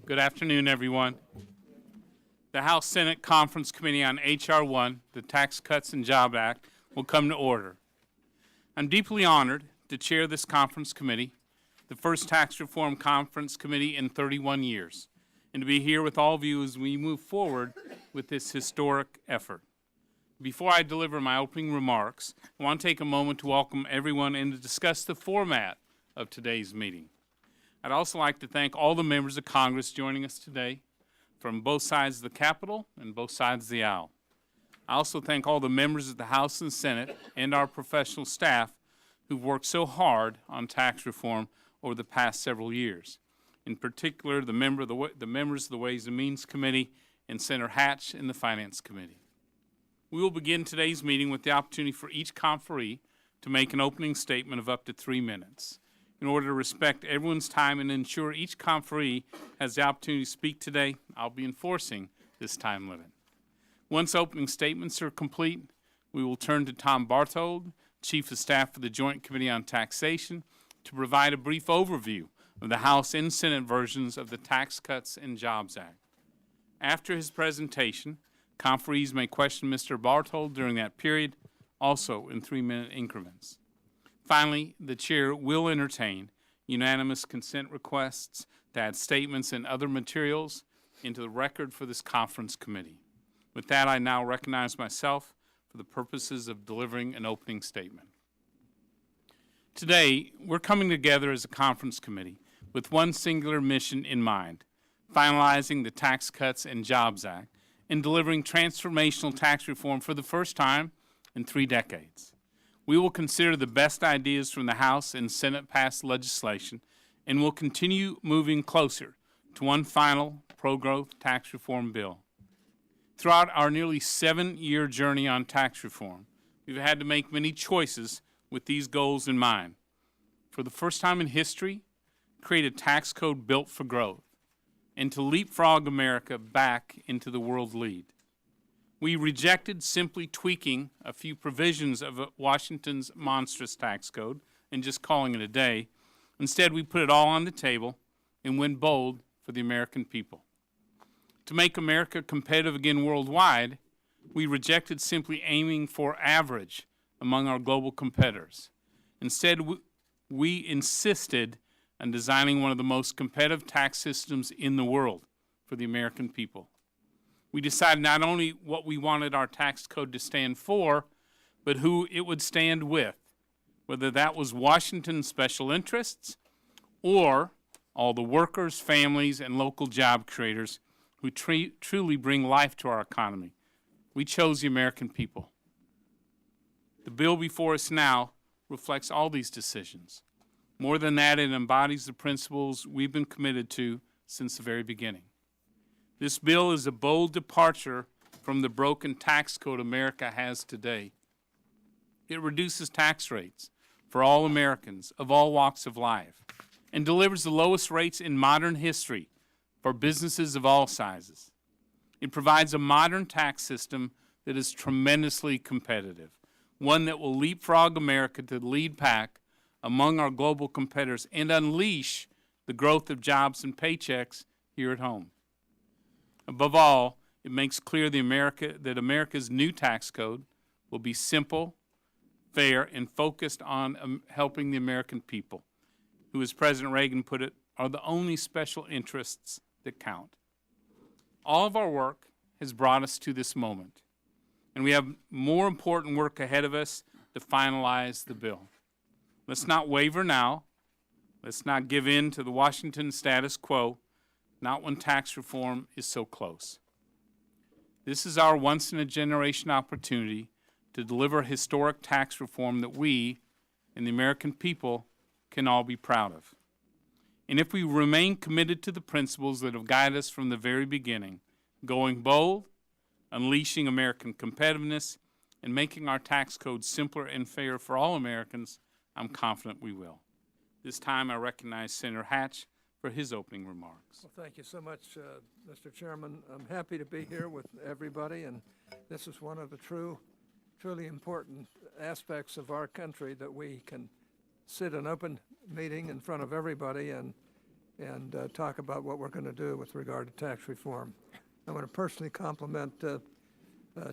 Good afternoon, everyone. The House Senate Conference Committee on H.R. 1, the Tax Cuts and Jobs Act, will come to order. I'm deeply honored to chair this conference committee, the first tax reform conference committee in 31 years, and to be here with all of you as we move forward with this historic effort. Before I deliver my opening remarks, I want to take a moment to welcome everyone and to discuss the format of today's meeting. I'd also like to thank all the members of Congress joining us today from both sides of the Capitol and both sides of the aisle. I also thank all the members of the House and Senate and our professional staff who've worked so hard on tax reform over the past several years. In particular, the members of the Ways and Means Committee and Senator Hatch in the Finance Committee. We will begin today's meeting with the opportunity for each conferee to make an opening statement of up to 3 minutes. In order to respect everyone's time and ensure each conferee has the opportunity to speak today, I'll be enforcing this time limit. Once opening statements are complete, we will turn to Tom Barthold, Chief of Staff for the Joint Committee on Taxation, to provide a brief overview of the House and Senate versions of the Tax Cuts and Jobs Act. After his presentation, conferees may question Mr. Barthold during that period, also in 3-minute increments. Finally, the chair will entertain unanimous consent requests to add statements and other materials into the record for this conference committee. With that, I now recognize myself for the purposes of delivering an opening statement. Today, we're coming together as a conference committee with one singular mission in mind: finalizing the Tax Cuts and Jobs Act and delivering transformational tax reform for the first time in 3 decades. We will consider the best ideas from the House and Senate-passed legislation and will continue moving closer to one final pro-growth tax reform bill. Throughout our nearly 7-year journey on tax reform, we've had to make many choices with these goals in mind. For the first time in history, create a tax code built for growth and to leapfrog America back into the world lead. We rejected simply tweaking a few provisions of Washington's monstrous tax code and just calling it a day. Instead, we put it all on the table and went bold for the American people. To make America competitive again worldwide, we rejected simply aiming for average among our global competitors. Instead, we insisted on designing one of the most competitive tax systems in the world for the American people. We decided not only what we wanted our tax code to stand for, but who it would stand with, whether that was Washington's special interests or all the workers, families, and local job creators who truly bring life to our economy. We chose the American people. The bill before us now reflects all these decisions. More than that, it embodies the principles we've been committed to since the very beginning. This bill is a bold departure from the broken tax code America has today. It reduces tax rates for all Americans of all walks of life and delivers the lowest rates in modern history for businesses of all sizes. It provides a modern tax system that is tremendously competitive, one that will leapfrog America to the lead pack among our global competitors and unleash the growth of jobs and paychecks here at home. Above all, it makes clear that America's new tax code will be simple, fair, and focused on helping the American people, who, as President Reagan put it, are the only special interests that count. All of our work has brought us to this moment, and we have more important work ahead of us to finalize the bill. Let's not waver now. Let's not give in to the Washington status quo, not when tax reform is so close. This is our once-in-a-generation opportunity to deliver historic tax reform that we and the American people can all be proud of. And if we remain committed to the principles that have guided us from the very beginning, going bold, unleashing American competitiveness, and making our tax code simpler and fairer for all Americans, I'm confident we will. This time I recognize Senator Hatch for his opening remarks. Well, thank you so much, Mr. Chairman. I'm happy to be here with everybody, and this is one of the truly important aspects of our country, that we can sit an open meeting in front of everybody and and talk about what we're going to do with regard to tax reform. I want to personally compliment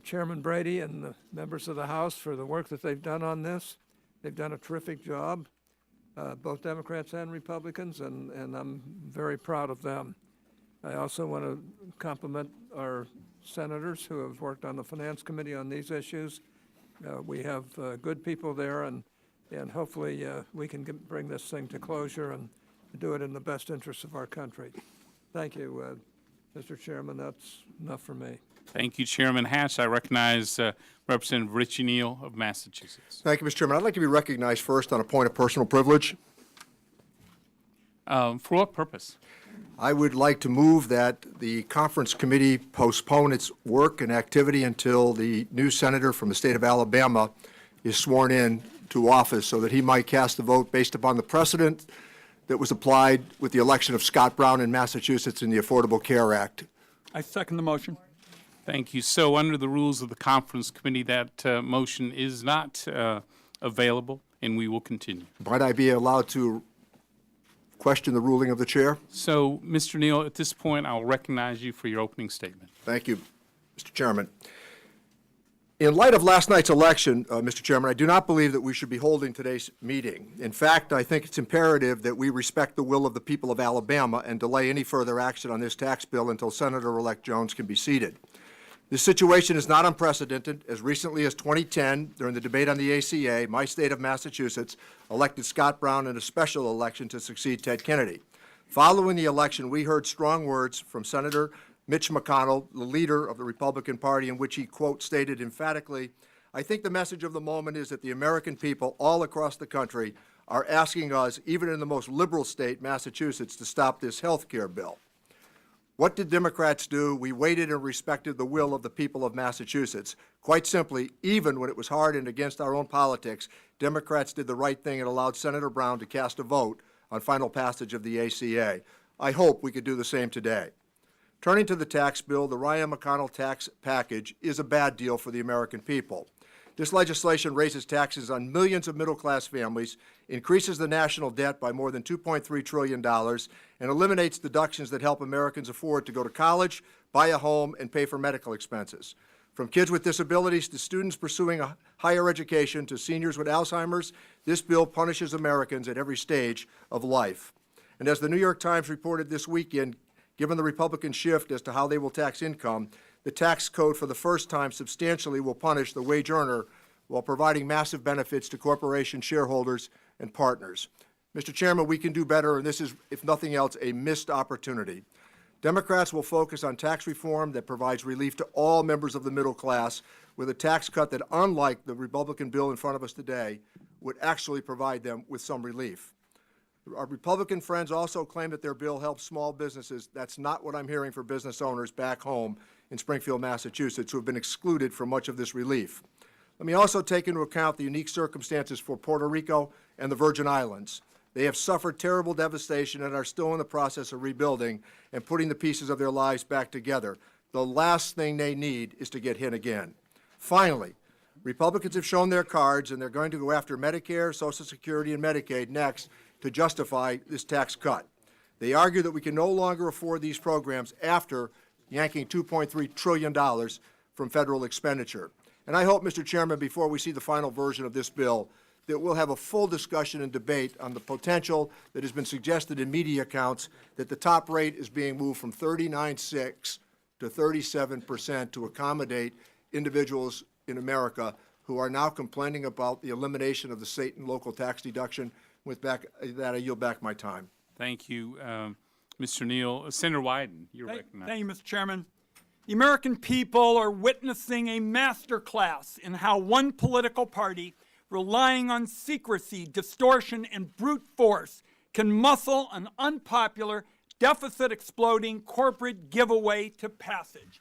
Chairman Brady and the members of the House for the work that they've done on this. They've done a terrific job, both Democrats and Republicans, and I'm very proud of them. I also want to compliment our senators who have worked on the Finance Committee on these issues. We have good people there, and hopefully we can bring this thing to closure and do it in the best interests of our country. Thank you, Mr. Chairman. That's enough for me. Thank you, Chairman Hatch. I recognize Representative Richie Neal of Massachusetts. Thank you, Mr. Chairman. I'd like to be recognized first on a point of personal privilege. For what purpose? I would like to move that the conference committee postpone its work and activity until the new senator from the state of Alabama is sworn in to office so that he might cast the vote based upon the precedent that was applied with the election of Scott Brown in Massachusetts in the Affordable Care Act. I second the motion. Thank you. So under the rules of the conference committee, that motion is not available, and we will continue. Might I be allowed to question the ruling of the chair? So, Mr. Neal, at this point, I'll recognize you for your opening statement. Thank you, Mr. Chairman. In light of last night's election, Mr. Chairman, I do not believe that we should be holding today's meeting. In fact, I think it's imperative that we respect the will of the people of Alabama and delay any further action on this tax bill until Senator-elect Jones can be seated. This situation is not unprecedented. As recently as 2010, during the debate on the ACA, my state of Massachusetts elected Scott Brown in a special election to succeed Ted Kennedy. Following the election, we heard strong words from Senator Mitch McConnell, the leader of the Republican Party, in which he, quote, stated emphatically, "I think the message of the moment is that the American people all across the country are asking us, even in the most liberal state, Massachusetts, to stop this health care bill." What did Democrats do? We waited and respected the will of the people of Massachusetts. Quite simply, even when it was hard and against our own politics, Democrats did the right thing and allowed Senator Brown to cast a vote on final passage of the ACA. I hope we could do the same today. Turning to the tax bill, the Ryan McConnell tax package is a bad deal for the American people. This legislation raises taxes on millions of middle-class families, increases the national debt by more than $2.3 trillion, and eliminates deductions that help Americans afford to go to college, buy a home, and pay for medical expenses. From kids with disabilities to students pursuing a higher education to seniors with Alzheimer's, this bill punishes Americans at every stage of life. And as the New York Times reported this weekend, given the Republican shift as to how they will tax income, the tax code for the first time substantially will punish the wage earner while providing massive benefits to corporation shareholders and partners. Mr. Chairman, we can do better, and this is, if nothing else, a missed opportunity. Democrats will focus on tax reform that provides relief to all members of the middle class with a tax cut that, unlike the Republican bill in front of us today, would actually provide them with some relief. Our Republican friends also claim that their bill helps small businesses. That's not what I'm hearing for business owners back home in Springfield, Massachusetts, who have been excluded from much of this relief. Let me also take into account the unique circumstances for Puerto Rico and the Virgin Islands. They have suffered terrible devastation and are still in the process of rebuilding and putting the pieces of their lives back together. The last thing they need is to get hit again. Finally, Republicans have shown their cards, and they're going to go after Medicare, Social Security, and Medicaid next to justify this tax cut. They argue that we can no longer afford these programs after yanking $2.3 trillion from federal expenditure. And I hope, Mr. Chairman, before we see the final version of this bill, that we'll have a full discussion and debate on the potential that has been suggested in media accounts that the top rate is being moved from 39.6% to 37% to accommodate individuals in America who are now complaining about the elimination of the state and local tax deduction. With that, I yield back my time. Thank you, Mr. Neal. Senator Wyden, you're recognized. Thank you, Mr. Chairman. The American people are witnessing a masterclass in how one political party, relying on secrecy, distortion, and brute force, can muscle an unpopular, deficit-exploding corporate giveaway to passage.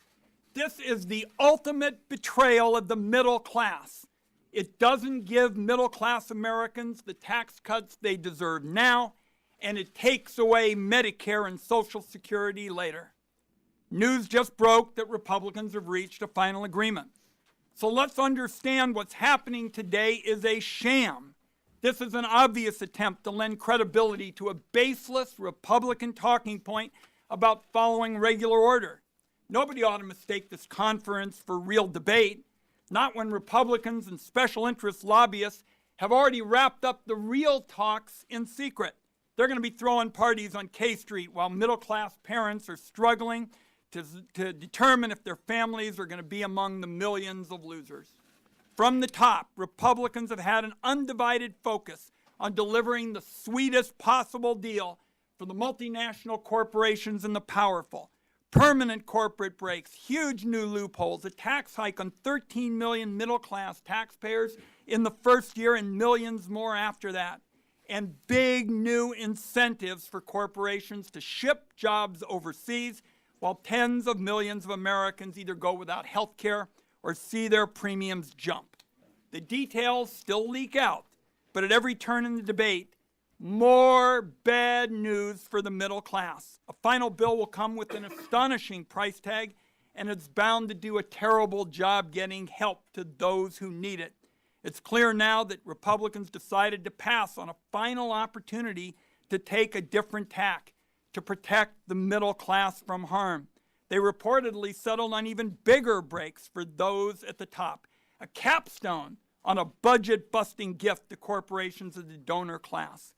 This is the ultimate betrayal of the middle class. It doesn't give middle-class Americans the tax cuts they deserve now, and it takes away Medicare and Social Security later. News just broke that Republicans have reached a final agreement. So let's understand what's happening today is a sham. This is an obvious attempt to lend credibility to a baseless Republican talking point about following regular order. Nobody ought to mistake this conference for real debate, not when Republicans and special interest lobbyists have already wrapped up the real talks in secret. They're going to be throwing parties on K Street while middle-class parents are struggling to determine if their families are going to be among the millions of losers. From the top, Republicans have had an undivided focus on delivering the sweetest possible deal for the multinational corporations and the powerful. Permanent corporate breaks, huge new loopholes, a tax hike on 13 million middle-class taxpayers in the first year and millions more after that, and big new incentives for corporations to ship jobs overseas while tens of millions of Americans either go without health care or see their premiums jump. The details still leak out, but at every turn in the debate, more bad news for the middle class. A final bill will come with an astonishing price tag, and it's bound to do a terrible job getting help to those who need it. It's clear now that Republicans decided to pass on a final opportunity to take a different tack, to protect the middle class from harm. They reportedly settled on even bigger breaks for those at the top, a capstone on a budget-busting gift to corporations of the donor class.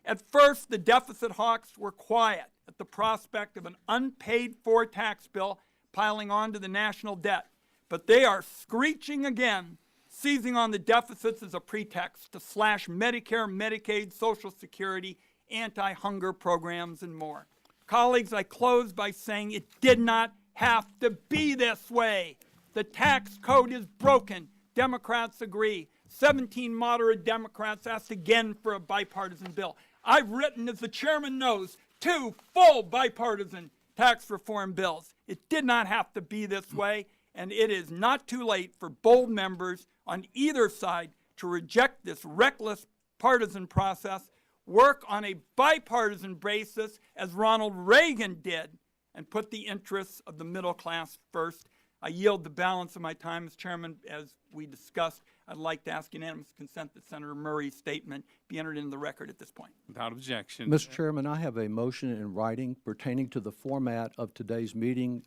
At first, the deficit hawks were quiet at the prospect of an unpaid-for tax bill piling onto the national debt, but they are screeching again, seizing on the deficits as a pretext to slash Medicare, Medicaid, Social Security, anti-hunger programs, and more. Colleagues, I close by saying it did not have to be this way. The tax code is broken. Democrats agree. 17 moderate Democrats asked again for a bipartisan bill. I've written, as the chairman knows, 2 full bipartisan tax reform bills. It did not have to be this way, and it is not too late for bold members on either side to reject this reckless partisan process, work on a bipartisan basis as Ronald Reagan did, and put the interests of the middle class first. I yield the balance of my time as chairman. As we discussed, I'd like to ask unanimous consent that Senator Murray's statement be entered into the record at this point. Without objection. Mr. Chairman, I have a motion in writing pertaining to the format of today's meeting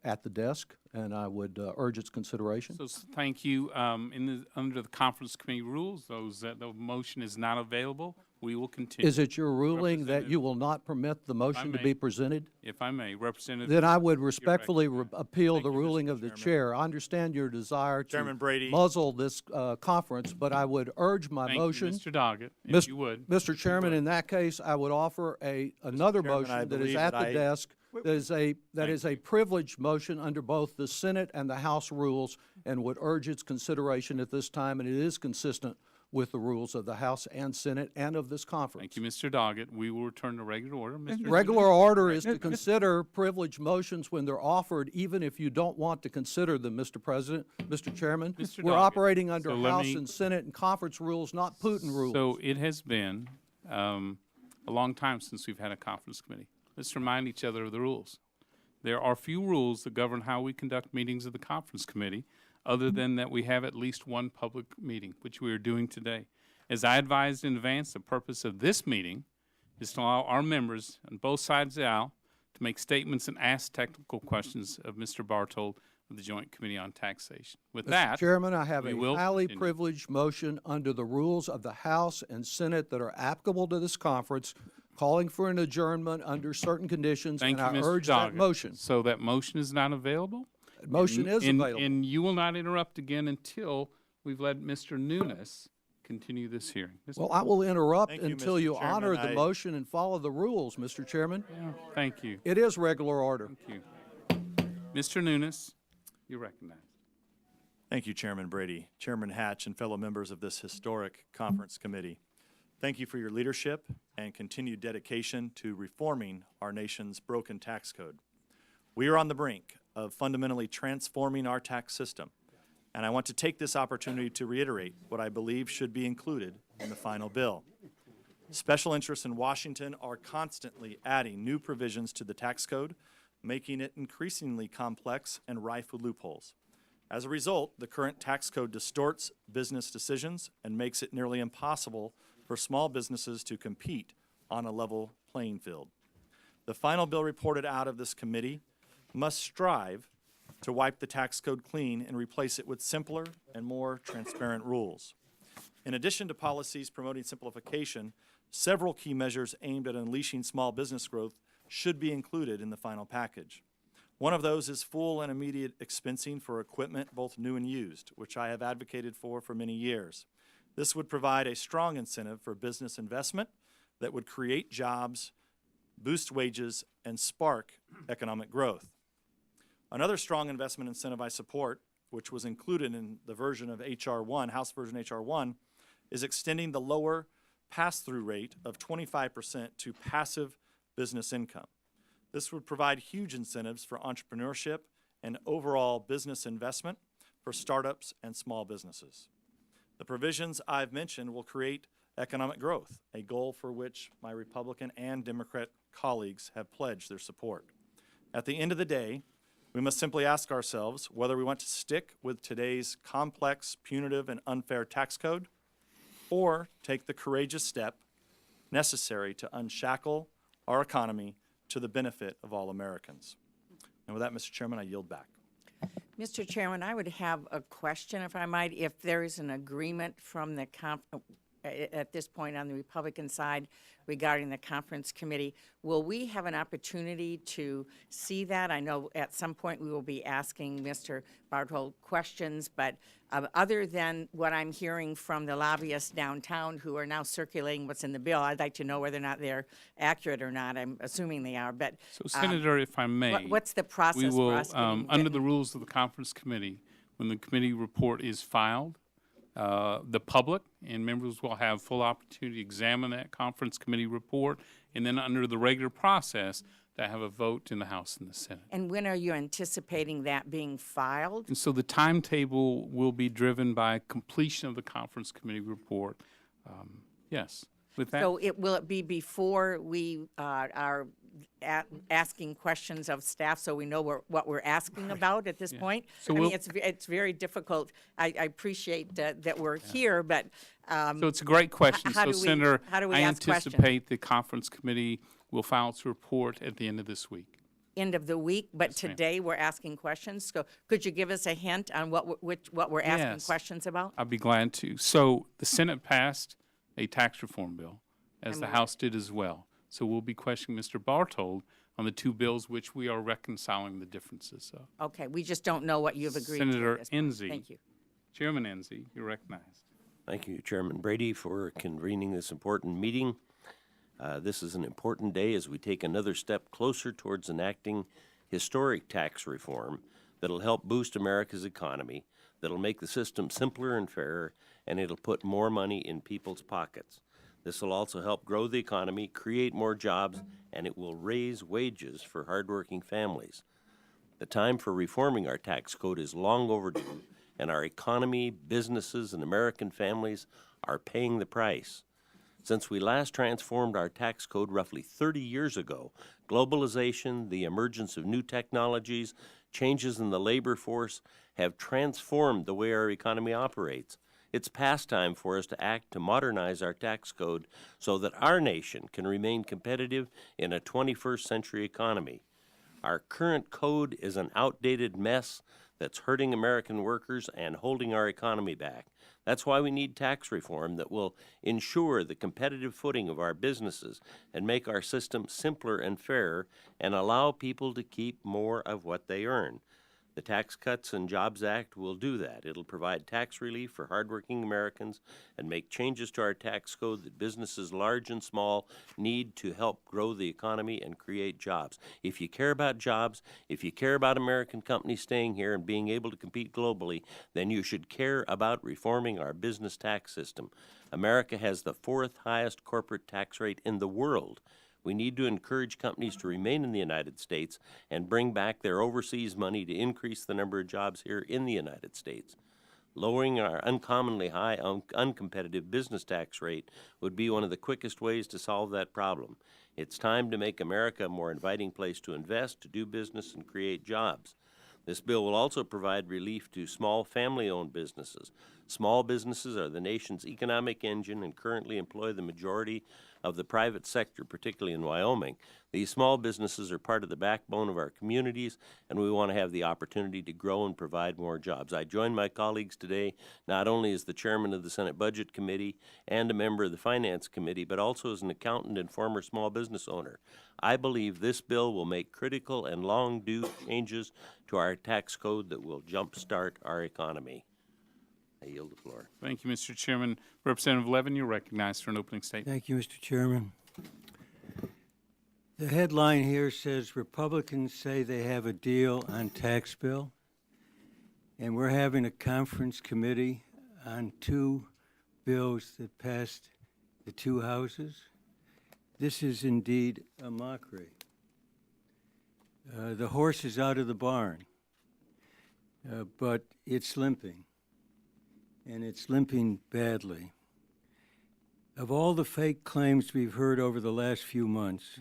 at the desk, and I would urge its consideration. So thank you. Under the conference committee rules, the motion is not available. We will continue. Is it your ruling that you will not permit the motion to be presented? If I may, Representative. Then I would respectfully appeal the you, Mr. ruling of the Chairman. chair. I understand your desire Chairman to Brady. muzzle this conference, but I would urge my Thank motion. you, Mr. Doggett, if Mis- you would. Mr. Chairman, in that case, I would offer another Chairman, I motion that is believe at that the I- desk, that is a privileged motion under both the Senate and the House rules, and would urge its consideration at this time, and it is consistent with the rules of the House and Senate and of this conference. Thank you, Mr. Doggett. We will return to regular order. Mr. Regular order is to consider privileged motions when they're offered, even if you don't want to consider them, Mr. President, Mr. Chairman. Mr. We're Doggett, operating under so let House me- and Senate and conference rules, not Putin rules. So it has been a long time since we've had a conference committee. Let's remind each other of the rules. There are few rules that govern how we conduct meetings of the conference committee, other than that we have at least one public meeting, which we are doing today. As I advised in advance, the purpose of this meeting is to allow our members on both sides of the aisle to make statements and ask technical questions of Mr. Bartold of the Joint Committee on Taxation. With Mr. that, Chairman, I have we a will highly continue. privileged motion under the rules of the House and Senate that are applicable to this conference, calling for an adjournment under certain conditions, Thank and you, I Mr. urge that Doggett. motion. So that motion is not available? Motion is available. And you will not interrupt again until we've let Mr. Nunes continue this hearing. Mr. Well, I will interrupt Thank you, until Mr. you Chairman. honor the I- motion and follow the rules, Mr. Chairman. Thank you. It is regular order. Thank you. Mr. Nunes, you're recognized. Thank you, Chairman Brady, Chairman Hatch, and fellow members of this historic conference committee. Thank you for your leadership and continued dedication to reforming our nation's broken tax code. We are on the brink of fundamentally transforming our tax system, and I want to take this opportunity to reiterate what I believe should be included in the final bill. Special interests in Washington are constantly adding new provisions to the tax code, making it increasingly complex and rife with loopholes. As a result, the current tax code distorts business decisions and makes it nearly impossible for small businesses to compete on a level playing field. The final bill reported out of this committee must strive to wipe the tax code clean and replace it with simpler and more transparent rules. In addition to policies promoting simplification, several key measures aimed at unleashing small business growth should be included in the final package. One of those is full and immediate expensing for equipment, both new and used, which I have advocated for many years. This would provide a strong incentive for business investment that would create jobs, boost wages, and spark economic growth. Another strong investment incentive I support, which was included in the version of H.R. 1, House version H.R. 1, is extending the lower pass-through rate of 25% to passive business income. This would provide huge incentives for entrepreneurship and overall business investment for startups and small businesses. The provisions I've mentioned will create economic growth, a goal for which my Republican and Democrat colleagues have pledged their support. At the end of the day, we must simply ask ourselves whether we want to stick with today's complex, punitive, and unfair tax code, or take the courageous step necessary to unshackle our economy to the benefit of all Americans. And with that, Mr. Chairman, I yield back. Mr. Chairman, I would have a question, if I might. If there is an agreement from the at this point on the Republican side regarding the conference committee, will we have an opportunity to see that? I know at some point we will be asking Mr. Barthold questions, but other than what I'm hearing from the lobbyists downtown who are now circulating what's in the bill, I'd like to know whether or not they're accurate or not. I'm assuming they are, but So, Senator, if I may, what's the process we will, for us getting under the written? rules of the conference committee, when the committee report is filed, the public and members will have full opportunity to examine that conference committee report, and then under the regular process, to have a vote in the House and the Senate. And when are you anticipating that being filed? And so the timetable will be driven by completion of the conference committee report. Yes, with that. So will it be before we are asking questions of staff so we know what we're asking about at this point? So I mean, we'll- it's very difficult. I appreciate that we're here, but So it's a great question. how So, do we- Senator, how do we I ask questions? anticipate the conference committee will file its report at the end of this week. end of the week, but Yes, ma'am. today we're asking questions. So could you give us a hint on what we're asking Yes. questions about? I'd be glad to. So the Senate passed a tax reform bill, as I'm the aware. House did as well. So we'll be questioning Mr. Barthold on the two bills which we are reconciling the differences of. Okay, we just don't know what you've agreed to. Senator at this point. Enzi. Thank you. Chairman Enzi, you're recognized. Thank you, Chairman Brady, for convening this important meeting. This is an important day as we take another step closer towards enacting historic tax reform that'll help boost America's economy, that'll make the system simpler and fairer, and it'll put more money in people's pockets. This will also help grow the economy, create more jobs, and it will raise wages for hardworking families. The time for reforming our tax code is long overdue, and our economy, businesses, and American families are paying the price. Since we last transformed our tax code roughly 30 years ago, globalization, the emergence of new technologies, changes in the labor force have transformed the way our economy operates. It's past time for us to act to modernize our tax code so that our nation can remain competitive in a 21st century economy. Our current code is an outdated mess that's hurting American workers and holding our economy back. That's why we need tax reform that will ensure the competitive footing of our businesses and make our system simpler and fairer and allow people to keep more of what they earn. The Tax Cuts and Jobs Act will do that. It'll provide tax relief for hardworking Americans and make changes to our tax code that businesses large and small need to help grow the economy and create jobs. If you care about jobs, if you care about American companies staying here and being able to compete globally, then you should care about reforming our business tax system. America has the fourth highest corporate tax rate in the world. We need to encourage companies to remain in the United States and bring back their overseas money to increase the number of jobs here in the United States. Lowering our uncommonly high, uncompetitive business tax rate would be one of the quickest ways to solve that problem. It's time to make America a more inviting place to invest, to do business, and create jobs. This bill will also provide relief to small family-owned businesses Small businesses are the nation's economic engine and currently employ the majority of the private sector, particularly in Wyoming. These small businesses are part of the backbone of our communities, and we want to have the opportunity to grow and provide more jobs. I join my colleagues today not only as the chairman of the Senate Budget Committee and a member of the Finance Committee, but also as an accountant and former small business owner. I believe this bill will make critical and long-due changes to our tax code that will jumpstart our economy. I yield the floor. Thank you, Mr. Chairman. Representative Levin, you're recognized for an opening statement. Thank you, Mr. Chairman. The headline here says Republicans say they have a deal on tax bill, and we're having a conference committee on two bills that passed the two houses. This is indeed a mockery. The horse is out of the barn, but it's limping, and it's limping badly. Of all the fake claims we've heard over the last few months,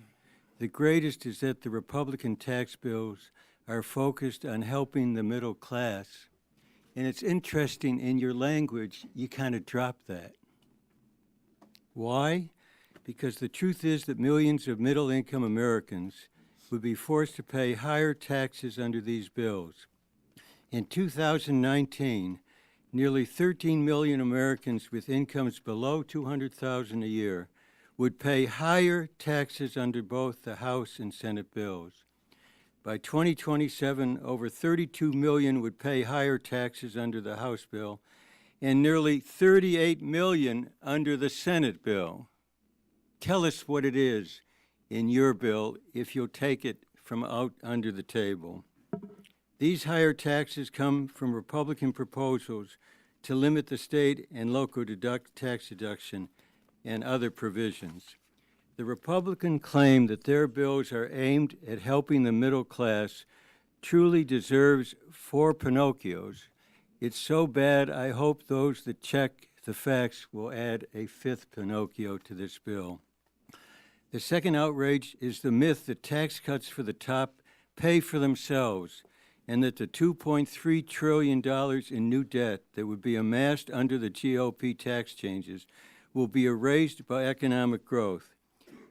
the greatest is that the Republican tax bills are focused on helping the middle class. And it's interesting, in your language, you kind of drop that. Why? Because the truth is that millions of middle-income Americans would be forced to pay higher taxes under these bills. In 2019, nearly 13 million Americans with incomes below $200,000 a year would pay higher taxes under both the House and Senate bills. By 2027, over 32 million would pay higher taxes under the House bill and nearly 38 million under the Senate bill. Tell us what it is in your bill if you'll take it from out under the table. These higher taxes come from Republican proposals to limit the state and local tax deduction and other provisions. The Republican claim that their bills are aimed at helping the middle class truly deserves 4 Pinocchios. It's so bad, I hope those that check the facts will add a 5th Pinocchio to this bill. The second outrage is the myth that tax cuts for the top pay for themselves, and that the $2.3 trillion in new debt that would be amassed under the GOP tax changes will be erased by economic growth.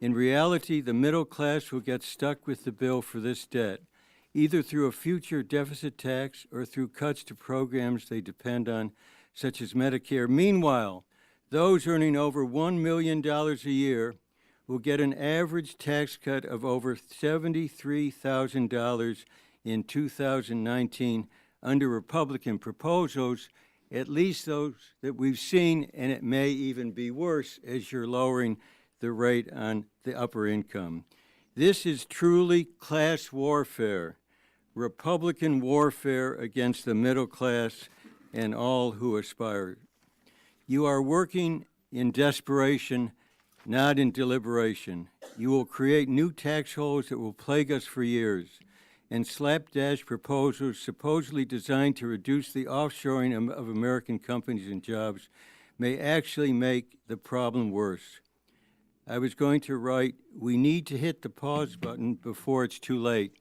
In reality, the middle class will get stuck with the bill for this debt, either through a future deficit tax or through cuts to programs they depend on, such as Medicare. Meanwhile, those earning over $1 million a year will get an average tax cut of over $73,000 in 2019 under Republican proposals, at least those that we've seen, and it may even be worse as you're lowering the rate on the upper income. This is truly class warfare, Republican warfare against the middle class and all who aspire. You are working in desperation, not in deliberation. You will create new tax holes that will plague us for years, and slapdash proposals supposedly designed to reduce the offshoring of American companies and jobs may actually make the problem worse. I was going to write, we need to hit the pause button before it's too late.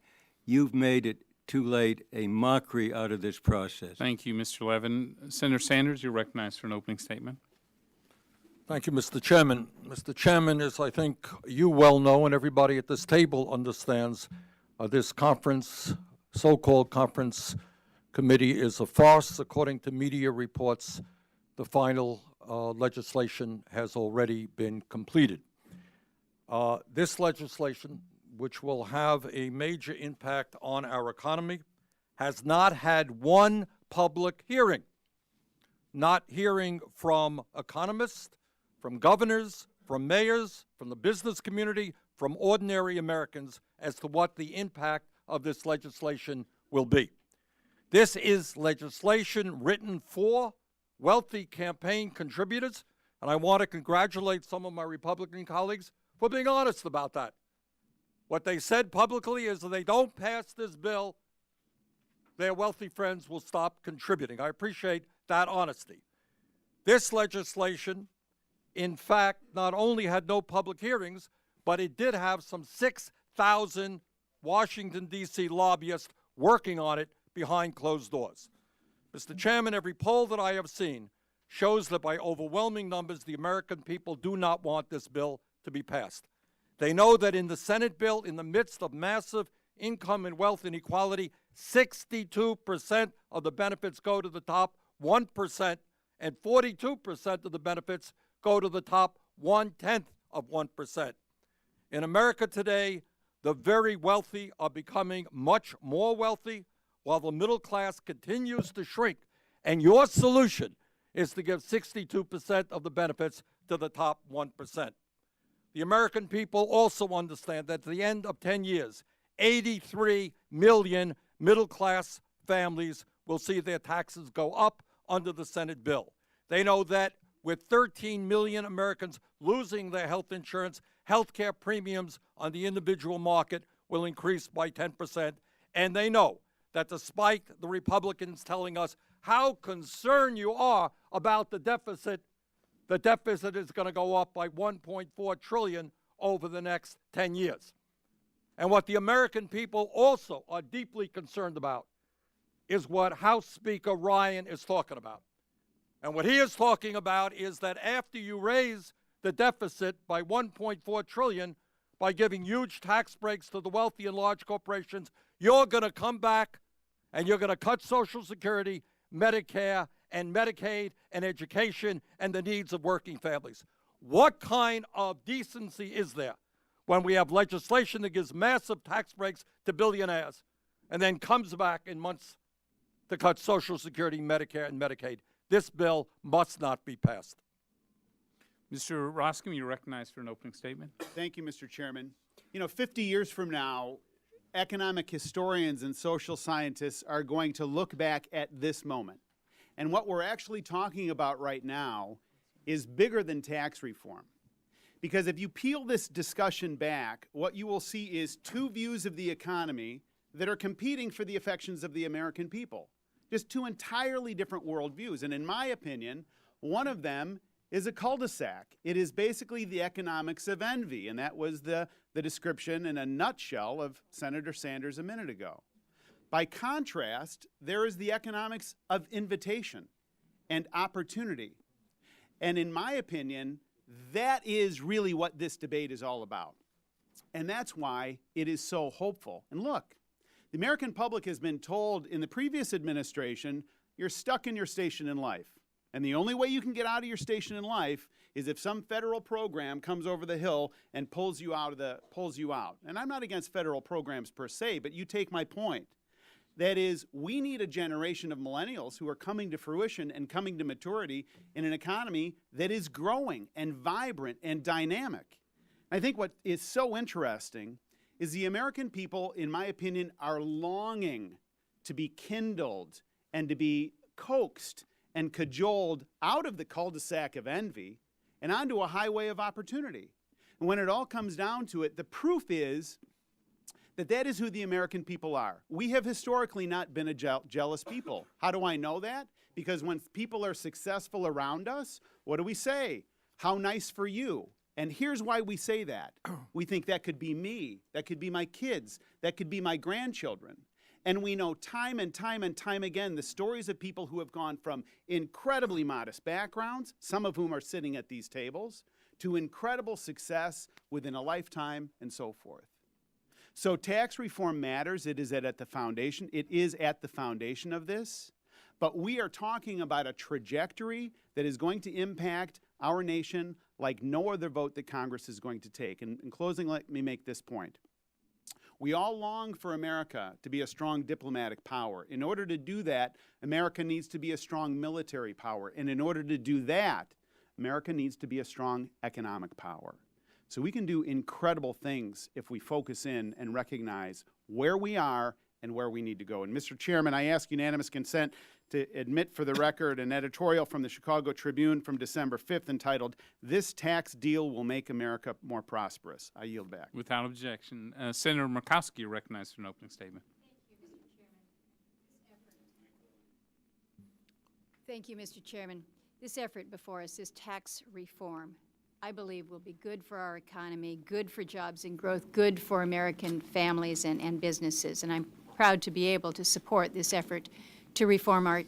You've made it too late, a mockery out of this process. Thank you, Mr. Levin. Senator Sanders, you're recognized for an opening statement. Thank you, Mr. Chairman. Mr. Chairman, as I think you well know and everybody at this table understands, this conference, so-called conference committee, is a farce. According to media reports, the final legislation has already been completed. This legislation, which will have a major impact on our economy, has not had one public hearing. Not hearing from economists, from governors, from mayors, from the business community, from ordinary Americans as to what the impact of this legislation will be. This is legislation written for wealthy campaign contributors, and I want to congratulate some of my Republican colleagues for being honest about that. What they said publicly is if they don't pass this bill, their wealthy friends will stop contributing. I appreciate that honesty. This legislation, in fact, not only had no public hearings, but it did have some 6,000 Washington, D.C. lobbyists working on it behind closed doors. Mr. Chairman, every poll that I have seen shows that by overwhelming numbers, the American people do not want this bill to be passed. They know that in the Senate bill, in the midst of massive income and wealth inequality, 62% of the benefits go to the top 1%, and 42% of the benefits go to the top 1/10 of 1%. In America today, the very wealthy are becoming much more wealthy, while the middle class continues to shrink. And your solution is to give 62% of the benefits to the top 1%. The American people also understand that at the end of 10 years, 83 million middle-class families will see their taxes go up under the Senate bill. They know that with 13 million Americans losing their health insurance, health care premiums on the individual market will increase by 10%. And they know that despite the Republicans telling us how concerned you are about the deficit is going to go up by $1.4 trillion over the next 10 years. And what the American people also are deeply concerned about is what House Speaker Ryan is talking about. And what he is talking about is that after you raise the deficit by $1.4 trillion by giving huge tax breaks to the wealthy and large corporations, you're going to come back and you're going to cut Social Security, Medicare, and Medicaid, and education, and the needs of working families. What kind of decency is there when we have legislation that gives massive tax breaks to billionaires and then comes back in months to cut Social Security, Medicare, and Medicaid? This bill must not be passed. Mr. Roskin, you're recognized for an opening statement. Thank you, Mr. Chairman. 50 years from now, economic historians and social scientists are going to look back at this moment. And what we're actually talking about right now is bigger than tax reform. Because if you peel this discussion back, what you will see is two views of the economy that are competing for the affections of the American people. Just two entirely different worldviews. And in my opinion, one of them is a cul-de-sac. It is basically the economics of envy, and that was the description in a nutshell of Senator Sanders a minute ago. By contrast, there is the economics of invitation and opportunity. And in my opinion, that is really what this debate is all about. And that's why it is so hopeful. And look, the American public has been told in the previous administration, you're stuck in your station in life. And the only way you can get out of your station in life is if some federal program comes over the hill and pulls you out. And I'm not against federal programs per se, but you take my point. That is, we need a generation of millennials who are coming to fruition and coming to maturity in an economy that is growing and vibrant and dynamic. I think what is so interesting is the American people, in my opinion, are longing to be kindled and to be coaxed and cajoled out of the cul-de-sac of envy and onto a highway of opportunity. And when it all comes down to it, the proof is that is who the American people are. We have historically not been a jealous people. How do I know that? Because when people are successful around us, what do we say? How nice for you. And here's why we say that. We think that could be me, that could be my kids, that could be my grandchildren. And we know time and time and time again the stories of people who have gone from incredibly modest backgrounds, some of whom are sitting at these tables, to incredible success within a lifetime and so forth. So tax reform matters. It is at the foundation. It is at the foundation of this. But we are talking about a trajectory that is going to impact our nation like no other vote that Congress is going to take. And in closing, let me make this point. We all long for America to be a strong diplomatic power. In order to do that, America needs to be a strong military power. And in order to do that, America needs to be a strong economic power. So we can do incredible things if we focus in and recognize where we are and where we need to go. And Mr. Chairman, I ask unanimous consent to admit for the record an editorial from the Chicago Tribune from December 5th entitled, "This Tax Deal Will Make America More Prosperous." I yield back. Without objection. Senator Murkowski, you're recognized for an opening statement. Thank you, Mr. Chairman. This effort before us, this tax reform, I believe will be good for our economy, good for jobs and growth, good for American families and businesses. And I'm proud to be able to support this effort to reform our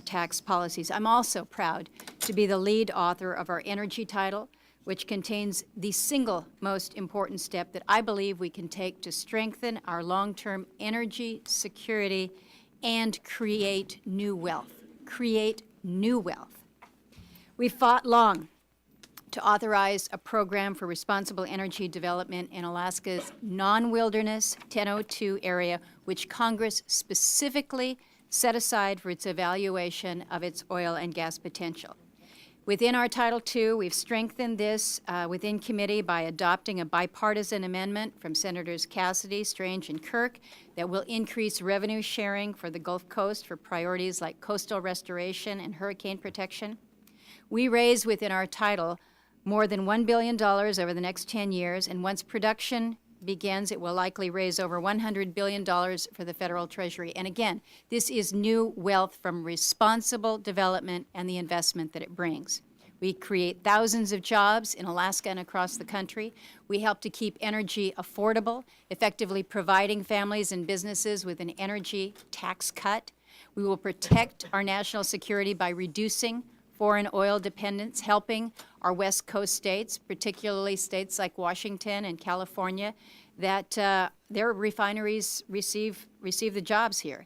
tax policies. I'm also proud to be the lead author of our energy title, which contains the single most important step that I believe we can take to strengthen our long-term energy security and create new wealth. Create new wealth. We fought long to authorize a program for responsible energy development in Alaska's non-wilderness 1002 area, which Congress specifically set aside for its evaluation of its oil and gas potential. Within our Title II, we've strengthened this within committee by adopting a bipartisan amendment from Senators Cassidy, Strange, and Kirk that will increase revenue sharing for the Gulf Coast for priorities like coastal restoration and hurricane protection. We raise within our title more than $1 billion over the next 10 years, and once production begins, it will likely raise over $100 billion for the federal treasury. And again, this is new wealth from responsible development and the investment that it brings. We create thousands of jobs in Alaska and across the country. We help to keep energy affordable, effectively providing families and businesses with an energy tax cut. We will protect our national security by reducing foreign oil dependence, helping our West Coast states, particularly states like Washington and California, that their refineries receive the jobs here.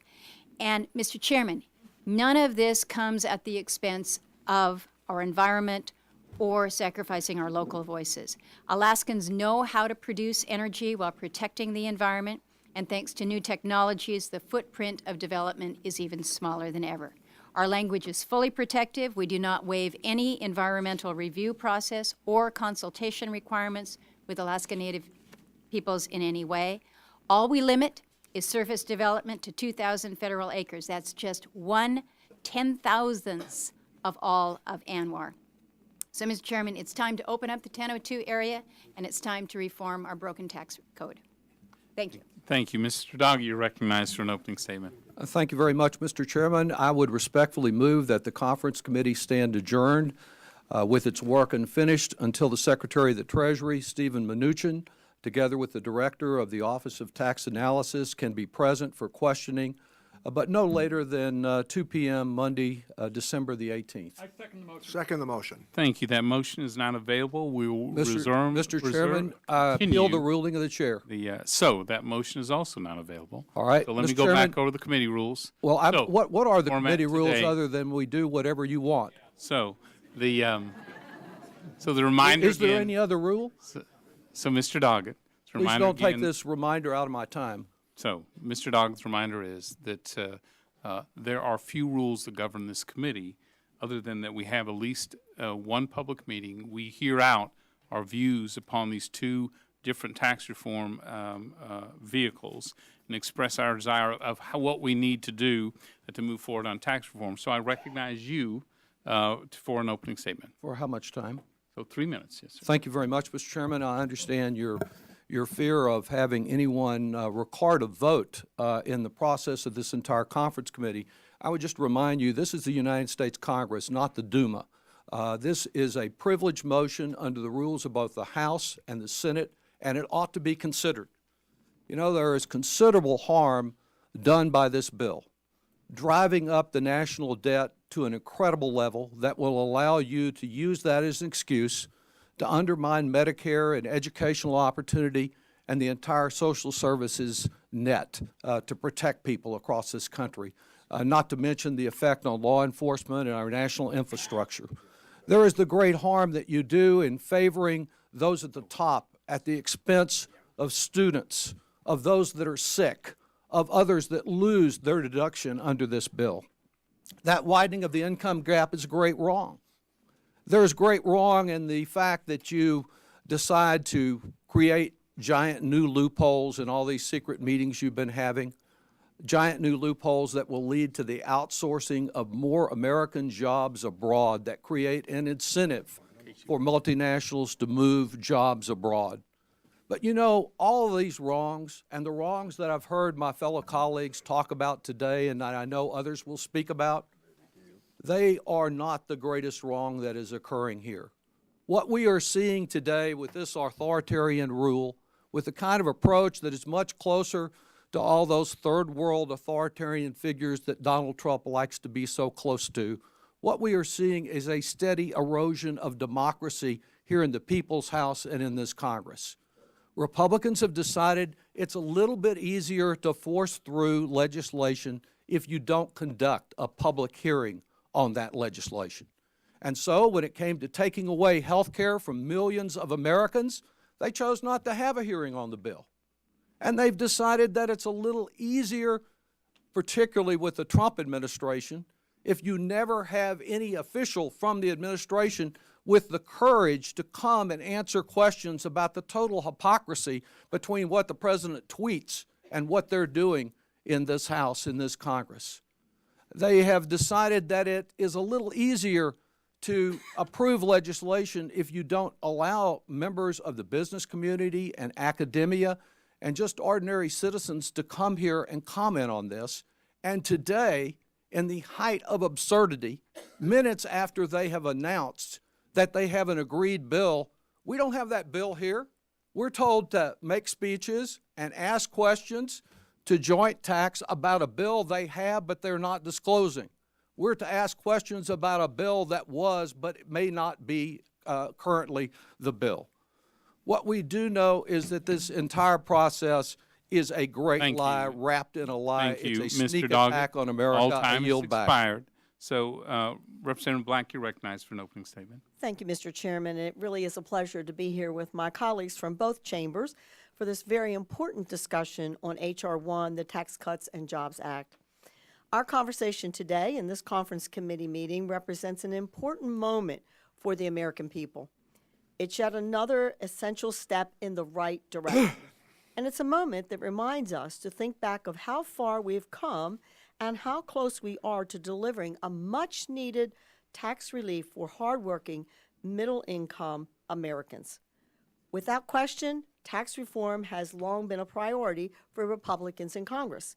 And, Mr. Chairman, none of this comes at the expense of our environment or sacrificing our local voices. Alaskans know how to produce energy while protecting the environment, and thanks to new technologies, the footprint of development is even smaller than ever. Our language is fully protective. We do not waive any environmental review process or consultation requirements with Alaska Native peoples in any way. All we limit is surface development to 2,000 federal acres. That's just 1/10,000th of all of ANWR. So, Mr. Chairman, it's time to open up the 1002 area, and it's time to reform our broken tax code. Thank you. Thank you. Mr. Doggett, you're recognized for an opening statement. Thank you very much, Mr. Chairman. I would respectfully move that the conference committee stand adjourned with its work unfinished until the Secretary of the Treasury, Stephen Mnuchin, together with the Director of the Office of Tax Analysis, can be present for questioning, but no later than 2 p.m. Monday, December the 18th. I second the motion. Second the motion. Thank you. That motion is not available. We will reserve. Mr. Chairman, I appeal the ruling of the chair. So that motion is also not available. All right. So let me Mr. go Chairman, back over the committee rules. Well, So, what are the format committee rules today. other than we do whatever you want? So the reminder Is there again- any other rule? So Mr. Doggett, Please reminder don't take again- this reminder out of my time. So, Mr. Doggett's reminder is that there are few rules that govern this committee, other than that we have at least one public meeting. We hear out our views upon these two different tax reform vehicles and express our desire of what we need to do to move forward on tax reform. So I recognize you for an opening statement. For how much time? So 3 minutes, yes, sir. Thank you very much, Mr. Chairman. I understand your fear of having anyone record a vote in the process of this entire conference committee. I would just remind you, this is the United States Congress, not the Duma. This is a privileged motion under the rules of both the House and the Senate, and it ought to be considered. You know, there is considerable harm done by this bill, driving up the national debt to an incredible level that will allow you to use that as an excuse to undermine Medicare and educational opportunity and the entire social services net to protect people across this country, not to mention the effect on law enforcement and our national infrastructure. There is the great harm that you do in favoring those at the top at the expense of students, of those that are sick, of others that lose their deduction under this bill. That widening of the income gap is a great wrong. There is great wrong in the fact that you decide to create giant new loopholes in all these secret meetings you've been having, giant new loopholes that will lead to the outsourcing of more American jobs abroad that create an incentive for multinationals to move jobs abroad. But you know, all of these wrongs, and the wrongs that I've heard my fellow colleagues talk about today, and that I know others will speak about, they are not the greatest wrong that is occurring here. What we are seeing today with this authoritarian rule, with the kind of approach that is much closer to all those third world authoritarian figures that Donald Trump likes to be so close to. What we are seeing is a steady erosion of democracy here in the People's House and in this Congress. Republicans have decided it's a little bit easier to force through legislation if you don't conduct a public hearing on that legislation. And so when it came to taking away health care from millions of Americans, they chose not to have a hearing on the bill. And they've decided that it's a little easier, particularly with the Trump administration, if you never have any official from the administration with the courage to come and answer questions about the total hypocrisy between what the president tweets and what they're doing in this House, in this Congress. They have decided that it is a little easier to approve legislation if you don't allow members of the business community and academia and just ordinary citizens to come here and comment on this. And today, in the height of absurdity, minutes after they have announced that they have an agreed bill, we don't have that bill here. We're told to make speeches and ask questions to joint tax about a bill they have but they're not disclosing. We're to ask questions about a bill that was but it may not be currently the bill. What we do know is that this entire process is a great lie wrapped in a lie. Thank you, It's a sneak Mr. Doggett. attack on America. All I time has yield back. expired. So, Representative Black, you're recognized for an opening statement. Thank you, Mr. Chairman. It really is a pleasure to be here with my colleagues from both chambers for this very important discussion on H.R. 1, the Tax Cuts and Jobs Act. Our conversation today in this conference committee meeting represents an important moment for the American people. It's yet another essential step in the right direction. And it's a moment that reminds us to think back of how far we've come and how close we are to delivering a much-needed tax relief for hardworking, middle-income Americans. Without question, tax reform has long been a priority for Republicans in Congress.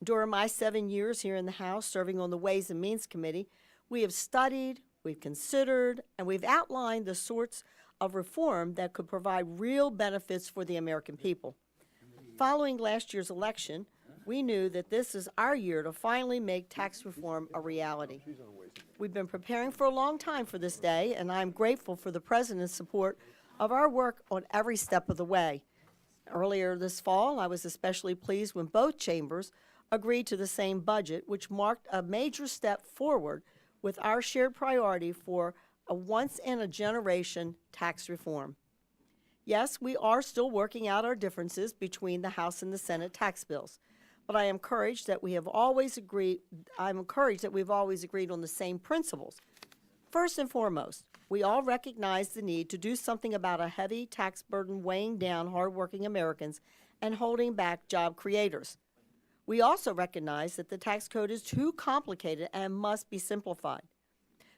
During my 7 years here in the House, serving on the Ways and Means Committee, we have studied, we've considered, and we've outlined the sorts of reform that could provide real benefits for the American people. Following last year's election, we knew that this is our year to finally make tax reform a reality. We've been preparing for a long time for this day, and I'm grateful for the President's support of our work on every step of the way. Earlier this fall, I was especially pleased when both chambers agreed to the same budget, which marked a major step forward with our shared priority for a once-in-a-generation tax reform. Yes, we are still working out our differences between the House and the Senate tax bills, but I'm encouraged that we've always agreed on the same principles. First and foremost, we all recognize the need to do something about a heavy tax burden weighing down hardworking Americans and holding back job creators. We also recognize that the tax code is too complicated and must be simplified.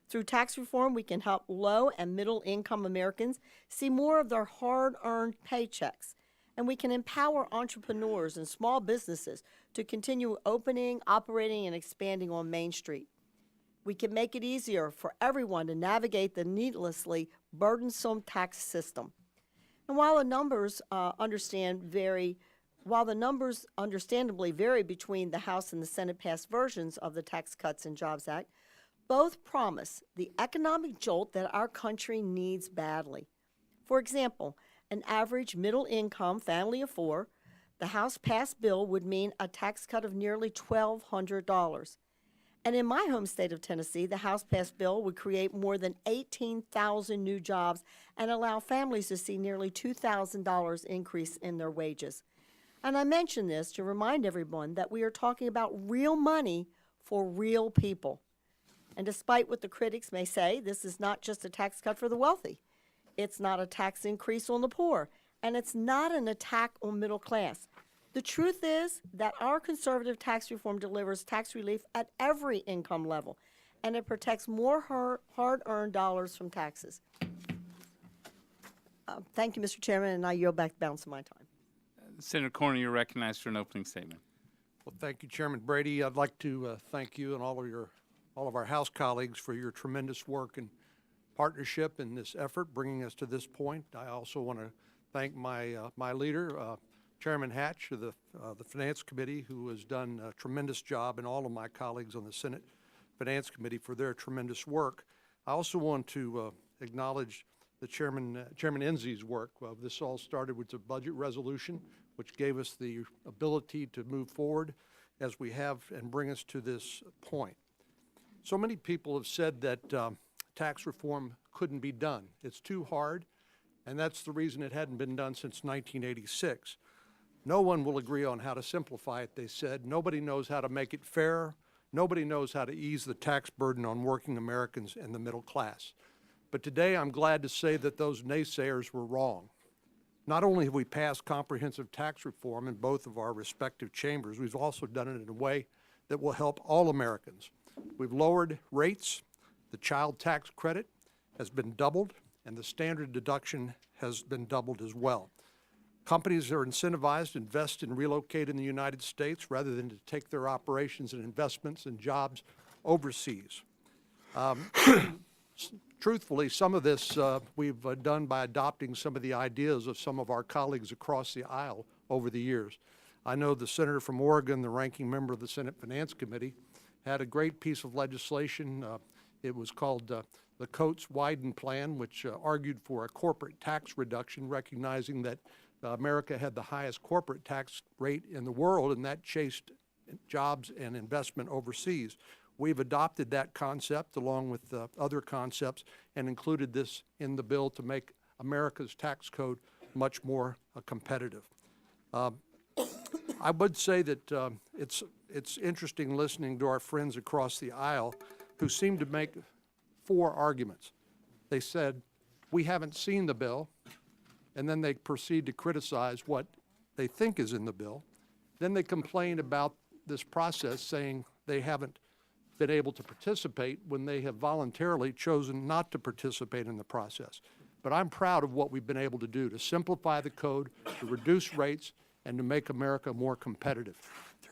Through tax reform, we can help low and middle income Americans see more of their hard-earned paychecks, and we can empower entrepreneurs and small businesses to continue opening, operating, and expanding on Main Street. We can make it easier for everyone to navigate the needlessly burdensome tax system. And while the numbers understandably vary between the House and the Senate passed versions of the Tax Cuts and Jobs Act, both promise the economic jolt that our country needs badly. For example, an average middle-income family of four, the House-passed bill would mean a tax cut of nearly $1,200. And in my home state of Tennessee, the House-passed bill would create more than 18,000 new jobs and allow families to see nearly $2,000 increase in their wages. And I mention this to remind everyone that we are talking about real money for real people. And despite what the critics may say, this is not just a tax cut for the wealthy. It's not a tax increase on the poor, and it's not an attack on middle class. The truth is that our conservative tax reform delivers tax relief at every income level, and it protects more hard-earned dollars from taxes. Thank you, Mr. Chairman, and I yield back the balance of my time. Senator Corner, you're recognized for an opening statement. Well, thank you, Chairman Brady. I'd like to thank you and all of our House colleagues for your tremendous work and partnership in this effort, bringing us to this point. I also want to thank my leader, Chairman Hatch of the Finance Committee, who has done a tremendous job, and all of my colleagues on the Senate Finance Committee for their tremendous work. I also want to acknowledge the Chairman Enzi's work. This all started with a budget resolution, which gave us the ability to move forward as we have and bring us to this point. So many people have said that tax reform couldn't be done. It's too hard, and that's the reason it hadn't been done since 1986. No one will agree on how to simplify it, they said. Nobody knows how to make it fair. Nobody knows how to ease the tax burden on working Americans and the middle class. But today I'm glad to say that those naysayers were wrong. Not only have we passed comprehensive tax reform in both of our respective chambers, we've also done it in a way that will help all Americans. We've lowered rates, the child tax credit has been doubled, and the standard deduction has been doubled as well. Companies are incentivized to invest and relocate in the United States rather than to take their operations and investments and jobs overseas. Truthfully, some of this we've done by adopting some of the ideas of some of our colleagues across the aisle over the years. I know the senator from Oregon, the ranking member of the Senate Finance Committee, had a great piece of legislation. It was called the Coates-Wyden Plan, which argued for a corporate tax reduction, recognizing that America had the highest corporate tax rate in the world, and that chased jobs and investment overseas. We've adopted that concept along with other concepts and included this in the bill to make America's tax code much more competitive. I would say that it's interesting listening to our friends across the aisle who seem to make four arguments. They said, we haven't seen the bill, and then they proceed to criticize what they think is in the bill. Then they complain about this process, saying they haven't been able to participate when they have voluntarily chosen not to participate in the process. But I'm proud of what we've been able to do to simplify the code, to reduce rates, and to make America more competitive.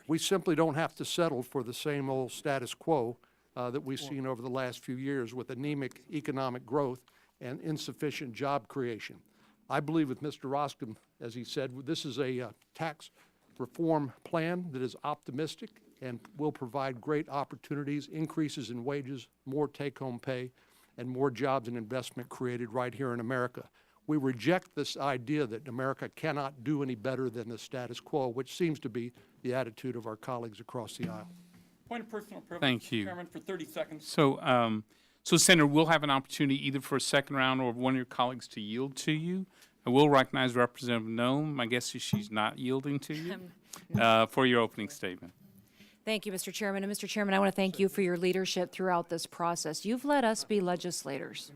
We simply don't have to settle for the same old status quo that we've seen over the last few years with anemic economic growth and insufficient job creation. I believe with Mr. Roskin, as he said, this is a tax reform plan that is optimistic and will provide great opportunities, increases in wages, more take-home pay, and more jobs and investment created right here in America. We reject this idea that America cannot do any better than the status quo, which seems to be the attitude of our colleagues across the aisle. Point of personal privilege. Thank you. Chairman, for 30 seconds. So Senator, we'll have an opportunity either for a second round or one of your colleagues to yield to you. I will recognize Representative Noem. My guess is she's not yielding to you for your opening statement. Thank you, Mr. Chairman. And Mr. Chairman, I want to thank you for your leadership throughout this process. You've let us be legislators,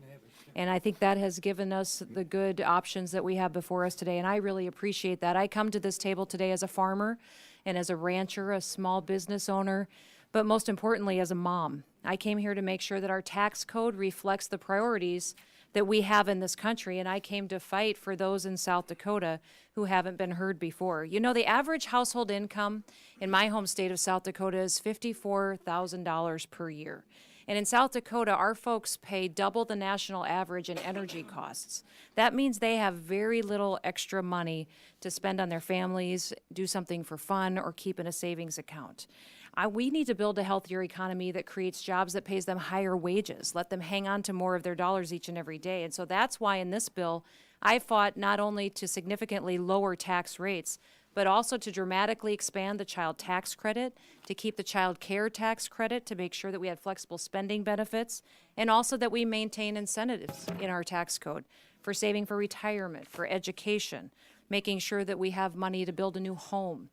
and I think that has given us the good options that we have before us today, and I really appreciate that. I come to this table today as a farmer and as a rancher, a small business owner, but most importantly as a mom. I came here to make sure that our tax code reflects the priorities that we have in this country, and I came to fight for those in South Dakota who haven't been heard before. You know, the average household income in my home state of South Dakota is $54,000 per year. And in South Dakota, our folks pay double the national average in energy costs. That means they have very little extra money to spend on their families, do something for fun, or keep in a savings account. We need to build a healthier economy that creates jobs that pays them higher wages, let them hang on to more of their dollars each and every day. And so that's why in this bill, I fought not only to significantly lower tax rates, but also to dramatically expand the child tax credit, to keep the child care tax credit, to make sure that we had flexible spending benefits, and also that we maintain incentives in our tax code for saving for retirement, for education, making sure that we have money to build a new home.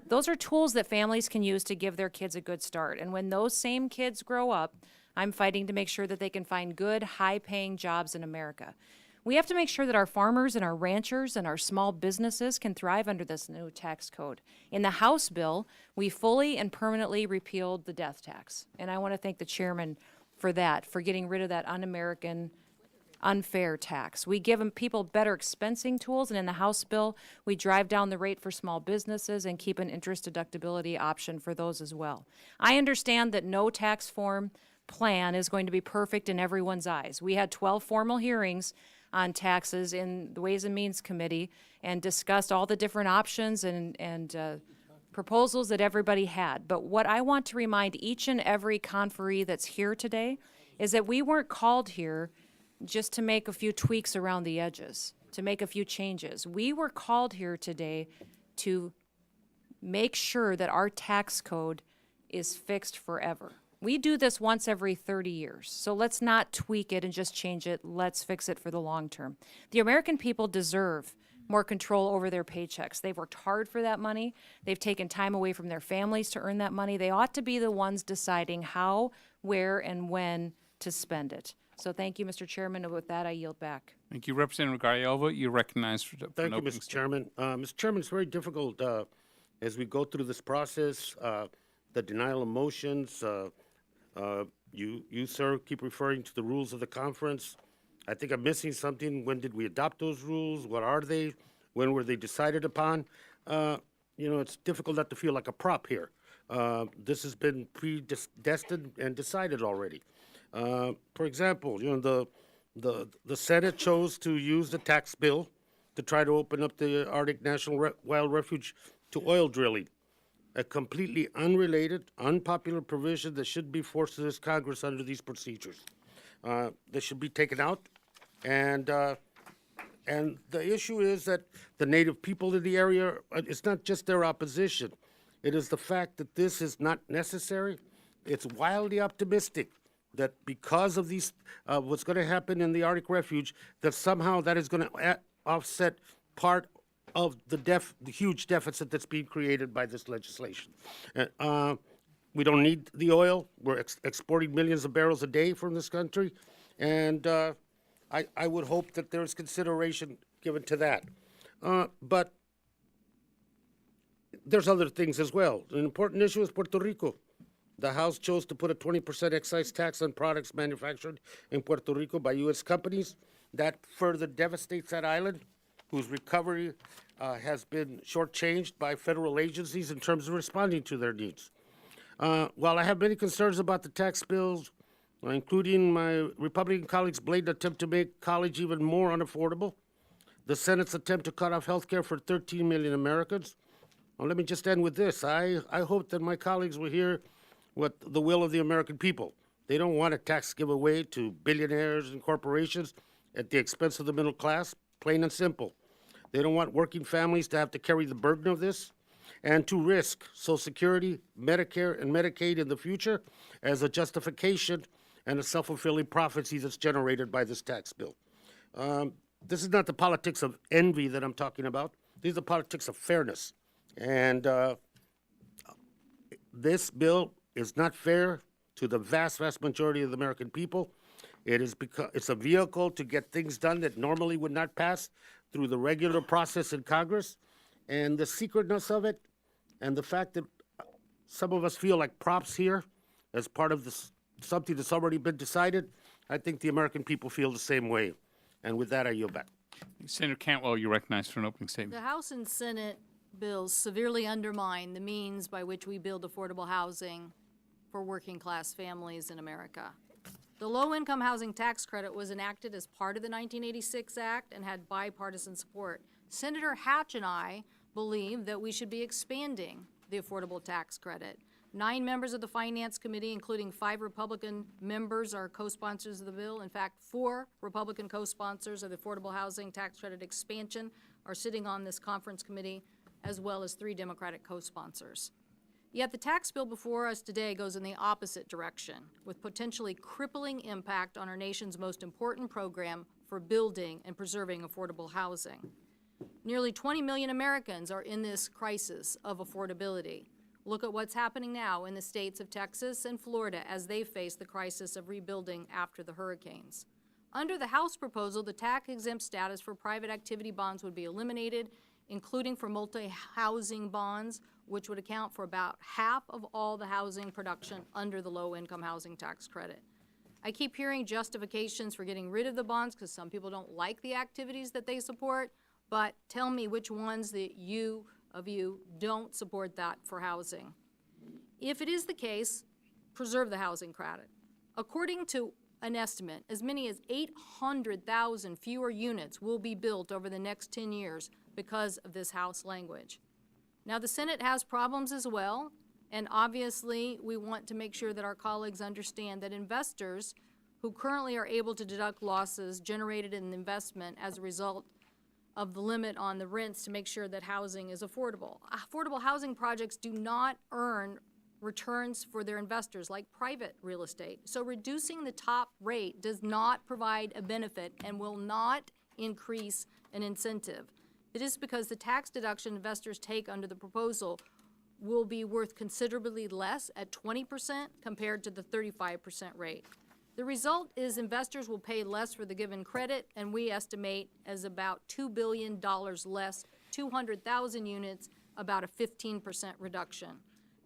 Those are tools that families can use to give their kids a good start. And when those same kids grow up, I'm fighting to make sure that they can find good, high-paying jobs in America. We have to make sure that our farmers and our ranchers and our small businesses can thrive under this new tax code. In the House bill, we fully and permanently repealed the death tax. And I want to thank the chairman for that, for getting rid of that un-American, unfair tax. We give people better expensing tools, and in the House bill, we drive down the rate for small businesses and keep an interest deductibility option for those as well. I understand that no tax form plan is going to be perfect in everyone's eyes. We had 12 formal hearings on taxes in the Ways and Means Committee and discussed all the different options and proposals that everybody had. But what I want to remind each and every conferee that's here today is that we weren't called here just to make a few tweaks around the edges, to make a few changes. We were called here today to make sure that our tax code is fixed forever. We do this once every 30 years, so let's not tweak it and just change it. Let's fix it for the long term. The American people deserve more control over their paychecks. They've worked hard for that money. They've taken time away from their families to earn that money. They ought to be the ones deciding how, where, and when to spend it. So thank you, Mr. Chairman, and with that, I yield back. Thank you, Representative Garayova. You're recognized for an Thank you, opening Mr. statement. Chairman. Mr. Chairman, it's very difficult as we go through this process, the denial of motions. You, sir, keep referring to the rules of the conference. I think I'm missing something. When did we adopt those rules? What are they? When were they decided upon? It's difficult not to feel like a prop here. This has been predestined and decided already. For example, the Senate chose to use the tax bill to try to open up the Arctic National Wild Refuge to oil drilling, a completely unrelated, unpopular provision that should be forced to this Congress under these procedures. They should be taken out, and the issue is that the Native people in the area, it's not just their opposition, it is the fact that this is not necessary. It's wildly optimistic that because of these, what's going to happen in the Arctic Refuge, that somehow that is going to offset part of the huge deficit that's being created by this legislation. We don't need the oil. We're exporting millions of barrels a day from this country, and I would hope that there's consideration given to that. But there's other things as well. An important issue is Puerto Rico. The House chose to put a 20% excise tax on products manufactured in Puerto Rico by U.S. companies. That further devastates that island, whose recovery has been shortchanged by federal agencies in terms of responding to their needs. While I have many concerns about the tax bills, including my Republican colleagues' blatant attempt to make college even more unaffordable, the Senate's attempt to cut off health care for 13 million Americans, well, let me just end with this. I hope that my colleagues will hear what the will of the American people. They don't want a tax giveaway to billionaires and corporations at the expense of the middle class, plain and simple. They don't want working families to have to carry the burden of this and to risk Social Security, Medicare, and Medicaid in the future as a justification and a self-fulfilling prophecy that's generated by this tax bill. This is not the politics of envy that I'm talking about. These are the politics of fairness. And this bill is not fair to the vast, vast majority of the American people. It is because it's a vehicle to get things done that normally would not pass through the regular process in Congress. And the secretness of it and the fact that some of us feel like props here as part of this, something that's already been decided, I think the American people feel the same way. And with that, I yield back. Senator Cantwell, you're recognized for an opening statement. The House and Senate bills severely undermine the means by which we build affordable housing for working-class families in America. The low-income housing tax credit was enacted as part of the 1986 Act and had bipartisan support. Senator Hatch and I believe that we should be expanding the affordable tax credit. 9 members of the Finance Committee, including 5 Republican members, are co-sponsors of the bill. In fact, 4 Republican co-sponsors of the affordable housing tax credit expansion are sitting on this conference committee, as well as 3 Democratic co-sponsors. Yet the tax bill before us today goes in the opposite direction, with potentially crippling impact on our nation's most important program for building and preserving affordable housing. Nearly 20 million Americans are in this crisis of affordability. Look at what's happening now in the states of Texas and Florida as they face the crisis of rebuilding after the hurricanes. Under the House proposal, the tax-exempt status for private activity bonds would be eliminated, including for multi-housing bonds, which would account for about half of all the housing production under the low-income housing tax credit. I keep hearing justifications for getting rid of the bonds because some people don't like the activities that they support, but tell me which ones that you don't support that for housing. If it is the case, preserve the housing credit. According to an estimate, as many as 800,000 fewer units will be built over the next 10 years because of this House language. Now, the Senate has problems as well, and obviously we want to make sure that our colleagues understand that investors who currently are able to deduct losses generated in the investment as a result of the limit on the rents to make sure that housing is affordable. Affordable housing projects do not earn returns for their investors like private real estate. So reducing the top rate does not provide a benefit and will not increase an incentive. It is because the tax deduction investors take under the proposal will be worth considerably less at 20% compared to the 35% rate. The result is investors will pay less for the given credit, and we estimate as about $2 billion less, 200,000 units, about a 15% reduction.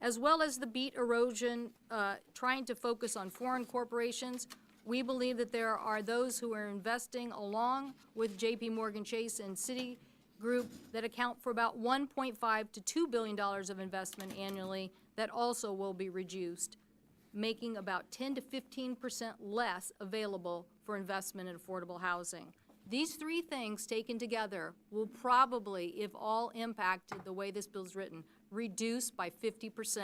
As well as the beat erosion, trying to focus on foreign corporations, we believe that there are those who are investing along with J.P. Morgan Chase and Citigroup that account for about $1.5 to $2 billion of investment annually that also will be reduced, making about 10 to 15% less available for investment in affordable housing. These three things taken together will probably, if all impacted the way this bill is written, reduce by 50%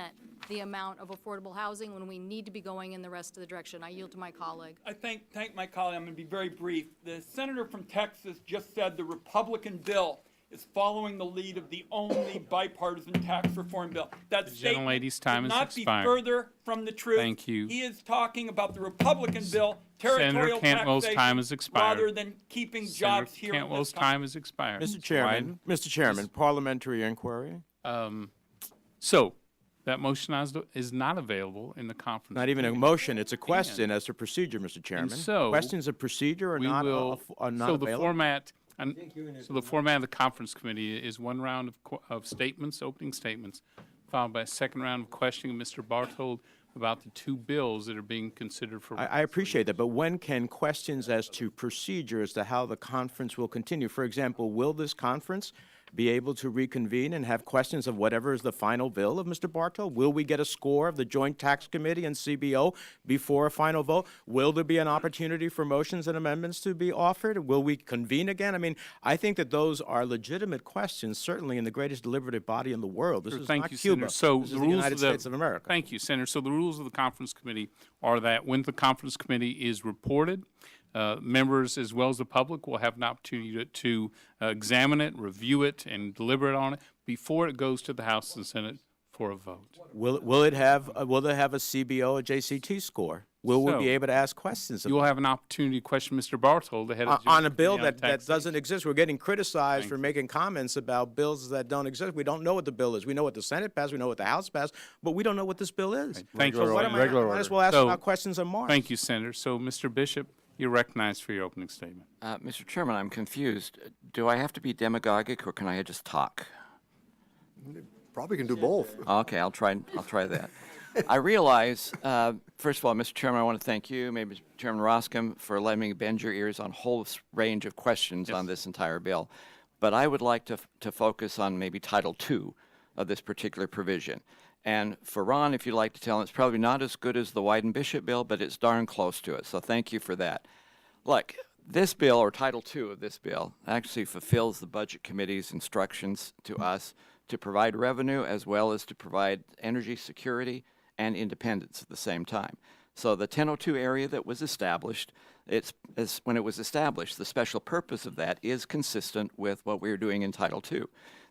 the amount of affordable housing when we need to be going in the rest of the direction. I yield to my colleague. I thank my colleague. I'm going to be very brief. The senator from Texas just said the Republican bill is following the lead of the only bipartisan tax reform bill. That statement gentlelady's time could has not expired. be further from the truth. Thank you. He is talking about the Republican bill, territorial Cantwell's taxation, time has expired. rather than keeping Senator jobs here Cantwell's in this country. time has expired. Mr. Chairman, parliamentary inquiry. So, that motion is not available in the conference. Not even a motion, it's a question as to procedure, Mr. Chairman. so, Questions of procedure are We not, will, are not so available. the format of the conference committee is one round of statements, opening statements, followed by a second round of questioning of Mr. Barthold about the two bills that are being considered for. I appreciate that, but when can questions as to procedure as to how the conference will continue? For example, will this conference be able to reconvene and have questions of whatever is the final bill of Mr. Bartow? Will we get a score of the Joint Tax Committee and CBO before a final vote? Will there be an opportunity for motions and amendments to be offered? Will we convene again? I mean, I think that those are legitimate questions, certainly in the greatest deliberative body in the world. This is Thank not you, Cuba. Senator. So This the is the rules United of the, States of America. Thank you, Senator. So the rules of the conference committee are that when the conference committee is reported, members as well as the public will have an opportunity to examine it, review it, and deliberate on it before it goes to the House and Senate for a vote. Will it have a CBO, a JCT score? Will we So, be able to ask questions? You will have an opportunity to question Mr. Barthold, the head of the On a Joint bill Committee on that Taxation. doesn't exist? We're getting criticized Thank for you. making comments about bills that don't exist. We don't know what the bill is. We know what the Senate passed, we know what the House passed, but we don't know what this bill is. Thank So you. what am I might as well ask So, about questions on March. Thank you, Senator. So, Mr. Bishop, you're recognized for your opening statement. Mr. Chairman, I'm confused. Do I have to be demagogic or can I just talk? Probably can do both. Okay, I'll try that. I realize, first of all, Mr. Chairman, I want to thank you, maybe Chairman Roscom, for letting me bend your ears on a whole range of questions on this entire bill. But I would like to focus on maybe Title II of this particular provision. And for Ron, if you'd like to tell him, it's probably not as good as the Wyden-Bishop bill, but it's darn close to it. So thank you for that. Look, this bill, or Title II of this bill, actually fulfills the Budget Committee's instructions to us to provide revenue as well as to provide energy security and independence at the same time. So the 1002 area that was established, when it was established, the special purpose of that is consistent with what we are doing in Title II.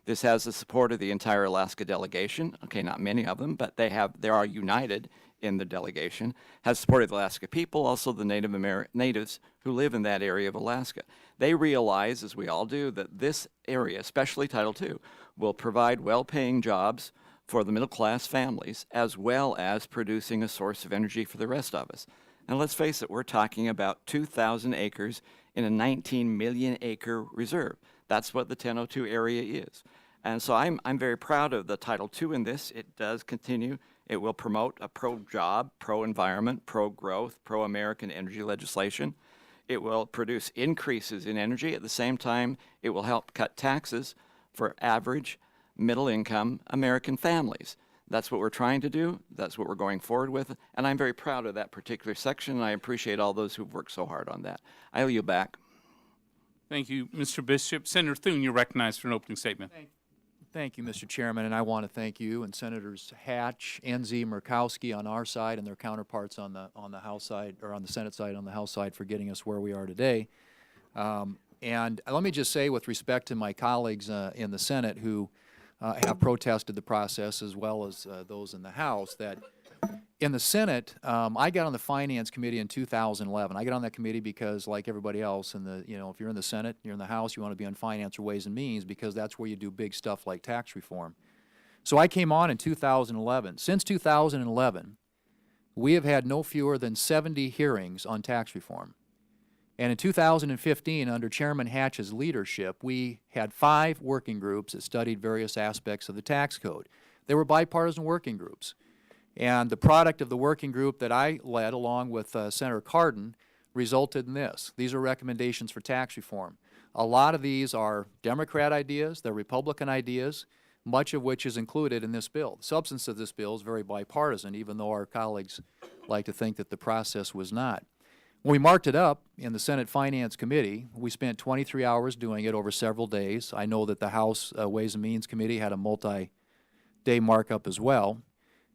This has the support of the entire Alaska delegation. Okay, not many of them, but they are united in the delegation. Has support of the Alaska people, also the natives who live in that area of Alaska. They realize, as we all do, that this area, especially Title II, will provide well-paying jobs for the middle-class families, as well as producing a source of energy for the rest of us. And let's face it, we're talking about 2,000 acres in a 19 million acre reserve. That's what the 1002 area is. And so I'm very proud of the Title II in this. It does continue. It will promote a pro-job, pro-environment, pro-growth, pro-American energy legislation. It will produce increases in energy. At the same time, it will help cut taxes for average middle-income American families. That's what we're trying to do. That's what we're going forward with. And I'm very proud of that particular section, and I appreciate all those who've worked so hard on that. I'll yield back. Thank you, Mr. Bishop. Senator Thune, you're recognized for an opening statement. Thank you, Mr. Chairman, and I want to thank you and Senators Hatch, Enzi, Murkowski on our side and their counterparts on the House side, or on the Senate side, on the House side, for getting us where we are today. And let me just say, with respect to my colleagues in the Senate who have protested the process, as well as those in the House, that in the Senate, I got on the Finance Committee in 2011. I got on that committee because, like everybody else, if you're in the Senate, you're in the House, you want to be on Finance or Ways and Means, because that's where you do big stuff like tax reform. So I came on in 2011. Since 2011, we have had no fewer than 70 hearings on tax reform. And in 2015, under Chairman Hatch's leadership, we had 5 working groups that studied various aspects of the tax code. They were bipartisan working groups. And the product of the working group that I led, along with Senator Cardin, resulted in this. These are recommendations for tax reform. A lot of these are Democrat ideas, they're Republican ideas, much of which is included in this bill. The substance of this bill is very bipartisan, even though our colleagues like to think that the process was not. When we marked it up in the Senate Finance Committee, we spent 23 hours doing it over several days. I know that the House Ways and Means Committee had a multi-day markup as well.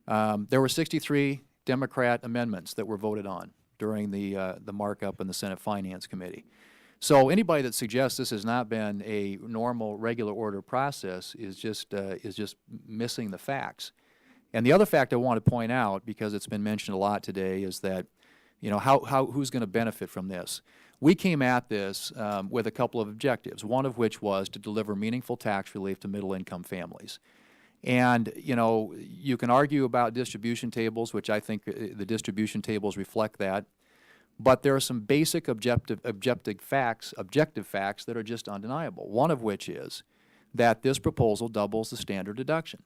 There were 63 Democrat amendments that were voted on during the markup in the Senate Finance Committee. So anybody that suggests this has not been a normal, regular order process is just missing the facts. And the other fact I want to point out, because it's been mentioned a lot today, is that who's going to benefit from this? We came at this with a couple of objectives, one of which was to deliver meaningful tax relief to middle-income families. And, you can argue about distribution tables, which I think the distribution tables reflect that, but there are some basic objective facts that are just undeniable, one of which is that this proposal doubles the standard deduction.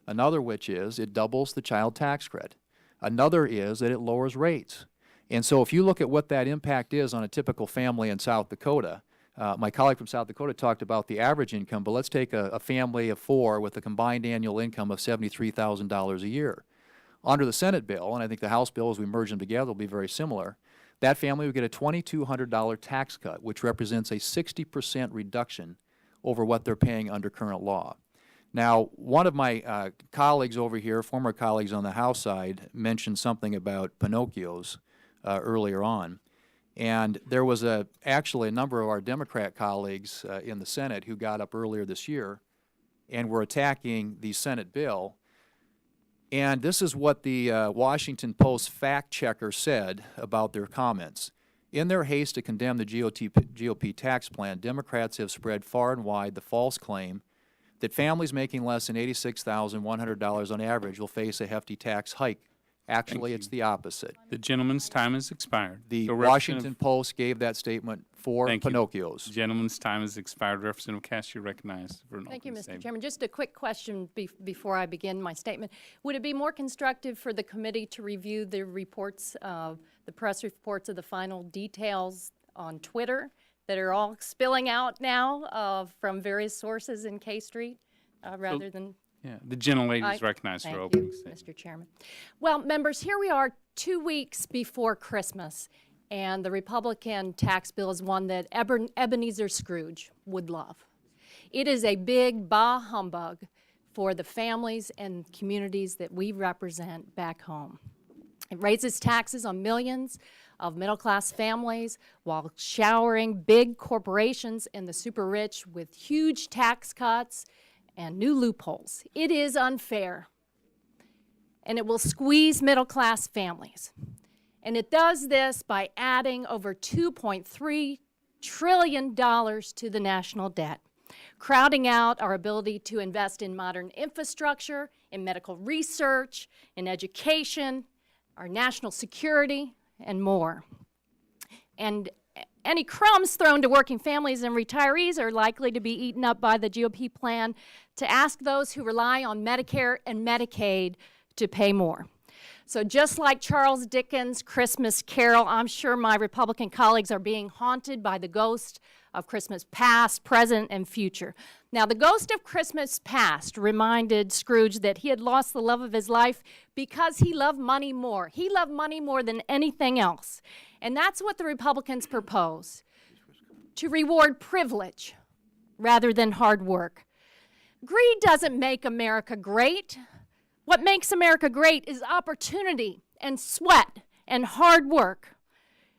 Another which is it doubles the child tax credit. Another is that it lowers rates. And so if you look at what that impact is on a typical family in South Dakota, my colleague from South Dakota talked about the average income, but let's take a family of 4 with a combined annual income of $73,000 a year. Under the Senate bill, and I think the House bill, as we merge them together, will be very similar, that family would get a $2,200 tax cut, which represents a 60% reduction over what they're paying under current law. Now, one of my colleagues over here, former colleagues on the House side, mentioned something about Pinocchios earlier on. And there was actually a number of our Democrat colleagues in the Senate who got up earlier this year and were attacking the Senate bill. And this is what the Washington Post fact checker said about their comments. In their haste to condemn the GOP tax plan, Democrats have spread far and wide the false claim that families making less than $86,100 on average will face a hefty tax hike. Actually, it's the opposite. The gentleman's time has expired. The Washington Post gave that statement for Pinocchios. The gentleman's time has expired. Representative Cash, you're recognized for an Thank you, opening Mr. statement. Chairman. Just a quick question before I begin my statement. Would it be more constructive for the committee to review the reports, the press reports of the final details on Twitter that are all spilling out now from various sources in K Street, rather than... Yeah, the gentlelady is recognized for opening statement. Thank you, Mr. Chairman. Well, members, here we are 2 weeks before Christmas, and the Republican tax bill is one that Ebenezer Scrooge would love. It is a big bah humbug for the families and communities that we represent back home. It raises taxes on millions of middle-class families while showering big corporations and the super rich with huge tax cuts and new loopholes. It is unfair, and it will squeeze middle-class families. And it does this by adding over $2.3 trillion to the national debt, crowding out our ability to invest in modern infrastructure, in medical research, in education, our national security, and more. And any crumbs thrown to working families and retirees are likely to be eaten up by the GOP plan to ask those who rely on Medicare and Medicaid to pay more. So just like Charles Dickens' Christmas Carol, I'm sure my Republican colleagues are being haunted by the ghost of Christmas past, present, and future. Now, the ghost of Christmas past reminded Scrooge that he had lost the love of his life because he loved money more. He loved money more than anything else. And that's what the Republicans propose, to reward privilege rather than hard work. Greed doesn't make America great. What makes America great is opportunity and sweat and hard work.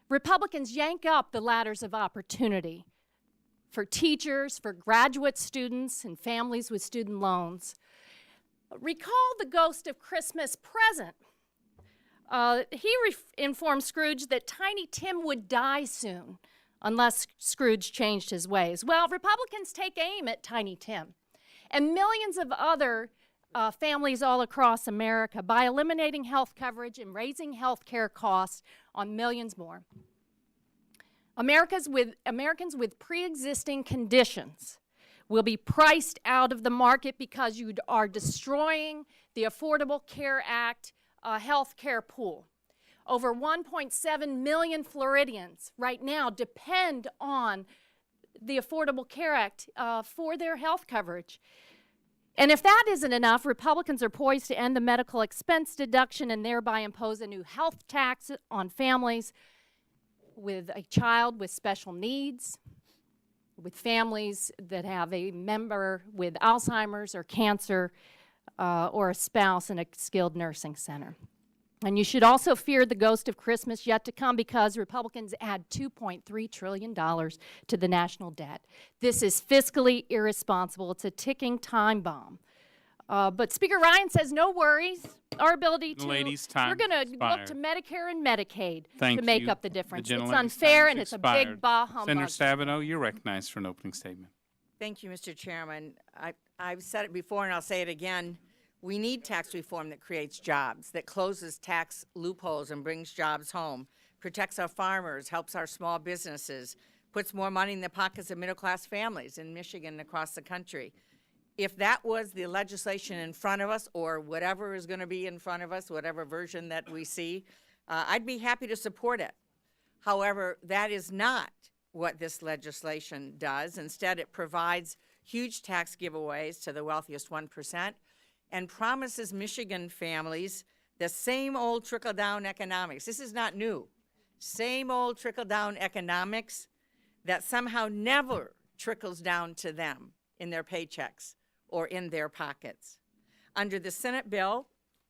Republicans yank up the ladders of opportunity for teachers, for graduate students, and families with student loans. Recall the ghost of Christmas present. He informed Scrooge that Tiny Tim would die soon unless Scrooge changed his ways. Well, Republicans take aim at Tiny Tim and millions of other families all across America by eliminating health coverage and raising health care costs on millions more. Americans with pre-existing conditions will be priced out of the market because you are destroying the Affordable Care Act health care pool. Over 1.7 million Floridians right now depend on the Affordable Care Act for their health coverage. And if that isn't enough, Republicans are poised to end the medical expense deduction and thereby impose a new health tax on families with a child with special needs, with families that have a member with Alzheimer's or cancer, or a spouse in a skilled nursing center. And you should also fear the ghost of Christmas yet to come because Republicans add $2.3 trillion to the national debt. This is fiscally irresponsible. It's a ticking time bomb. But Speaker Ryan says no worries. Our ability to, Ladies, time we're going to look expired. to Medicare and Medicaid Thank to make you. up the difference. The It's gentleman's unfair time and has it's a expired. big bah humbug. Senator Stabenow, you're recognized for an opening statement. Thank you, Mr. Chairman. I've said it before and I'll say it again. We need tax reform that creates jobs, that closes tax loopholes and brings jobs home, protects our farmers, helps our small businesses, puts more money in the pockets of middle-class families in Michigan and across the country. If that was the legislation in front of us, or whatever is going to be in front of us, whatever version that we see, I'd be happy to support it. However, that is not what this legislation does. Instead, it provides huge tax giveaways to the wealthiest 1% and promises Michigan families the same old trickle-down economics. This is not new. Same old trickle-down economics that somehow never trickles down to them in their paychecks or in their pockets. Under the Senate bill,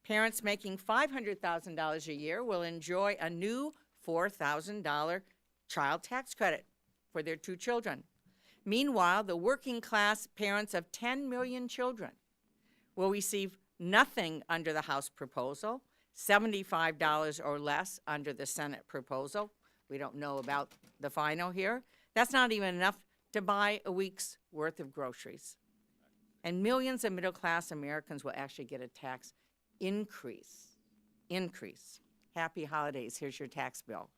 parents making $500,000 a year will enjoy a new $4,000 child tax credit for their 2 children. Meanwhile, the working class parents of 10 million children will receive nothing under the House proposal, $75 or less under the Senate proposal. We don't know about the final here. That's not even enough to buy a week's worth of groceries. And millions of middle-class Americans will actually get a tax increase. Happy holidays. Here's your tax bill.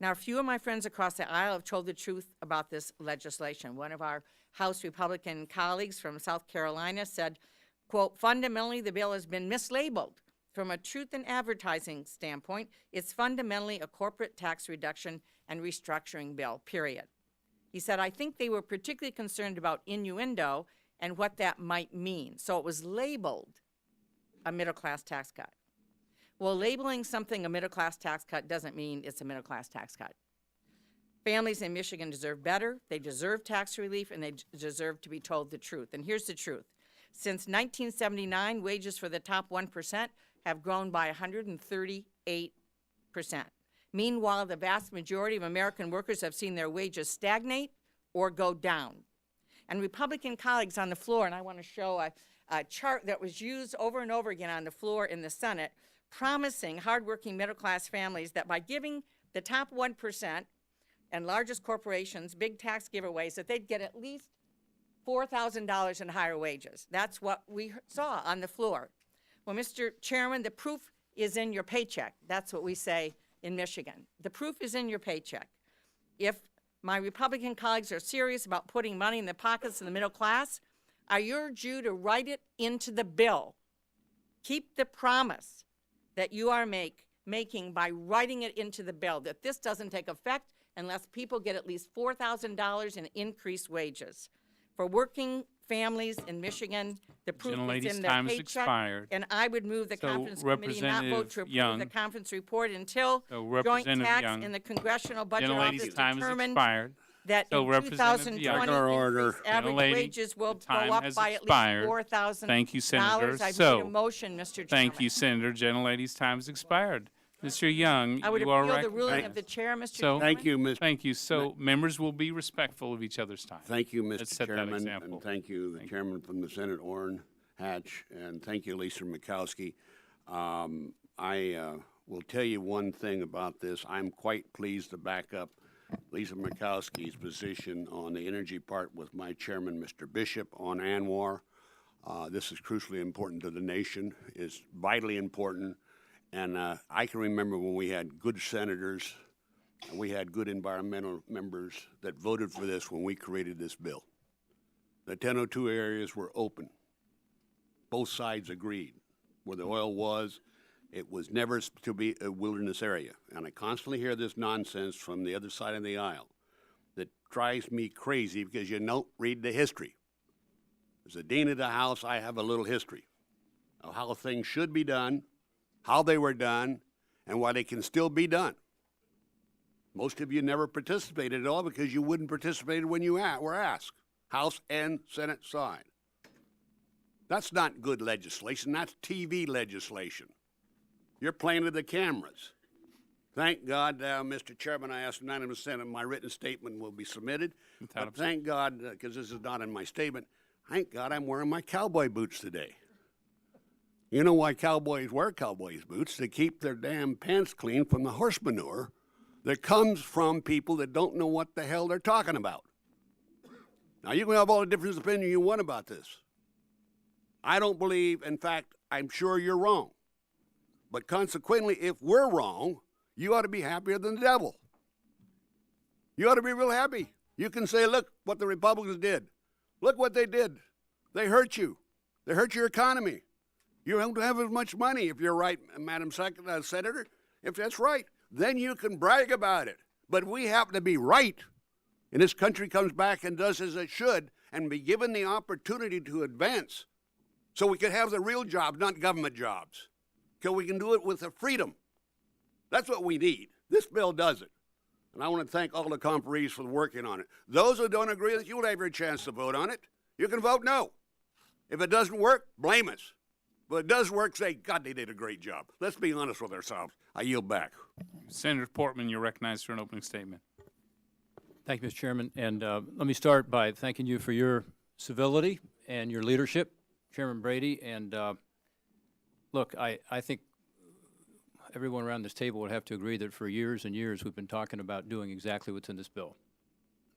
Now, a few of my friends across the aisle have told the truth about this legislation. One of our House Republican colleagues from South Carolina said, quote, fundamentally, the bill has been mislabeled. From a truth in advertising standpoint, it's fundamentally a corporate tax reduction and restructuring bill, period. He said, I think they were particularly concerned about innuendo and what that might mean. So it was labeled a middle-class tax cut. Well, labeling something a middle-class tax cut doesn't mean it's a middle-class tax cut. Families in Michigan deserve better, they deserve tax relief, and they deserve to be told the truth. And here's the truth. Since 1979, wages for the top 1% have grown by 138%. Meanwhile, the vast majority of American workers have seen their wages stagnate or go down. And Republican colleagues on the floor, and I want to show a chart that was used over and over again on the floor in the Senate, promising hardworking middle-class families that by giving the top 1% and largest corporations big tax giveaways, that they'd get at least $4,000 in higher wages. That's what we saw on the floor. Well, Mr. Chairman, the proof is in your paycheck. That's what we say in Michigan. The proof is in your paycheck. If my Republican colleagues are serious about putting money in the pockets of the middle class, I urge you to write it into the bill. Keep the promise that you are making by writing it into the bill, that this doesn't take effect unless people get at least $4,000 in increased wages. For working families in Michigan, the proof is Gentlelady's in their time has paycheck. expired. And I would move the So, conference committee not vote to Representative approve Young. the conference report until So, joint Representative tax Young. and the Congressional Budget Gentlelady's Office time has determined expired. that So, in Representative Young. 2020, increased average Gentlelady, wages will the go time up has by at expired. least $4,000. Thank you, Senator. I've made So, a motion, Mr. Chairman. Thank you, Senator. Gentlelady's time has expired. Mr. Young, I would you are appeal the ruling recognized. of the chair, Mr. So, Chairman. Thank you, Mr. Thank you. So, members will be respectful of each other's time. Thank you, Let's Mr. set that Chairman, example. and thank you, the chairman from the Senate, Orrin Hatch, and thank you, Lisa Murkowski. I will tell you one thing about this. I'm quite pleased to back up Lisa Murkowski's position on the energy part with my chairman, Mr. Bishop, on ANWR. This is crucially important to the nation. It's vitally important. And I can remember when we had good senators and we had good environmental members that voted for this when we created this bill. The 1002 areas were open. Both sides agreed. Where the oil was, it was never to be a wilderness area. And I constantly hear this nonsense from the other side of the aisle that drives me crazy because you don't read the history. As a dean of the House, I have a little history of how things should be done, how they were done, and why they can still be done. Most of you never participated at all because you wouldn't participate when you were asked, House and Senate side. That's not good legislation. That's TV legislation. You're playing to the cameras. Thank God, Mr. Chairman, I asked unanimous consent and my written statement will be submitted. But thank God, because this is not in my statement, thank God I'm wearing my cowboy boots today. You know why cowboys wear cowboys boots? To keep their damn pants clean from the horse manure that comes from people that don't know what the hell they're talking about. Now, you can have all the different opinion you want about this. I don't believe, in fact, I'm sure you're wrong. But consequently, if we're wrong, you ought to be happier than the devil. You ought to be real happy. You can say, look what the Republicans did. Look what they did. They hurt you. They hurt your economy. You don't have as much money if you're right, Madam Senator. If that's right, then you can brag about it. But we happen to be right, and this country comes back and does as it should and be given the opportunity to advance so we can have the real jobs, not government jobs. So we can do it with the freedom. That's what we need. This bill does it. And I want to thank all the conferees for working on it. Those who don't agree with it, you'll have your chance to vote on it. You can vote no. If it doesn't work, blame us. But it does work, say, God, they did a great job. Let's be honest with ourselves. I yield back. Senator Portman, you're recognized for an opening statement. Thank you, Mr. Chairman. And let me start by thanking you for your civility and your leadership, Chairman Brady. And look, I think everyone around this table would have to agree that for years and years we've been talking about doing exactly what's in this bill.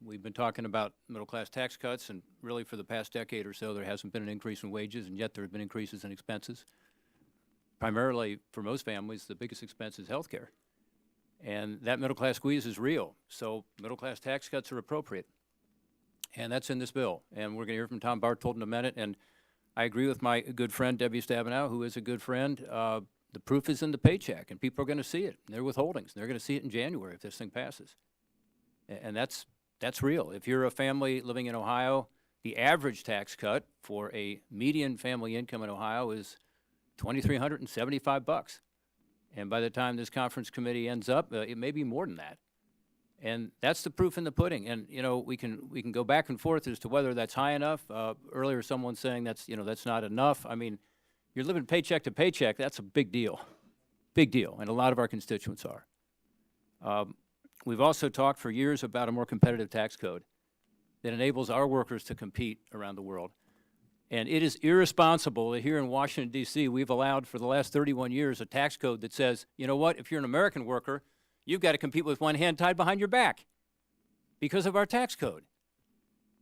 We've been talking about middle-class tax cuts, and really for the past decade or so there hasn't been an increase in wages, and yet there have been increases in expenses. Primarily, for most families, the biggest expense is health care. And that middle-class squeeze is real, so middle-class tax cuts are appropriate. And that's in this bill. And we're going to hear from Tom Bartold in a minute, and I agree with my good friend Debbie Stabenow, who is a good friend. The proof is in the paycheck, and people are going to see it. They're withholdings. They're going to see it in January if this thing passes. And that's real. If you're a family living in Ohio, the average tax cut for a median family income in Ohio is $2,375. And by the time this conference committee ends up, it may be more than that. And that's the proof in the pudding. And, you know, we can go back and forth as to whether that's high enough. Earlier, someone saying that's not enough. I mean, you're living paycheck to paycheck. That's a big deal. Big deal. And a lot of our constituents are. We've also talked for years about a more competitive tax code that enables our workers to compete around the world. And it is irresponsible that here in Washington, D.C., we've allowed for the last 31 years a tax code that says, you know what, if you're an American worker, you've got to compete with one hand tied behind your back because of our tax code.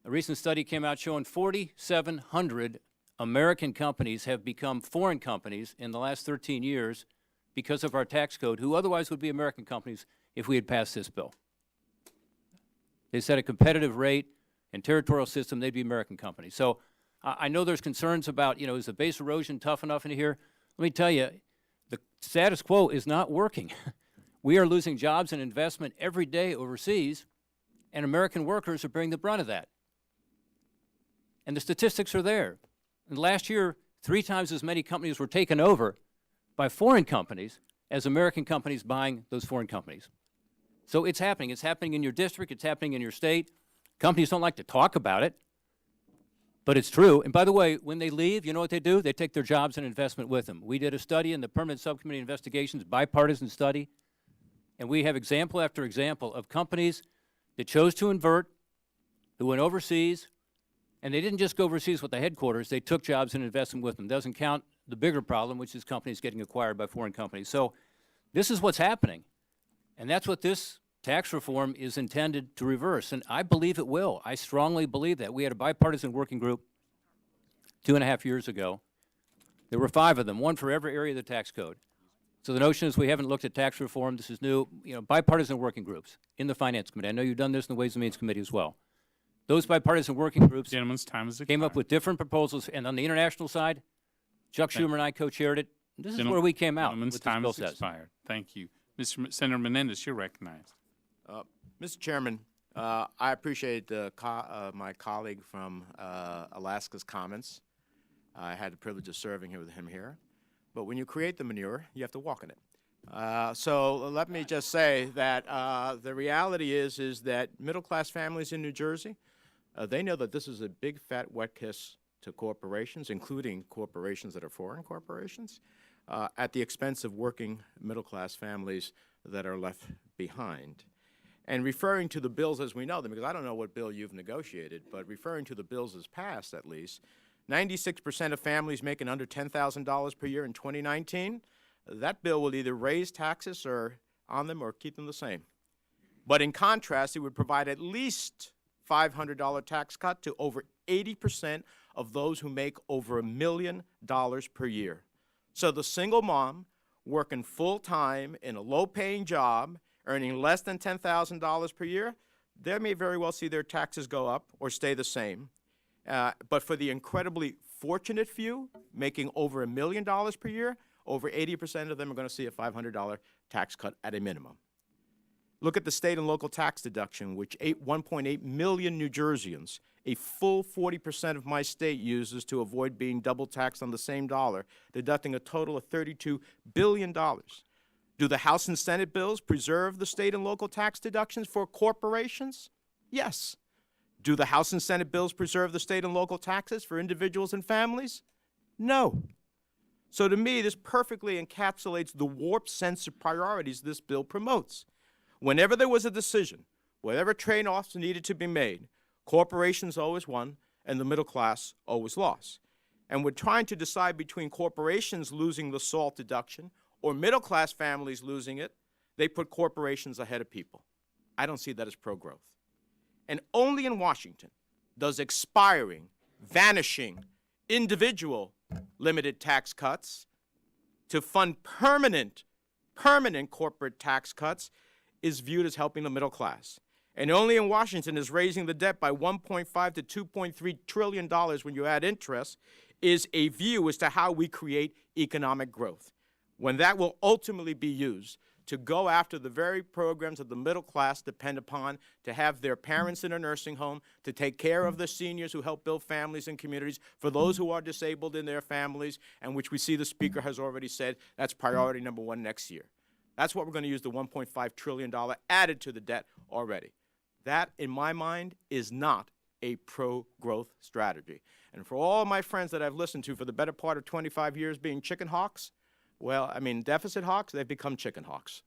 A recent study came out showing 4,700 American companies have become foreign companies in the last 13 years because of our tax code, who otherwise would be American companies if we had passed this bill. They set a competitive rate and territorial system, they'd be American companies. So I know there's concerns about, is the base erosion tough enough in here? Let me tell you, status quo is not working. We are losing jobs and investment every day overseas, and American workers are bearing the brunt of that. And the statistics are there. And last year, 3 times as many companies were taken over by foreign companies as American companies buying those foreign companies. So it's happening. It's happening in your district. It's happening in your state. Companies don't like to talk about it, but it's true. And by the way, when they leave, you know what they do? They take their jobs and investment with them. We did a study in the Permanent Subcommittee Investigations, bipartisan study, and we have example after example of companies that chose to invert, who went overseas, and they didn't just go overseas with the headquarters. They took jobs and investment with them. Doesn't count the bigger problem, which is companies getting acquired by foreign companies. So this is what's happening, and that's what this tax reform is intended to reverse, and I believe it will. I strongly believe that. We had a bipartisan working group 2.5 years ago. There were 5 of them, one for every area of the tax code. So the notion is we haven't looked at tax reform. This is new. Bipartisan working groups in the Finance Committee. I know you've done this in the Ways and Means Committee as well. Those bipartisan working groups Gentlemen's time is came up with different proposals, and on the international side, Chuck Schumer and I co-chaired it. This is where we came out. Gentlemen's time is expired. Thank you. Senator Menendez, you're recognized. Mr. Chairman, I appreciate my colleague from Alaska's comments. I had the privilege of serving with him here. But when you create the manure, you have to walk in it. So let me just say that the reality is that middle-class families in New Jersey, they know that this is a big, fat, wet kiss to corporations, including corporations that are foreign corporations, at the expense of working middle-class families that are left behind. And referring to the bills as we know them, because I don't know what bill you've negotiated, but referring to the bills as passed, at least, 96% of families making under $10,000 per year in 2019, that bill will either raise taxes on them or keep them the same. But in contrast, it would provide at least $500 tax cut to over 80% of those who make over $1 million per year. So the single mom working full-time in a low-paying job, earning less than $10,000 per year, they may very well see their taxes go up or stay the same. But for the incredibly fortunate few, making over $1 million per year, over 80% of them are going to see a $500 tax cut at a minimum. Look at the state and local tax deduction, which 1.8 million New Jerseyans, a full 40% of my state, uses to avoid being double taxed on the same dollar, deducting a total of $32 billion. Do the House and Senate bills preserve the state and local tax deductions for corporations? Yes. Do the House and Senate bills preserve the state and local taxes for individuals and families? No. So to me, this perfectly encapsulates the warped sense of priorities this bill promotes. Whenever there was a decision, whatever trade-offs needed to be made, corporations always won and the middle class always lost. And we're trying to decide between corporations losing the SALT deduction or middle-class families losing it. They put corporations ahead of people. I don't see that as pro-growth. And only in Washington does expiring, vanishing, individual limited tax cuts to fund permanent corporate tax cuts is viewed as helping the middle class. And only in Washington is raising the debt by $1.5 to $2.3 trillion when you add interest is a view as to how we create economic growth, when that will ultimately be used to go after the very programs that the middle class depend upon, to have their parents in a nursing home, to take care of the seniors who help build families and communities, for those who are disabled in their families, and which we see the Speaker has already said that's priority number 1 next year. That's what we're going to use the $1.5 trillion added to the debt already. That, in my mind, is not a pro-growth strategy. And for all my friends that I've listened to for the better part of 25 years being chicken hawks, well, I mean, deficit hawks, they've become chicken hawks.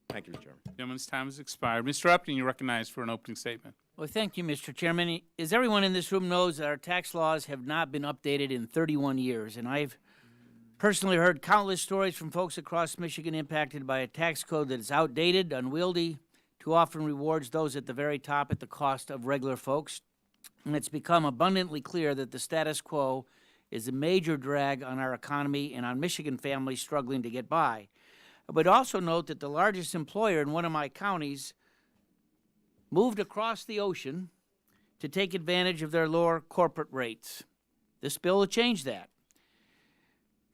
Thank you, Mr. Chairman. Gentleman's time has expired. Mr. Upton, you're recognized for an opening statement. Well, thank you, Mr. Chairman. As everyone in this room knows, our tax laws have not been updated in 31 years, and I've personally heard countless stories from folks across Michigan impacted by a tax code that is outdated, unwieldy, too often rewards those at the very top at the cost of regular folks. And it's become abundantly clear that the status quo is a major drag on our economy and on Michigan families struggling to get by. I would also note that the largest employer in one of my counties moved across the ocean to take advantage of their lower corporate rates. This bill will change that.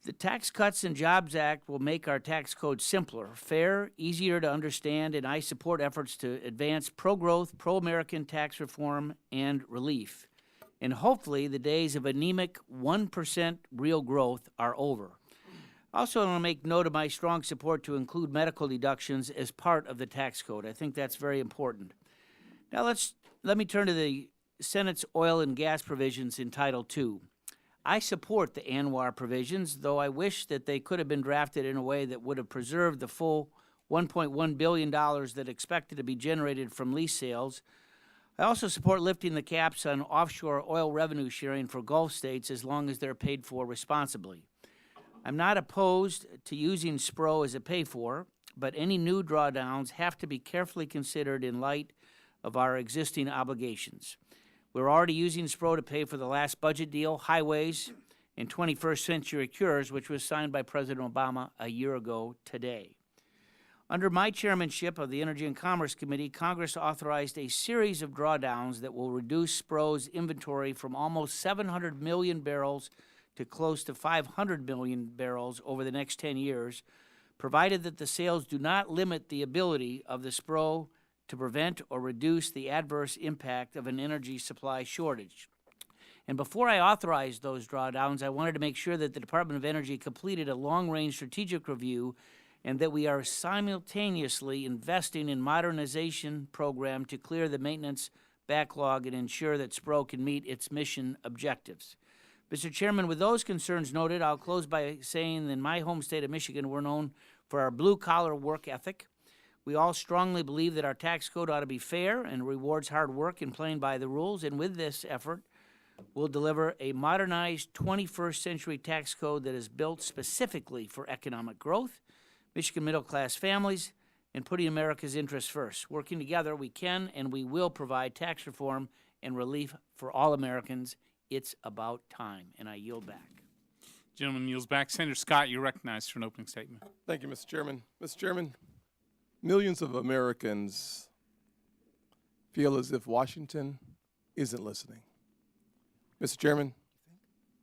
The Tax Cuts and Jobs Act will make our tax code simpler, fair, easier to understand, and I support efforts to advance pro-growth, pro-American tax reform and relief. And hopefully the days of anemic 1% real growth are over. I also want to make note of my strong support to include medical deductions as part of the tax code. I think that's very important. Now let me turn to the Senate's oil and gas provisions in Title II. I support the ANWR provisions, though I wish that they could have been drafted in a way that would have preserved the full $1.1 billion that expected to be generated from lease sales. I also support lifting the caps on offshore oil revenue sharing for Gulf states as long as they're paid for responsibly. I'm not opposed to using SPRO as a pay-for, but any new drawdowns have to be carefully considered in light of our existing obligations. We're already using SPRO to pay for the last budget deal, highways, and 21st Century Cures, which was signed by President Obama a year ago today. Under my chairmanship of the Energy and Commerce Committee, Congress authorized a series of drawdowns that will reduce SPRO's inventory from almost 700 million barrels to close to 500 million barrels over the next 10 years, provided that the sales do not limit the ability of the SPRO to prevent or reduce the adverse impact of an energy supply shortage. And before I authorized those drawdowns, I wanted to make sure that the Department of Energy completed a long-range strategic review and that we are simultaneously investing in modernization program to clear the maintenance backlog and ensure that SPRO can meet its mission objectives. Mr. Chairman, with those concerns noted, I'll close by saying in my home state of Michigan, we're known for our blue-collar work ethic. We all strongly believe that our tax code ought to be fair and rewards hard work and playing by the rules, and with this effort, we'll deliver a modernized 21st century tax code that is built specifically for economic growth, Michigan middle-class families, and putting America's interests first. Working together, we can and we will provide tax reform and relief for all Americans. It's about time, and I yield back. Gentleman yields back. Senator Scott, you're recognized for an opening statement. Thank you, Mr. Chairman. Mr. Chairman, millions of Americans feel as if Washington isn't listening. Mr. Chairman,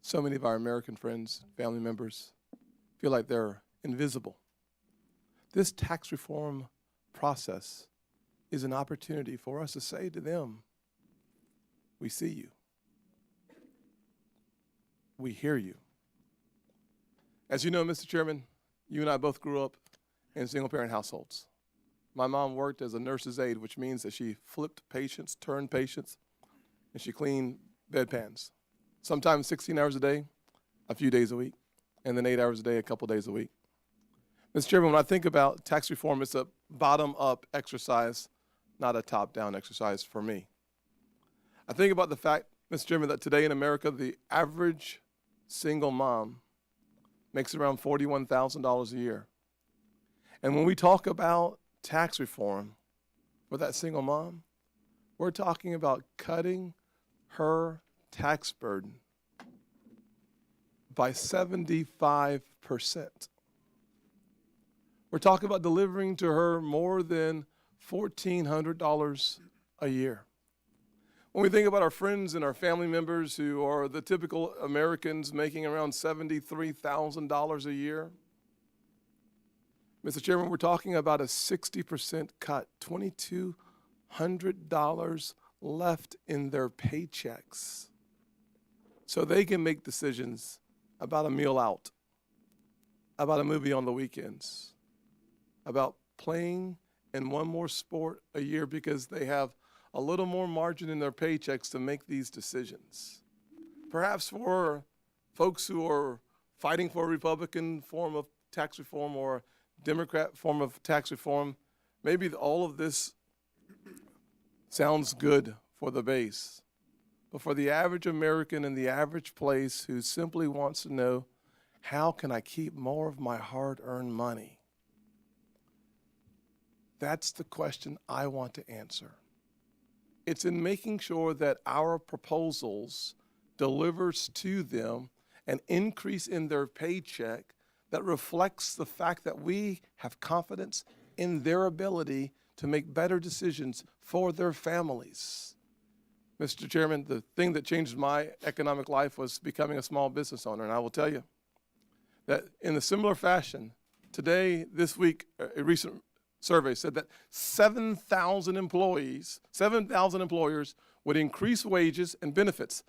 so many of our American friends, family members, feel like they're invisible. This tax reform process is an opportunity for us to say to them, we see you. We hear you. As you know, Mr. Chairman, you and I both grew up in single-parent households. My mom worked as a nurse's aide, which means that she flipped patients, turned patients, and she cleaned bedpans. Sometimes 16 hours a day, a few days a week, and then 8 hours a day, a couple days a week. Mr. Chairman, when I think about tax reform, it's a bottom-up exercise, not a top-down exercise for me. I think about the fact, Mr. Chairman, that today in America, the average single mom makes around $41,000 a year. And when we talk about tax reform for that single mom, we're talking about cutting her tax burden by 75%. We're talking about delivering to her more than $1,400 a year. When we think about our friends and our family members who are the typical Americans making around $73,000 a year, Mr. Chairman, we're talking about a 60% cut, $2,200 left in their paychecks so they can make decisions about a meal out, about a movie on the weekends, about playing in one more sport a year because they have a little more margin in their paychecks to make these decisions. Perhaps for folks who are fighting for a Republican form of tax reform or Democrat form of tax reform, maybe all of this sounds good for the base. But for the average American in the average place who simply wants to know, how can I keep more of my hard-earned money? That's the question I want to answer. It's in making sure that our proposals delivers to them an increase in their paycheck that reflects the fact that we have confidence in their ability to make better decisions for their families. Mr. Chairman, the thing that changed my economic life was becoming a small business owner, and I will tell you, that in a similar fashion, today, this week, a recent survey said that 7,000 employers would increase wages and benefits.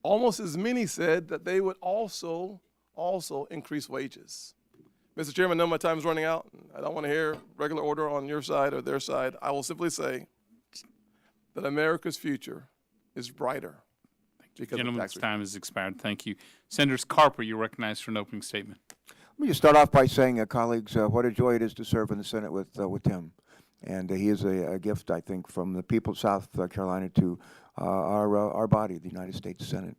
Almost as many said that they would also increase wages. Mr. Chairman, I know my time is running out. I don't want to hear regular order on your side or their side. I will simply say that America's future is brighter. Gentleman's time has expired. Thank you. Senators Carper, you're recognized for an opening statement. Let me just start off by saying, colleagues, what a joy it is to serve in the Senate with Tim. And he is a gift, I think, from the people of South Carolina to our body, the United States Senate.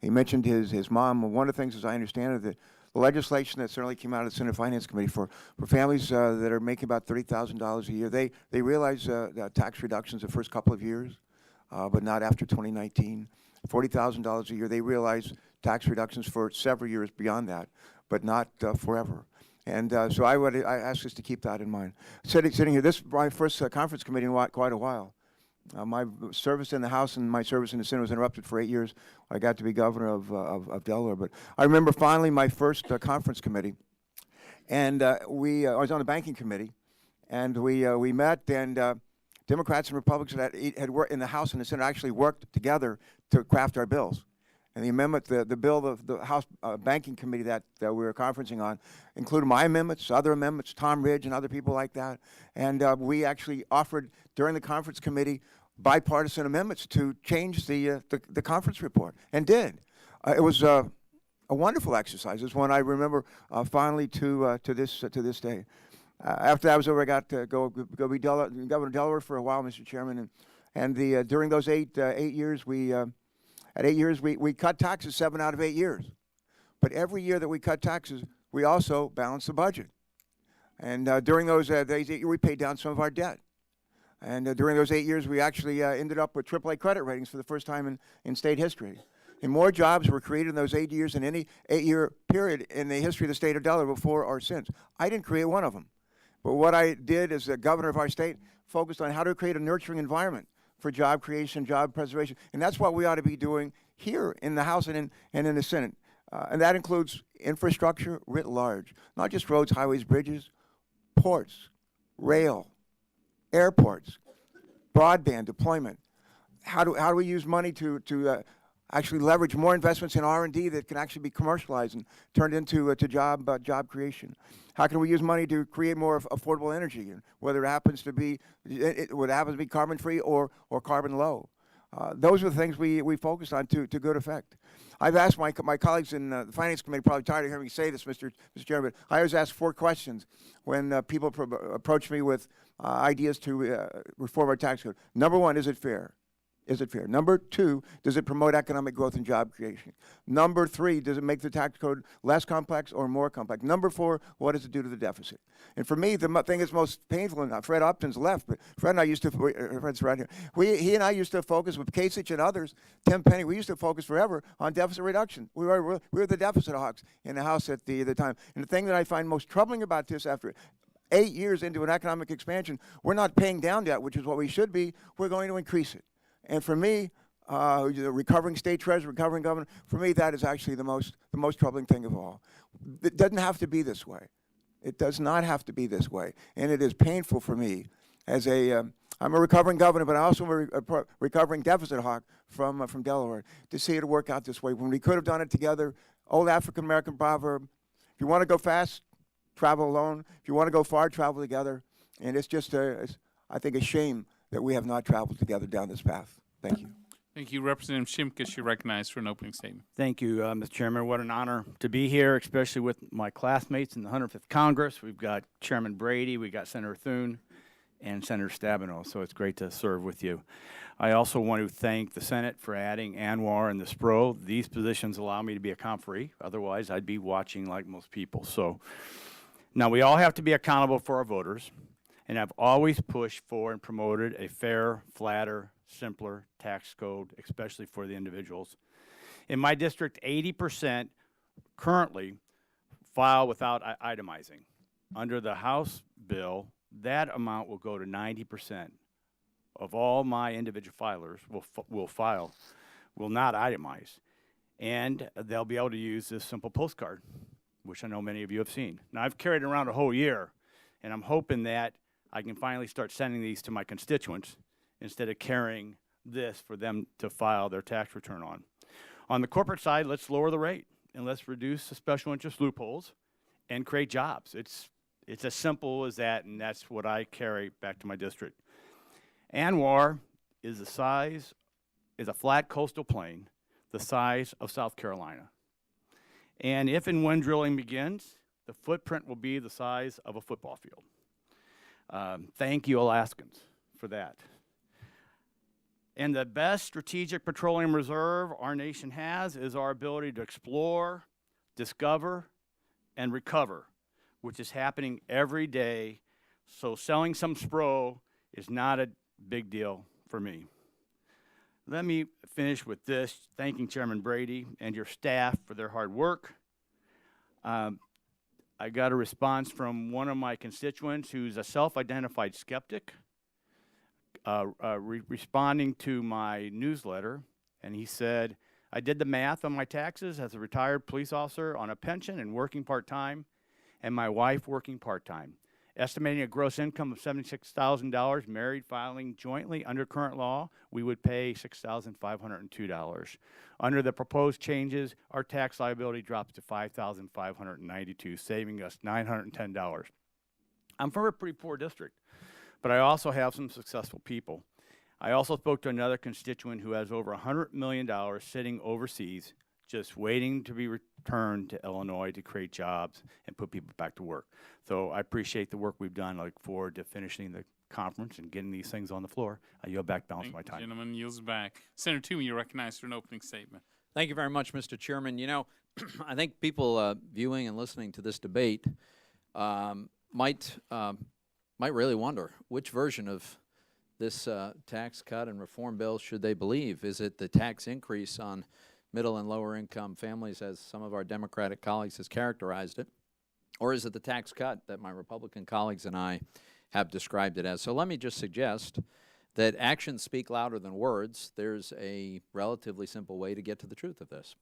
He mentioned his mom. One of the things, as I understand it, the legislation that certainly came out of the Senate Finance Committee for families that are making about $30,000 a year, they realize tax reductions the first couple of years, but not after 2019. $40,000 a year, they realize tax reductions for several years beyond that, but not forever. And so I ask us to keep that in mind. Sitting here, this is my first conference committee in quite a while. My service in the House and my service in the Senate was interrupted for 8 years. I got to be governor of Delaware. But I remember finally my first conference committee, and I was on the banking committee, and we met, and Democrats and Republicans had worked in the House and the Senate actually worked together to craft our bills. And the amendment, the bill of the House Banking Committee that we were conferencing on included my amendments, other amendments, Tom Ridge and other people like that. And we actually offered during the conference committee bipartisan amendments to change the conference report, and did. It was a wonderful exercise. It's one I remember finally to this day. After that was over, I got to go be governor of Delaware for a while, Mr. Chairman, and during those 8 years at 8 years, we cut taxes 7 out of 8 years. But every year that we cut taxes, we also balanced the budget. And during those days, we paid down some of our debt. And during those 8 years, we actually ended up with AAA credit ratings for the first time in state history. And more jobs were created in those 8 years than any 8-year period in the history of the state of Delaware before or since. I didn't create one of them. But what I did as the governor of our state focused on how to create a nurturing environment for job creation, job preservation. And that's what we ought to be doing here in the House and in the Senate. And that includes infrastructure writ large, not just roads, highways, bridges, ports, rail, airports, broadband deployment. How do we use money to actually leverage more investments in R&D that can actually be commercialized and turned into job creation? How can we use money to create more affordable energy, whether it happens to be carbon free or carbon low? Those are the things we focused on to good effect. I've asked my colleagues in the Finance Committee, probably tired of hearing me say this, Mr. Chairman, but I always ask 4 questions when people approach me with ideas to reform our tax code. Number 1, is it fair? Is it fair? Number 2, does it promote economic growth and job creation? Number 3, does it make the tax code less complex or more complex? Number 4, what does it do to the deficit? And for me, the thing that's most painful, and Fred Upton's left, but Fred and I used to, Fred's right here, he and I used to focus with Kasich and others, Tim Penny, we used to focus forever on deficit reduction. We were the deficit hawks in the House at the time. And the thing that I find most troubling about this, after 8 years into an economic expansion, we're not paying down debt, which is what we should be, we're going to increase it. And for me, the recovering state treasurer, recovering governor, for me that is actually the most troubling thing of all. It doesn't have to be this way. It does not have to be this way. And it is painful for me as I'm a recovering governor, but I also am a recovering deficit hawk from Delaware, to see it work out this way when we could have done it together. Old African-American proverb, if you want to go fast, travel alone. If you want to go far, travel together. And it's just, I think, a shame that we have not traveled together down this path. Thank you. Thank you. Representative Shimkus, you're recognized for an opening statement. Thank you, Mr. Chairman. What an honor to be here, especially with my classmates in the 105th Congress. We've got Chairman Brady, we got Senator Thune, and Senator Stabenow, so it's great to serve with you. I also want to thank the Senate for adding Anwar and the SPRO. These positions allow me to be a conferee. Otherwise, I'd be watching like most people. So now we all have to be accountable for our voters. And I've always pushed for and promoted a fair, flatter, simpler tax code, especially for the individuals. In my district, 80% currently file without itemizing. Under the House bill, that amount will go to 90% of all my individual filers will not itemize. And they'll be able to use this simple postcard, which I know many of you have seen. Now, I've carried it around a whole year, and I'm hoping that I can finally start sending these to my constituents instead of carrying this for them to file their tax return on. On the corporate side, let's lower the rate, and let's reduce the special interest loopholes and create jobs. It's as simple as that, and that's what I carry back to my district. ANWR is a flat coastal plain the size of South Carolina. And if and when drilling begins, the footprint will be the size of a football field. Thank you, Alaskans, for that. And the best strategic petroleum reserve our nation has is our ability to explore, discover, and recover, which is happening every day. So selling some SPRO is not a big deal for me. Let me finish with this, thanking Chairman Brady and your staff for their hard work. I got a response from one of my constituents who's a self-identified skeptic, responding to my newsletter, and he said, I did the math on my taxes as a retired police officer on a pension and working part-time, and my wife working part-time. Estimating a gross income of $76,000, married filing jointly under current law, we would pay $6,502. Under the proposed changes, our tax liability drops to $5,592, saving us $910. I'm from a pretty poor district, but I also have some successful people. I also spoke to another constituent who has over $100 million sitting overseas, just waiting to be returned to Illinois to create jobs and put people back to work. So I appreciate the work we've done. I look forward to finishing the conference and getting these things on the floor. I yield back balance of my time. Gentleman yields back. Senator Toomey, you're recognized for an opening statement. Thank you very much, Mr. Chairman. You know, I think people viewing and listening to this debate might really wonder which version of this tax cut and reform bill should they believe. Is it the tax increase on middle and lower income families, as some of our Democratic colleagues has characterized it, or is it the tax cut that my Republican colleagues and I have described it as? So let me just suggest that actions speak louder than words. There's a relatively simple way to get to the truth of this.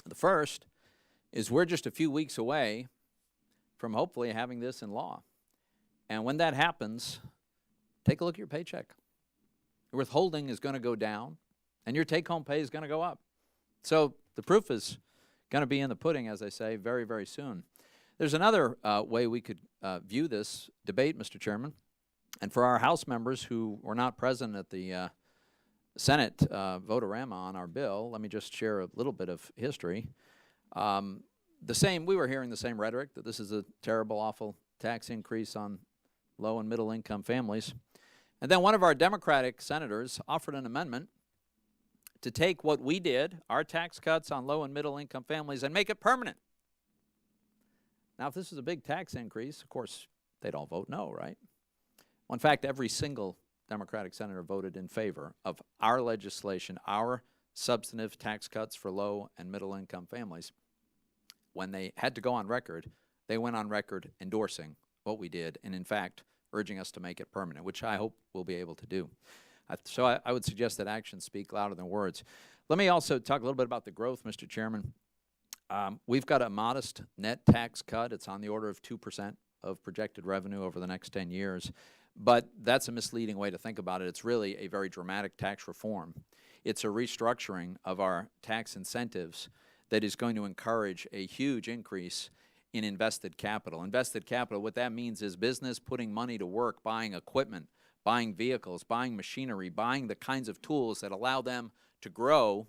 The first is we're just a few weeks away from hopefully having this in law. And when that happens, take a look at your paycheck. Your withholding is going to go down, and your take-home pay is going to go up. So the proof is going to be in the pudding, as I say, very, very soon. There's another way we could view this debate, Mr. Chairman. And for our House members who were not present at the Senate vote-a-rama on our bill, let me just share a little bit of history. We were hearing the same rhetoric, that this is a terrible, awful tax increase on low and middle income families. And then one of our Democratic senators offered an amendment to take what we did, our tax cuts on low and middle income families, and make it permanent. Now, if this is a big tax increase, of course, they'd all vote no, right? Well, in fact, every single Democratic senator voted in favor of our legislation, our substantive tax cuts for low and middle income families. When they had to go on record, they went on record endorsing what we did and, in fact, urging us to make it permanent, which I hope we'll be able to do. So I would suggest that actions speak louder than words. Let me also talk a little bit about the growth, Mr. Chairman. We've got a modest net tax cut. It's on the order of 2% of projected revenue over the next 10 years. But that's a misleading way to think about it. It's really a very dramatic tax reform. It's a restructuring of our tax incentives that is going to encourage a huge increase in invested capital. Invested capital, what that means is business putting money to work, buying equipment, buying vehicles, buying machinery, buying the kinds of tools that allow them to grow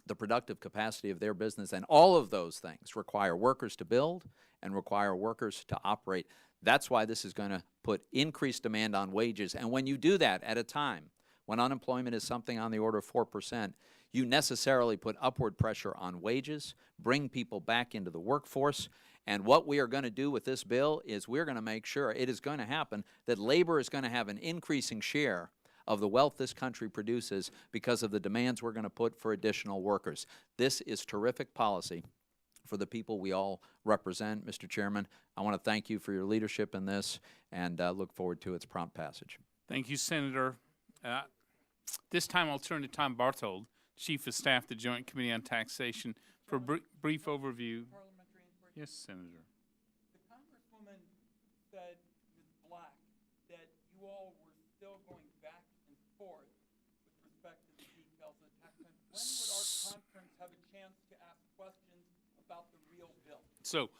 the productive capacity of their business. And all of those things require workers to build and require workers to operate. That's why this is going to put increased demand on wages. And when you do that at a time when unemployment is something on the order of 4%, you necessarily put upward pressure on wages, bring people back into the workforce. And what we are going to do with this bill is we're going to make sure it is going to happen that labor is going to have an increasing share of the wealth this country produces because of the demands we're going to put for additional workers. This is terrific policy for the people we all represent. Mr. Chairman, I want to thank you for your leadership in this and look forward to its prompt passage. Thank you, Senator. This time I'll turn to Tom Barthold, Chief of Staff, the Joint Committee on Taxation, for a brief overview. Yes, Senator. The Congresswoman said, Ms. Black, that you all were still going back and forth with respect to the details of the tax plan. When would our conference have a chance to ask questions about the real bill? So,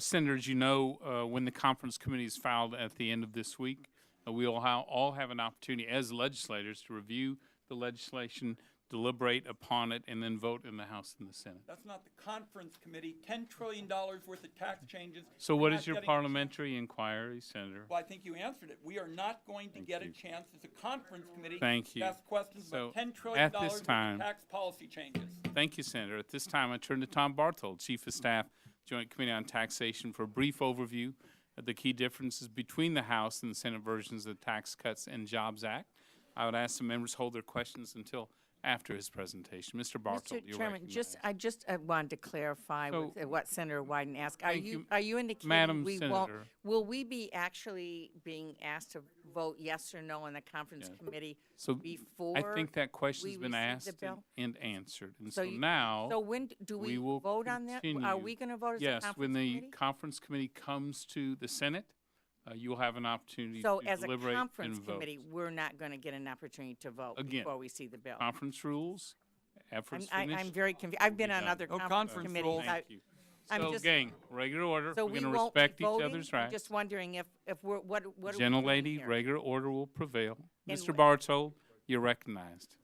Senators, you know, when the conference committee is filed at the end of this week, we will all have an opportunity as legislators to review the legislation, deliberate upon it, and then vote in the House and the Senate. That's not the conference committee. $10 trillion worth of tax changes. So We're what not is your getting parliamentary inquiry, Senator? Well, I think you answered it. We are not going to get a chance as a conference committee Thank you. to ask questions So, about $10 trillion at this worth time- of tax policy changes. Thank you, Senator. At this time, I turn to Tom Barthold, Chief of Staff, Joint Committee on Taxation, for a brief overview of the key differences between the House and the Senate versions of the Tax Cuts and Jobs Act. I would ask the members hold their questions until after his presentation. Mr. Barthold, Mr. you're Chairman, recognized. I just wanted to clarify So- with what Senator Wyden asked. Thank you, Are you indicating Madam we won't? Senator. Will we be actually being asked to vote yes or no in the conference Yes. committee So before I think that question's we been receive asked the bill? and answered. And So so you- now, So when do we will vote on that? Are continue. we going to vote as a Yes, conference when the committee? conference committee comes to the Senate, you will have an opportunity So to as a deliberate conference and vote. committee, we're not going to get an opportunity to vote Again, before we see the bill. Conference rules, efforts I'm finished. very confused. I've been on done. other No conference conference committees. rules. Thank you. I'm So, just- gang, regular order. So We're we going to won't respect be each voting? other's I'm rights. just wondering if we're, what are we doing Gentlelady, here? regular order will prevail. And Mr. wh- Barthold, you're recognized.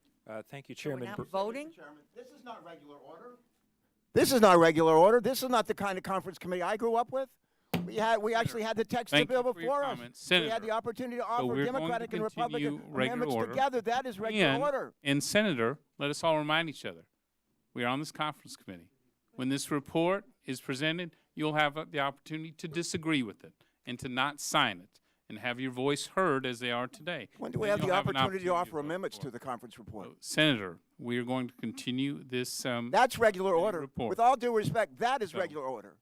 Thank you, So we're Chairman. not voting? This is not regular order. This is not regular order. This is not the kind of conference committee I grew up with. We actually had the text of Thank the bill you for your before us. comments. We had Senator, the opportunity to so offer we're going to Democratic and Republican continue regular amendments order. together. That is regular order. And Senator, let us all remind each other, we are on this conference committee. When this report is presented, you'll have the opportunity to disagree with it and to not sign it and have your voice heard as they are today. When do we Then have the you'll an opportunity to offer vote amendments for to it. the conference report? Senator, we are going to continue this. That's regular order. report. With all due respect, that is So- regular order.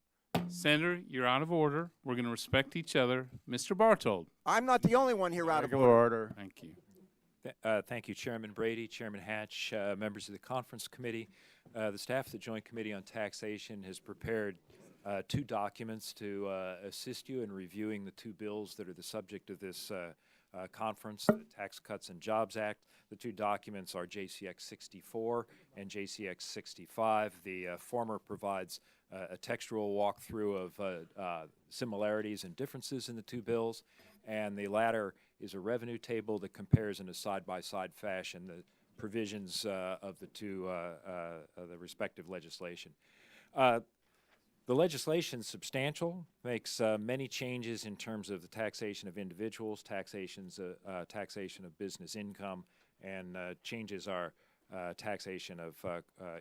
Senator, you're out of order. We're going to respect each other. Mr. Barthold. I'm not the only one here out of Regular order. order. Thank you. Thank you, Chairman Brady, Chairman Hatch, members of the conference committee. The staff of the Joint Committee on Taxation has prepared two documents to assist you in reviewing the two bills that are the subject of this conference, the Tax Cuts and Jobs Act. The two documents are JCX 64 and JCX 65. The former provides a textual walkthrough of similarities and differences in the two bills, and the latter is a revenue table that compares in a side-by-side fashion the provisions of the two, the respective legislation. The legislation is substantial, makes many changes in terms of the taxation of individuals, taxation of business income, and changes our taxation of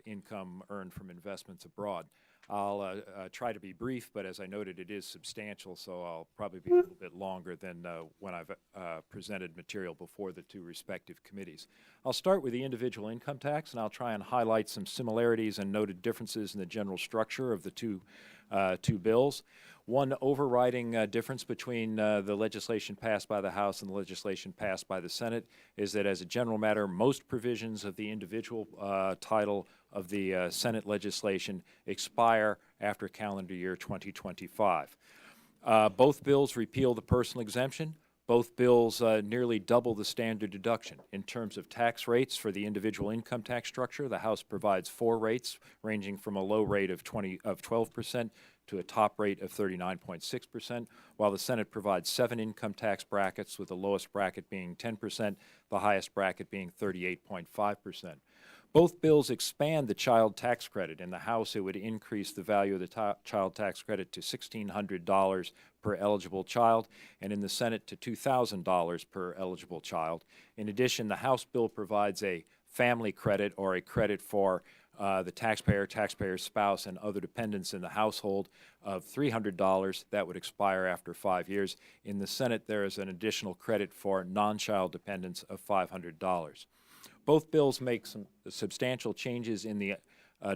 income earned from investments abroad. I'll try to be brief, but as I noted, it is substantial, so I'll probably be a little bit longer than when I've presented material before the two respective committees. I'll start with the individual income tax, and I'll try and highlight some similarities and noted differences in the general structure of the two bills. One overriding difference between the legislation passed by the House and the legislation passed by the Senate is that, as a general matter, most provisions of the individual title of the Senate legislation expire after calendar year 2025. Both bills repeal the personal exemption. Both bills nearly double the standard deduction. In terms of tax rates for the individual income tax structure, the House provides 4 rates, ranging from a low rate of 12% to a top rate of 39.6%, while the Senate provides 7 income tax brackets, with the lowest bracket being 10%, the highest bracket being 38.5%. Both bills expand the child tax credit. In the House, it would increase the value of the child tax credit to $1,600 per eligible child, and in the Senate to $2,000 per eligible child. In addition, the House bill provides a family credit, or a credit for the taxpayer, taxpayer's spouse, and other dependents in the household, of $300. That would expire after 5 years. In the Senate, there is an additional credit for non-child dependents of $500. Both bills make some substantial changes in the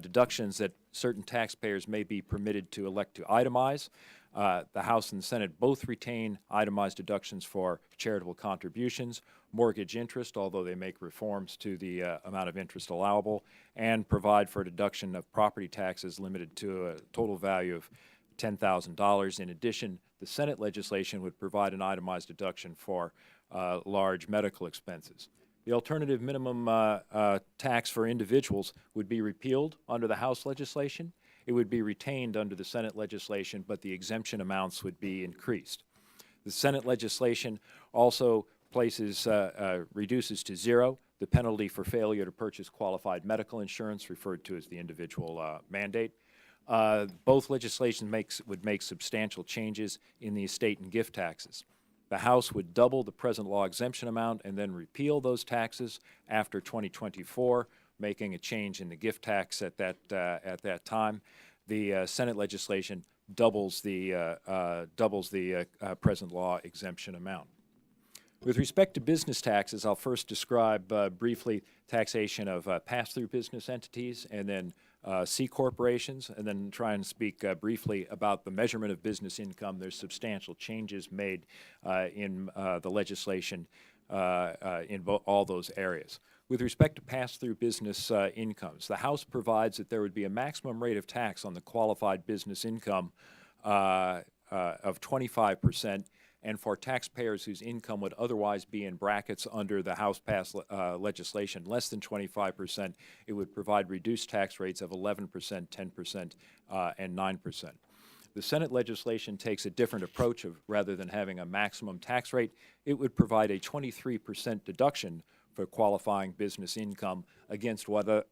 deductions that certain taxpayers may be permitted to elect to itemize. The House and the Senate both retain itemized deductions for charitable contributions, mortgage interest, although they make reforms to the amount of interest allowable, and provide for a deduction of property taxes limited to a total value of $10,000. In addition, the Senate legislation would provide an itemized deduction for large medical expenses. The alternative minimum tax for individuals would be repealed under the House legislation. It would be retained under the Senate legislation, but the exemption amounts would be increased. The Senate legislation also reduces to zero the penalty for failure to purchase qualified medical insurance, referred to as the individual mandate. Both legislations would make substantial changes in the estate and gift taxes. The House would double the present law exemption amount and then repeal those taxes after 2024, making a change in the gift tax at that time. The Senate legislation doubles the present law exemption amount. With respect to business taxes, I'll first describe briefly taxation of pass-through business entities and then C corporations, and then try and speak briefly about the measurement of business income. There's substantial changes made in the legislation in all those areas. With respect to pass-through business incomes, the House provides that there would be a maximum rate of tax on the qualified business income of 25%, and for taxpayers whose income would otherwise be in brackets under the House-passed legislation less than 25%, it would provide reduced tax rates of 11%, 10%, and 9%. The Senate legislation takes a different approach of, rather than having a maximum tax rate, it would provide a 23% deduction for qualifying business income against whatever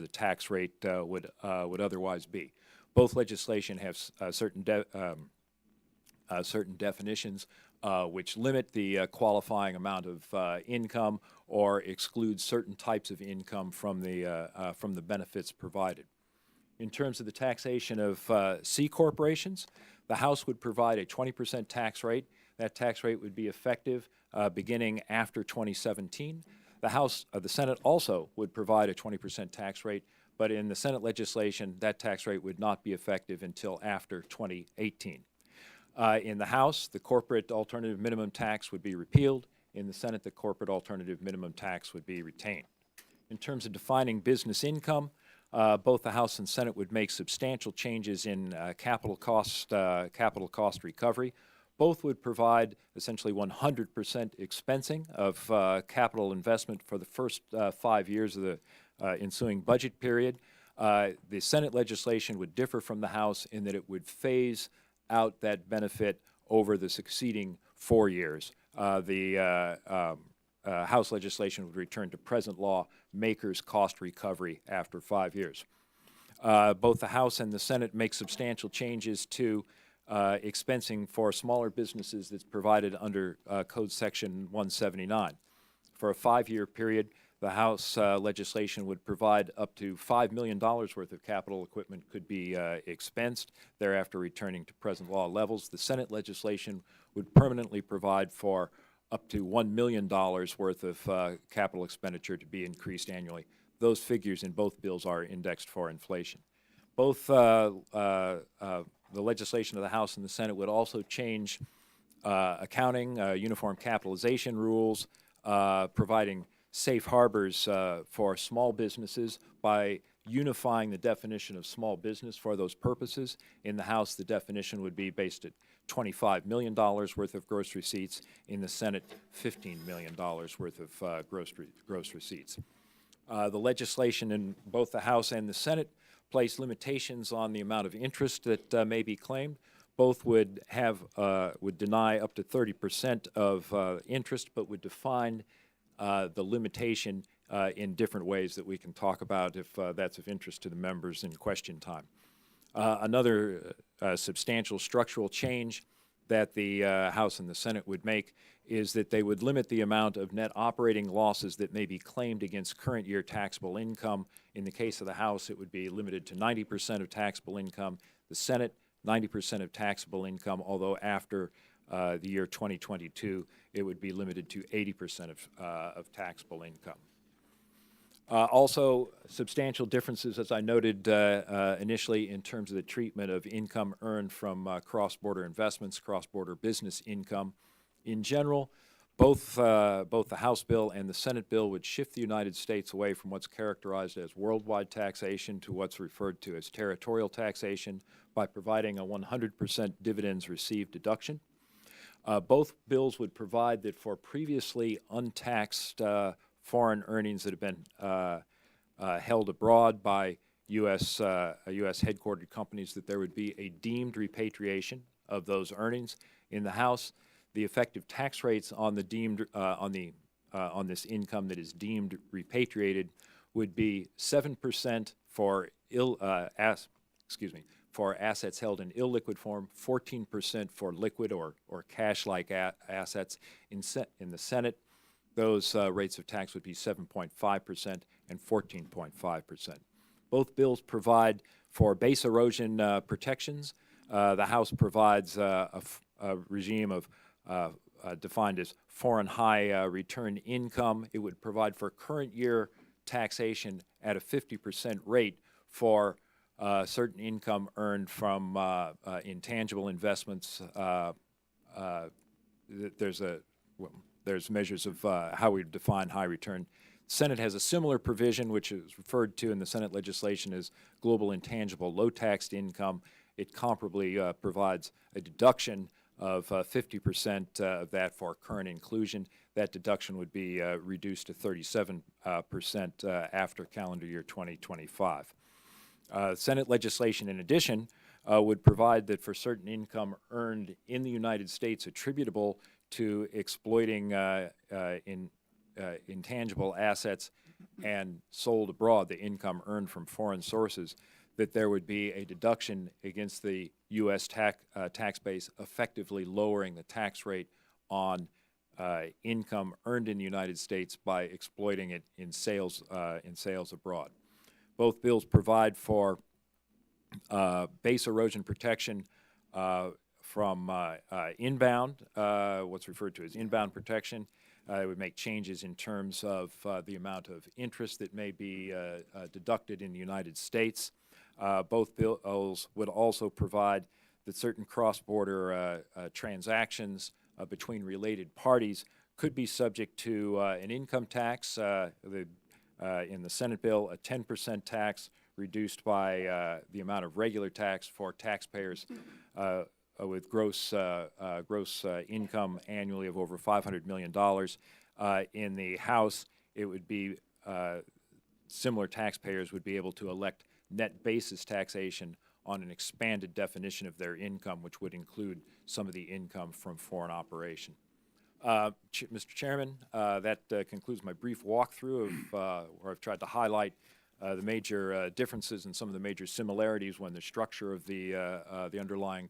the tax rate would otherwise be. Both legislation have certain definitions which limit the qualifying amount of income or exclude certain types of income from the benefits provided. In terms of the taxation of C corporations, the House would provide a 20% tax rate. That tax rate would be effective beginning after 2017. The Senate also would provide a 20% tax rate, but in the Senate legislation, that tax rate would not be effective until after 2018. In the House, the corporate alternative minimum tax would be repealed. In the Senate, the corporate alternative minimum tax would be retained. In terms of defining business income, both the House and Senate would make substantial changes in capital cost recovery. Both would provide essentially 100% expensing of capital investment for the first 5 years of the ensuing budget period. The Senate legislation would differ from the House in that it would phase out that benefit over the succeeding 4 years. The House legislation would return to present law makers cost recovery after 5 years. Both the House and the Senate make substantial changes to expensing for smaller businesses that's provided under Code Section 179. For a 5-year period, the House legislation would provide up to $5 million worth of capital equipment could be expensed, thereafter returning to present law levels. The Senate legislation would permanently provide for up to $1 million worth of capital expenditure to be increased annually. Those figures in both bills are indexed for inflation. Both the legislation of the House and the Senate would also change accounting, uniform capitalization rules, providing safe harbors for small businesses by unifying the definition of small business for those purposes. In the House, the definition would be based at $25 million worth of gross receipts. In the Senate, $15 million worth of gross receipts. The legislation in both the House and the Senate place limitations on the amount of interest that may be claimed. Both would deny up to 30% of interest, but would define the limitation in different ways that we can talk about if that's of interest to the members in question time. Another substantial structural change that the House and the Senate would make is that they would limit the amount of net operating losses that may be claimed against current year taxable income. In the case of the House, it would be limited to 90% of taxable income. The Senate, 90% of taxable income, although after the year 2022, it would be limited to 80% of taxable income. Also, substantial differences, as I noted initially, in terms of the treatment of income earned from cross-border investments, cross-border business income. In general, Both the House bill and the Senate bill would shift the United States away from what's characterized as worldwide taxation to what's referred to as territorial taxation by providing a 100% dividends received deduction. Both bills would provide that for previously untaxed foreign earnings that have been held abroad by U.S. headquartered companies, that there would be a deemed repatriation of those earnings. In the House, the effective tax rates on the deemed on this income that is deemed repatriated would be 7% for for assets held in illiquid form, 14% for liquid or cash-like assets. In the Senate, those rates of tax would be 7.5% and 14.5%. Both bills provide for base erosion protections. The House provides a regime of defined as foreign high return income. It would provide for current year taxation at a 50% rate for certain income earned from intangible investments. There's measures of how we define high return. Senate has a similar provision, which is referred to in the Senate legislation as global intangible low taxed income. It comparably provides a deduction of 50% of that for current inclusion. That deduction would be reduced to 37% after calendar year 2025. Senate legislation, in addition, would provide that for certain income earned in the United States attributable to exploiting intangible assets and sold abroad, the income earned from foreign sources, that there would be a deduction against the U.S. tax base, effectively lowering the tax rate on income earned in the United States by exploiting it in sales abroad. Both bills provide for base erosion protection from inbound, what's referred to as inbound protection. It would make changes in terms of the amount of interest that may be deducted in the United States. Both bills would also provide that certain cross-border transactions between related parties could be subject to an income tax. In the Senate bill, a 10% tax reduced by the amount of regular tax for taxpayers with gross income annually of over $500 million. In the House, it would be similar taxpayers would be able to elect net basis taxation on an expanded definition of their income, which would include some of the income from foreign operation. Mr. Chairman, that concludes my brief walkthrough of where I've tried to highlight the major differences and some of the major similarities when the structure of the underlying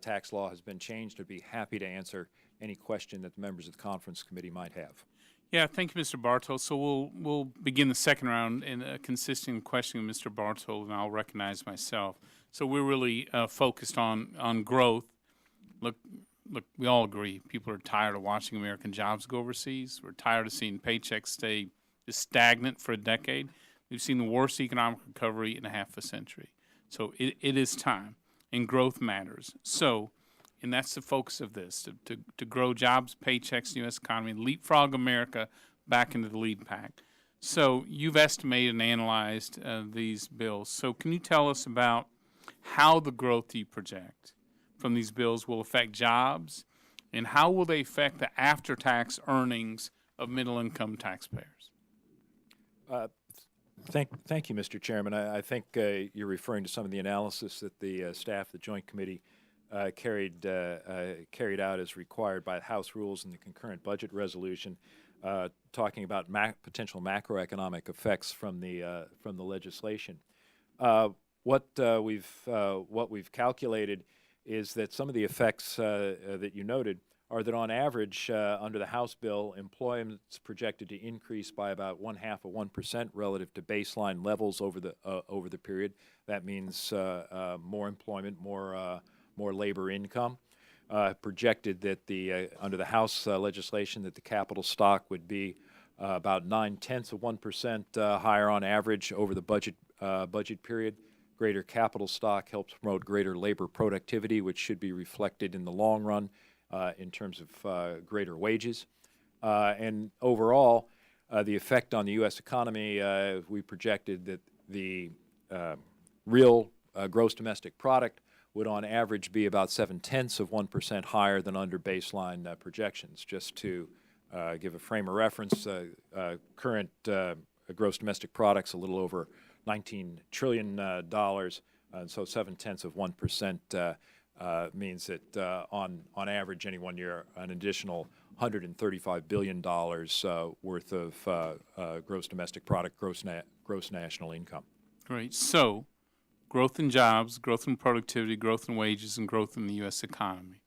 tax law has been changed. I'd be happy to answer any question that the members of the conference committee might have. Yeah, thank you, Mr. Bartow. So we'll begin the second round in consisting of questioning Mr. Bartow, and I'll recognize myself. So we're really focused on growth. Look, we all agree. People are tired of watching American jobs go overseas. We're tired of seeing paychecks stay just stagnant for a decade. We've seen the worst economic recovery in a half a century. So it is time, and growth matters. So, and that's the focus of this, to grow jobs, paychecks in the U.S. economy, leapfrog America back into the lead pack. So you've estimated and analyzed these bills. So can you tell us about how the growth you project from these bills will affect jobs, and how will they affect the after-tax earnings of middle-income taxpayers? Thank you, Mr. Chairman. I think you're referring to some of the analysis that the staff of the Joint Committee carried out as required by the House rules and the concurrent budget resolution, talking about potential macroeconomic effects from the legislation. What we've calculated is that some of the effects that you noted are that on average, under the House bill, employment's projected to increase by about 0.5% relative to baseline levels over the period. That means more employment, more labor income. Projected that under the House legislation that the capital stock would be about 0.9% higher on average over the budget period. Greater capital stock helps promote greater labor productivity, which should be reflected in the long run in terms of greater wages. And overall, the effect on the U.S. economy, we projected that the real gross domestic product would on average be about 0.7% higher than under baseline projections. Just to give a frame of reference, current gross domestic product's a little over $19 trillion, and so 0.7% means that on average any 1 year an additional $135 billion worth of gross domestic product, gross national income. Great. So, growth in jobs, growth in productivity, growth in wages, and growth in the U.S. economy.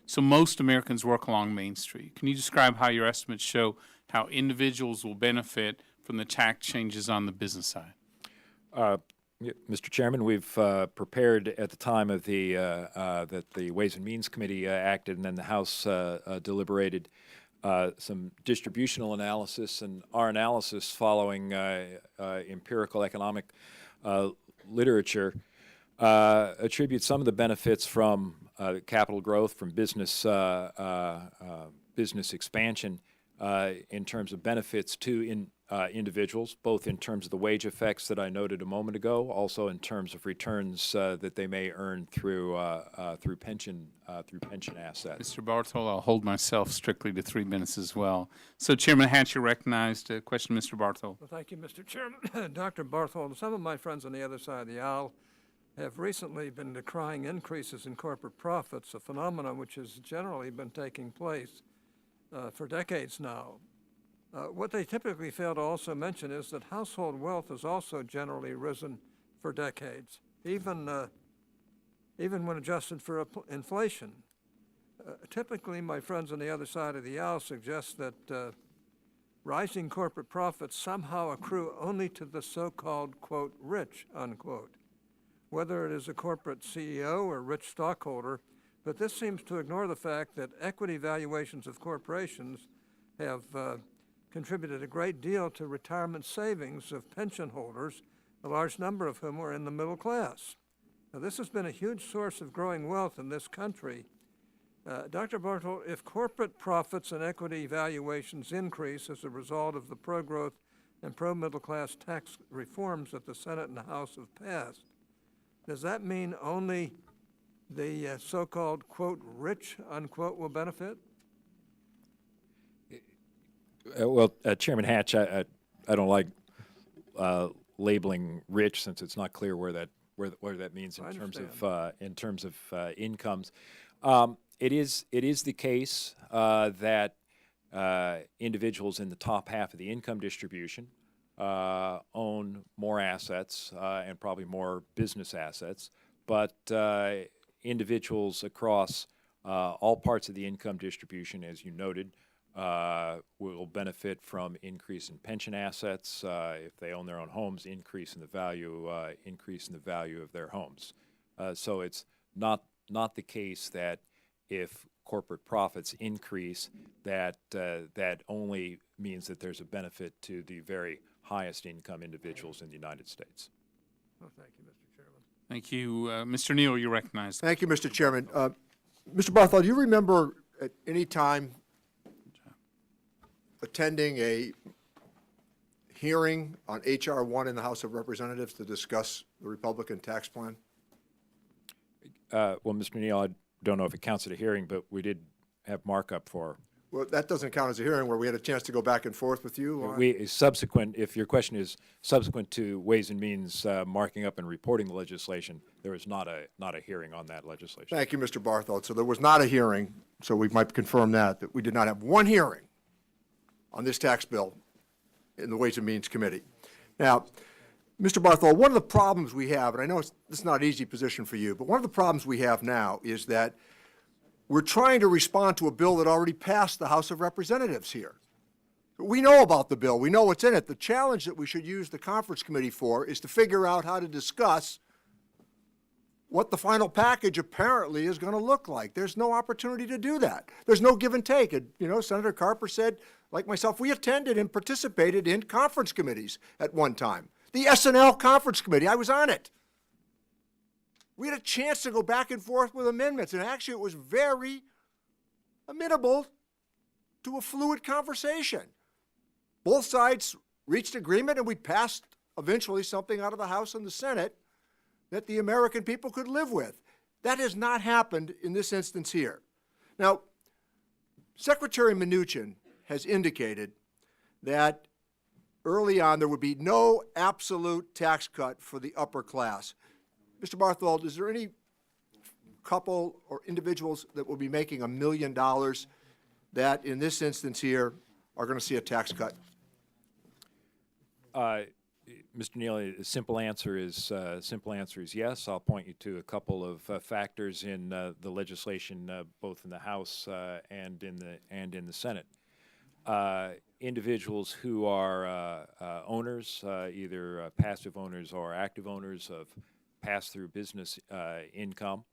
So most Americans work along Main Street. Can you describe how your estimates show how individuals will benefit from the tax changes on the business side? Mr. Chairman, we've prepared at the time of that the Ways and Means Committee acted and then the House deliberated some distributional analysis, and our analysis following empirical economic literature attributes some of the benefits from capital growth, from business expansion in terms of benefits to individuals, both in terms of the wage effects that I noted a moment ago, also in terms of returns that they may earn through pension assets. Mr. Bartol, I'll hold myself strictly to 3 minutes as well. So, Chairman Hatch, you're recognized. Question, Mr. Bartol. Well, thank you, Mr. Chairman. Dr. Bartol, some of my friends on the other side of the aisle have recently been decrying increases in corporate profits, a phenomenon which has generally been taking place for decades now. What they typically fail to also mention is that household wealth has also generally risen for decades, even when adjusted for inflation. Typically, my friends on the other side of the aisle suggest that rising corporate profits somehow accrue only to the so-called, quote, rich, unquote, whether it is a corporate CEO or rich stockholder. But this seems to ignore the fact that equity valuations of corporations have contributed a great deal to retirement savings of pension holders, a large number of whom are in the middle class. Now, this has been a huge source of growing wealth in this country. Dr. Bartol, if corporate profits and equity valuations increase as a result of the pro-growth and pro-middle class tax reforms that the Senate and the House have passed, does that mean only the so-called, quote, rich, unquote, will benefit? Well, Chairman Hatch, I don't like labeling rich since it's not clear where that means in terms of incomes. It is the case that individuals in the top half of the income distribution own more assets and probably more business assets, but individuals across all parts of the income distribution, as you noted, will benefit from increase in pension assets if they own their own homes, increase in the value of their homes. So it's not the case that if corporate profits increase, that only means that there's a benefit to the very highest income individuals in the United States. Well, thank you, Mr. Chairman. Thank you. Mr. Neal, you're recognized. Thank you, Mr. Chairman. Mr. Barthol, do you remember at any time attending a hearing on H.R. 1 in the House of Representatives to discuss the Republican tax plan? Well, Mr. Neal, I don't know if it counts as a hearing, but we did have markup for. Well, that doesn't count as a hearing where we had a chance to go back and forth with you? If your question is subsequent to Ways and Means marking up and reporting the legislation, there was not a hearing on that legislation. Thank you, Mr. Barthol. So there was not a hearing, so we might confirm that we did not have one hearing on this tax bill in the Ways and Means Committee. Now, Mr. Barthol, one of the problems we have, and I know it's not an easy position for you, but one of the problems we have now is that we're trying to respond to a bill that already passed the House of Representatives here. We know about the bill. We know what's in it. The challenge that we should use the conference committee for is to figure out how to discuss what the final package apparently is going to look like. There's no opportunity to do that. There's no give and take. And, Senator Carper said, like myself, we attended and participated in conference committees at one time. The SNL conference committee, I was on it. We had a chance to go back and forth with amendments, and actually it was very amenable to a fluid conversation. Both sides reached agreement, and we passed eventually something out of the House and the Senate that the American people could live with. That has not happened in this instance here. Now, Secretary Mnuchin has indicated that early on there would be no absolute tax cut for the upper class. Mr. Barthold, is there any couple or individuals that will be making $1 million that in this instance here are going to see a tax cut? Mr. Neely, the simple answer is yes. I'll point you to a couple of factors in the legislation, both in the House and in the Senate. Individuals who are owners, either passive owners or active owners of pass-through business income,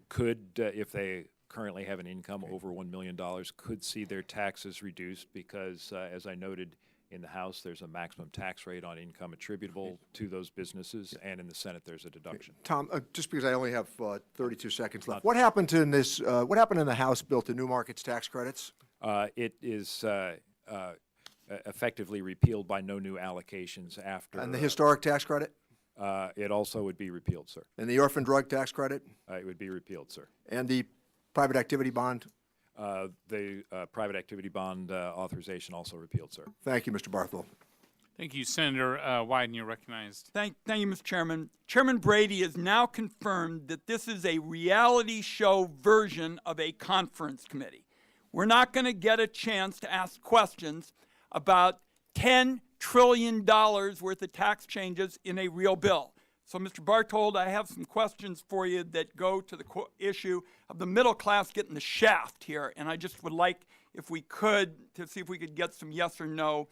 could, if they currently have an income over $1 million, could see their taxes reduced because, as I noted, in the House, there's a maximum tax rate on income attributable to those businesses, and in the Senate, there's a deduction. Tom, just because I only have 32 seconds left, what happened in this? What happened in the House bill to new markets tax credits? It is effectively repealed by no new allocations after. And the historic tax credit? It also would be repealed, sir. And the orphan drug tax credit? It would be repealed, sir. And the private activity bond? The private activity bond authorization also repealed, sir. Thank you, Mr. Barthel. Thank you, Senator Wyden. You're recognized. Thank you, Mr. Chairman. Chairman Brady has now confirmed that this is a reality show version of a conference committee. We're not going to get a chance to ask questions about $10 trillion worth of tax changes in a real bill. So, Mr. Barthold, I have some questions for you that go to the issue of the middle class getting the shaft here, and I just would like, if we could, to see if we could get some yes or no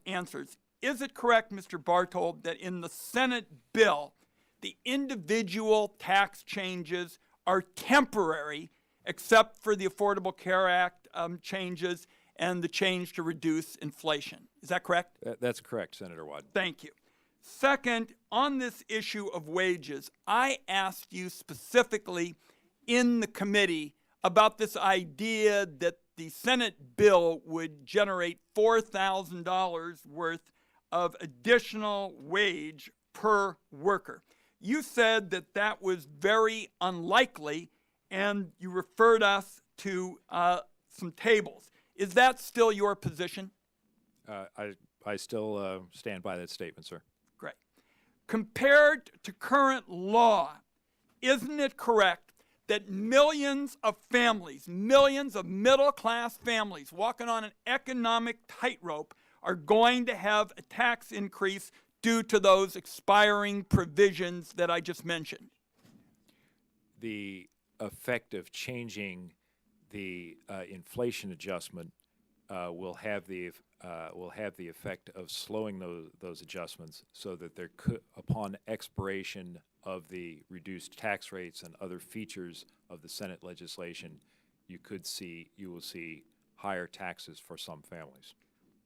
answers. Is it correct, Mr. Barthold, that in the Senate bill, the individual tax changes are temporary, except for the Affordable Care Act changes and the change to reduce inflation? Is that correct? That's correct, Senator Wyden. Thank you. Second, on this issue of wages, I asked you specifically in the committee about this idea that the Senate bill would generate $4,000 worth of additional wage per worker. You said that that was very unlikely, and you referred us to some tables. Is that still your position? I still stand by that statement, sir. Great. Compared to current law, isn't it correct that millions of families, millions of middle-class families walking on an economic tightrope are going to have a tax increase due to those expiring provisions that I just mentioned? The effect of changing the inflation adjustment will have the effect of slowing those adjustments, so that there could, upon expiration of the reduced tax rates and other features of the Senate legislation, you will see higher taxes for some families.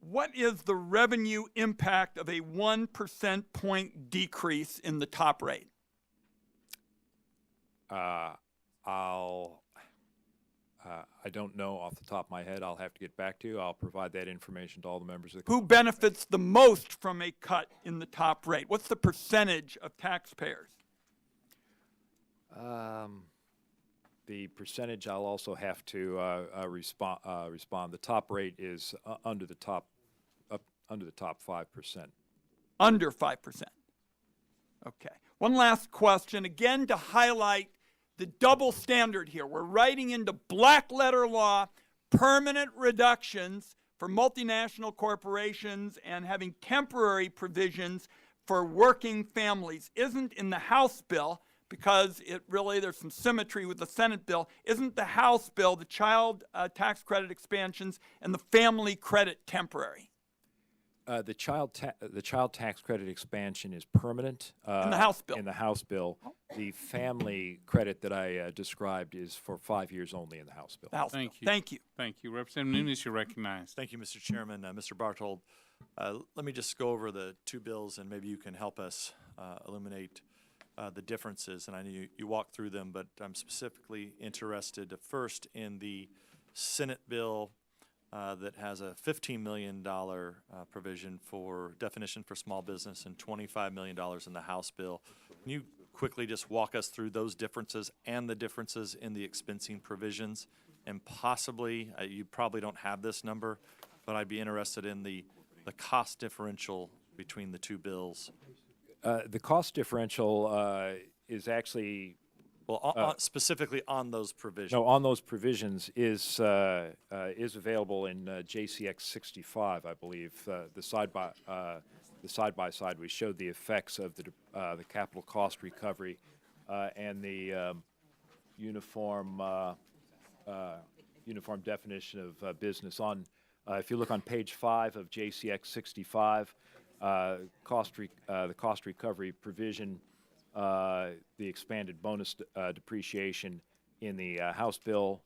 What is the revenue impact of a 1% point decrease in the top rate? I don't know off the top of my head. I'll have to get back to you. I'll provide that information to all the members of the Who benefits the most from a cut in the top rate? What's the percentage of taxpayers? The percentage, I'll also have to respond. The top rate is under the top 5%. Under 5%. Okay. One last question, again to highlight the double standard here. We're writing into black letter law permanent reductions for multinational corporations and having temporary provisions for working families. Isn't in the House bill, because there's some symmetry with the Senate bill, isn't the House bill, the child tax credit expansions and the family credit temporary? The child tax credit expansion is permanent in the House bill. In the House bill, the family credit that I described is for 5 years only in the House bill. Thank you. Thank you. Thank you, Representative Nunes. You're recognized. Thank you, Mr. Chairman. Mr. Barthold, let me just go over the two bills, and maybe you can help us illuminate the differences. And I know you walked through them, but I'm specifically interested first in the Senate bill that has a $15 million provision for definition for small business and $25 million in the House bill. Can you quickly just walk us through those differences and the differences in the expensing provisions? And possibly, you probably don't have this number, but I'd be interested in the cost differential between the two bills. The cost differential is actually specifically on those provisions. No, on those provisions is available in JCX 65, I believe. The side by side, we showed the effects of the capital cost recovery and the uniform definition of business. If you look on page 5 of JCX 65, the cost recovery provision. The expanded bonus depreciation in the House bill,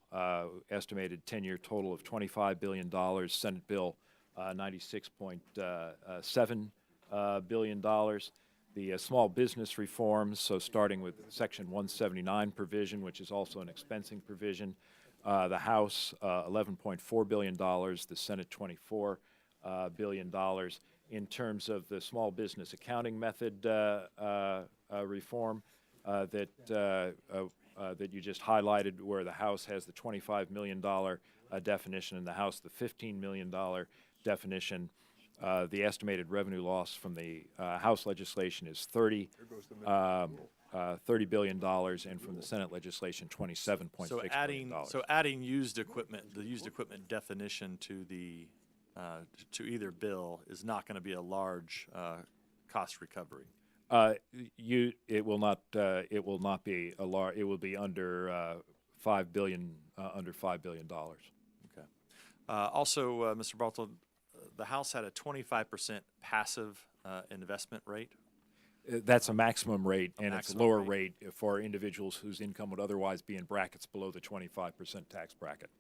estimated 10-year total of $25 billion, Senate bill $96.7 billion. The small business reforms, so starting with Section 179 provision, which is also an expensing provision, the House $11.4 billion, the Senate $24 billion. In terms of the small business accounting method reform that you just highlighted, where the House has the $25 million definition and the House the $15 million definition. The estimated revenue loss from the House legislation is $30 billion, and from the Senate legislation, $27.6 billion. So adding used equipment, the used equipment definition to the to either bill is not going to be a large cost recovery. It will not be a large. It will be under $5 billion. Under $5 billion. Okay. Also, Mr. Bartold, the House had a 25% passive investment rate. That's a maximum rate, and it's a lower rate for individuals whose income would otherwise be in brackets below the 25% tax bracket.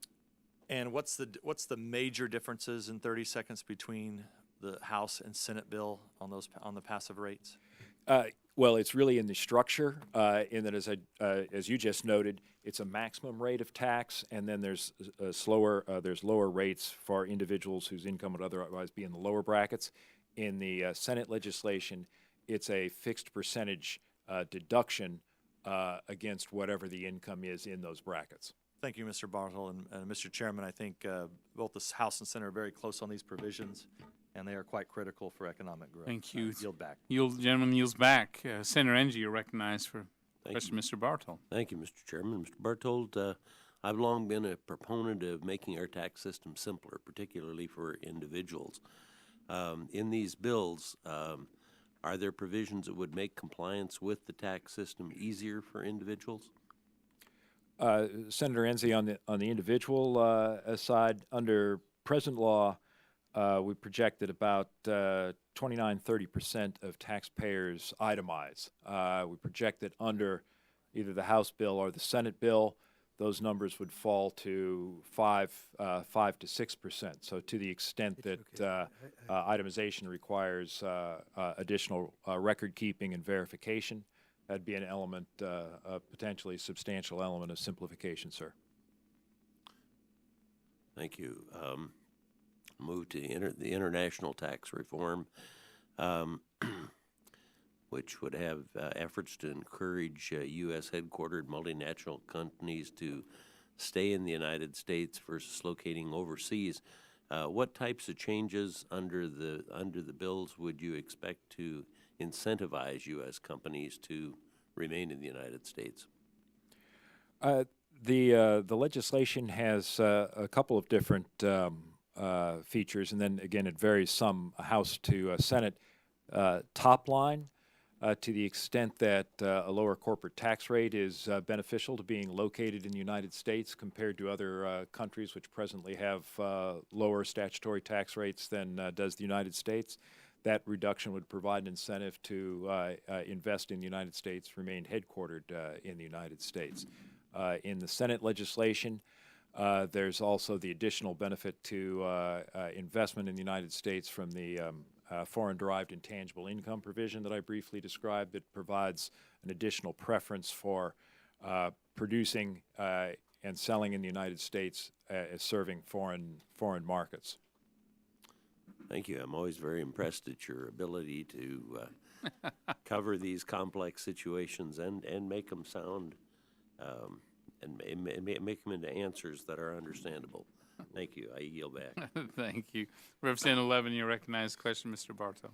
And what's the major differences in 30 seconds between the House and Senate bill on the passive rates? Well, it's really in the structure, in that as you just noted, it's a maximum rate of tax, and then there's lower rates for individuals whose income would otherwise be in the lower brackets. In the Senate legislation, it's a fixed percentage deduction against whatever the income is in those brackets. Thank you, Mr. Bartold. And Mr. Chairman, I think both the House and Senate are very close on these provisions, and they are quite critical for economic growth. Thank you. Yield back. Gentleman yields back. Senator Engie, you're recognized for question, Mr. Bartold. Thank you, Mr. Chairman. Mr. Bartold, I've long been a proponent of making our tax system simpler, particularly for individuals. In these bills, are there provisions that would make compliance with the tax system easier for individuals? Senator Enzi, on the individual side, under present law, we project that about 29–30% of taxpayers itemize. We project that under either the House bill or the Senate bill, those numbers would fall to 5 to 6%. So to the extent that itemization requires additional record keeping and verification, that'd be an element, a potentially substantial element of simplification, sir. Thank you. Move to the international tax reform, which would have efforts to encourage U.S. headquartered multinational companies to stay in the United States versus locating overseas. What types of changes under the bills would you expect to incentivize U.S. companies to remain in the United States? The legislation has a couple of different features, and then again it varies some House to Senate. Top line, to the extent that a lower corporate tax rate is beneficial to being located in the United States compared to other countries which presently have lower statutory tax rates than does the United States. That reduction would provide an incentive to invest in the United States, remain headquartered in the United States. In the Senate legislation, there's also the additional benefit to investment in the United States from the foreign-derived intangible income provision that I briefly described, that provides an additional preference for producing and selling in the United States as serving foreign markets. Thank you. I'm always very impressed at your ability to cover these complex situations and make them sound and make them into answers that are understandable. Thank you. I yield back. Thank you. Representative Levin, you recognize the question, Mr. Bartow.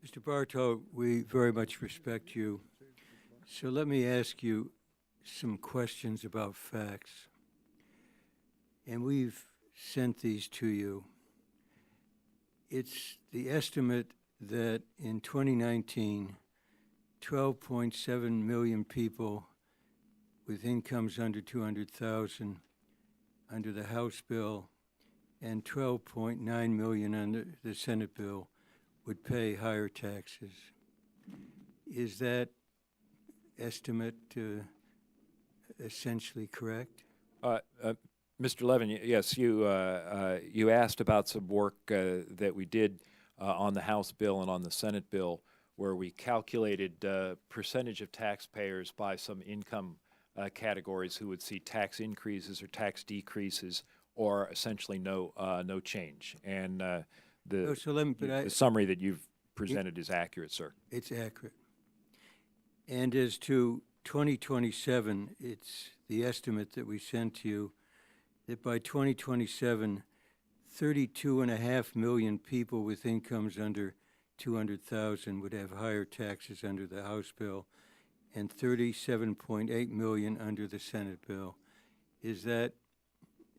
Mr. Bartow, we very much respect you. So let me ask you some questions about facts. And we've sent these to you. It's the estimate that in 2019, 12.7 million people with incomes under 200,000 under the House bill and 12.9 million under the Senate bill would pay higher taxes. Is that estimate essentially correct? Mr. Levin, yes, you asked about some work that we did on the House bill and on the Senate bill, where we calculated percentage of taxpayers by some income categories who would see tax increases or tax decreases, or essentially no change. And the summary that you've presented is accurate, sir. It's accurate. And as to 2027, it's the estimate that we sent to you that by 2027, 32.5 million people with incomes under 200,000 would have higher taxes under the House bill and 37.8 million under the Senate bill. Is that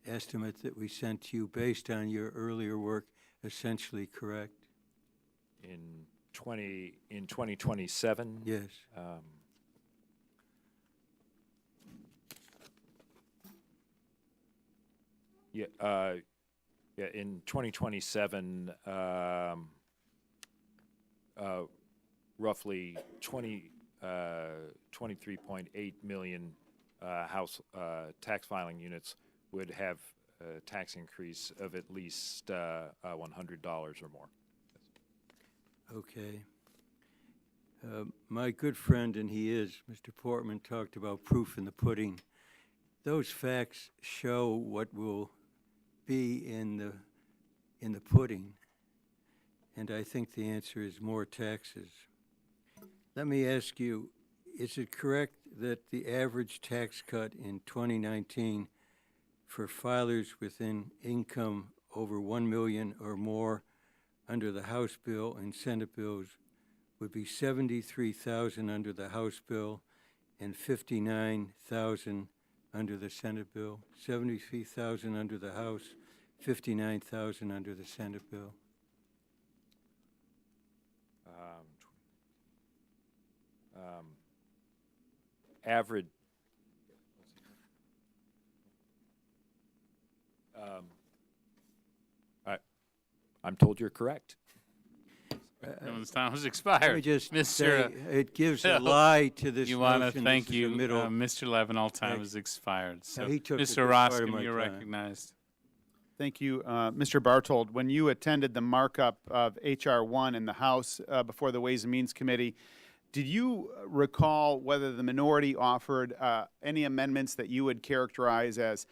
estimate that we sent to you based on your earlier work essentially correct? In 2027? Yes. In 2027, roughly 23.8 million House tax filing units would have a tax increase of at least $100 or more. Okay. My good friend, and he is, Mr. Portman, talked about proof in the pudding. Those facts show what will be in the pudding, and I think the answer is more taxes. Let me ask you, is it correct that the average tax cut in 2019 for filers within income over 1 million or more under the House bill and Senate bills would be 73,000 under the House bill and 59,000 under the Senate bill? 73,000 under the House, 59,000 under the Senate bill. Average. I'm told you're correct. Everyone's time has expired. Let me just Mr. say, it gives a lie to this You want to notion thank this is a you, middle- Mr. Levin. All time has expired. So, he took a Mr. good part of Roskin, my you're time. recognized. Thank you, Mr. Bartold. When you attended the markup of H.R. 1 in the House before the Ways and Means Committee, did you recall whether the minority offered any amendments that you would characterize as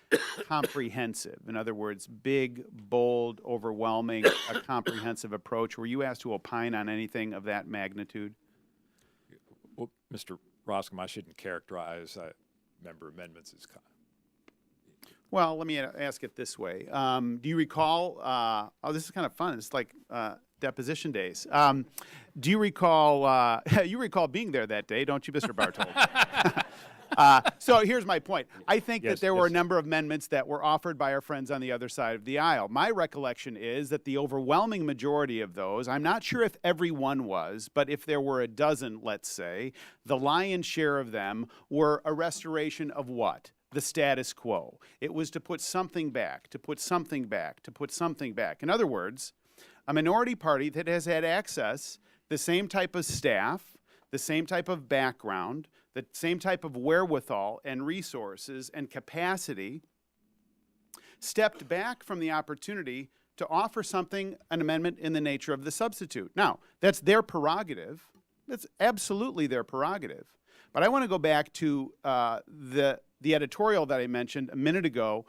comprehensive? In other words, big, bold, overwhelming, a comprehensive approach? Were you asked to opine on anything of that magnitude? Well, Mr. Roscom, I shouldn't characterize member amendments as Well, let me ask it this way. Do you recall, oh, this is kind of fun. It's like deposition days. Do you recall, you recall being there that day, don't you, Mr. Bartold? So here's my point. I think that there were a number of amendments that were offered by our friends on the other side of the aisle. My recollection is that the overwhelming majority of those, I'm not sure if every one was, but if there were a dozen, let's say, the lion's share of them were a restoration of what? The status quo. It was to put something back, to put something back, to put something back. In other words, a minority party that has had access, the same type of staff, the same type of background, the same type of wherewithal and resources and capacity, stepped back from the opportunity to offer something, an amendment in the nature of the substitute. Now, that's their prerogative. That's absolutely their prerogative. But I want to go back to the the editorial that I mentioned a minute ago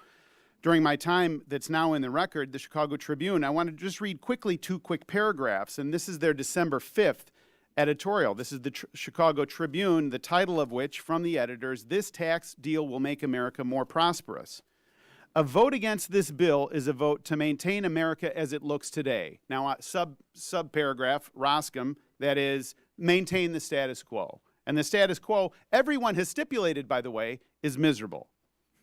during my time that's now in the record, the Chicago Tribune. I want to just read quickly 2 quick paragraphs, and this is their December 5th editorial. This is the Chicago Tribune, the title of which, from the editors, "This tax deal will make America more prosperous. A vote against this bill is a vote to maintain America as it looks today." Now, sub-paragraph, Roscom, that is, maintain the status quo. And the status quo, everyone has stipulated, by the way, is miserable.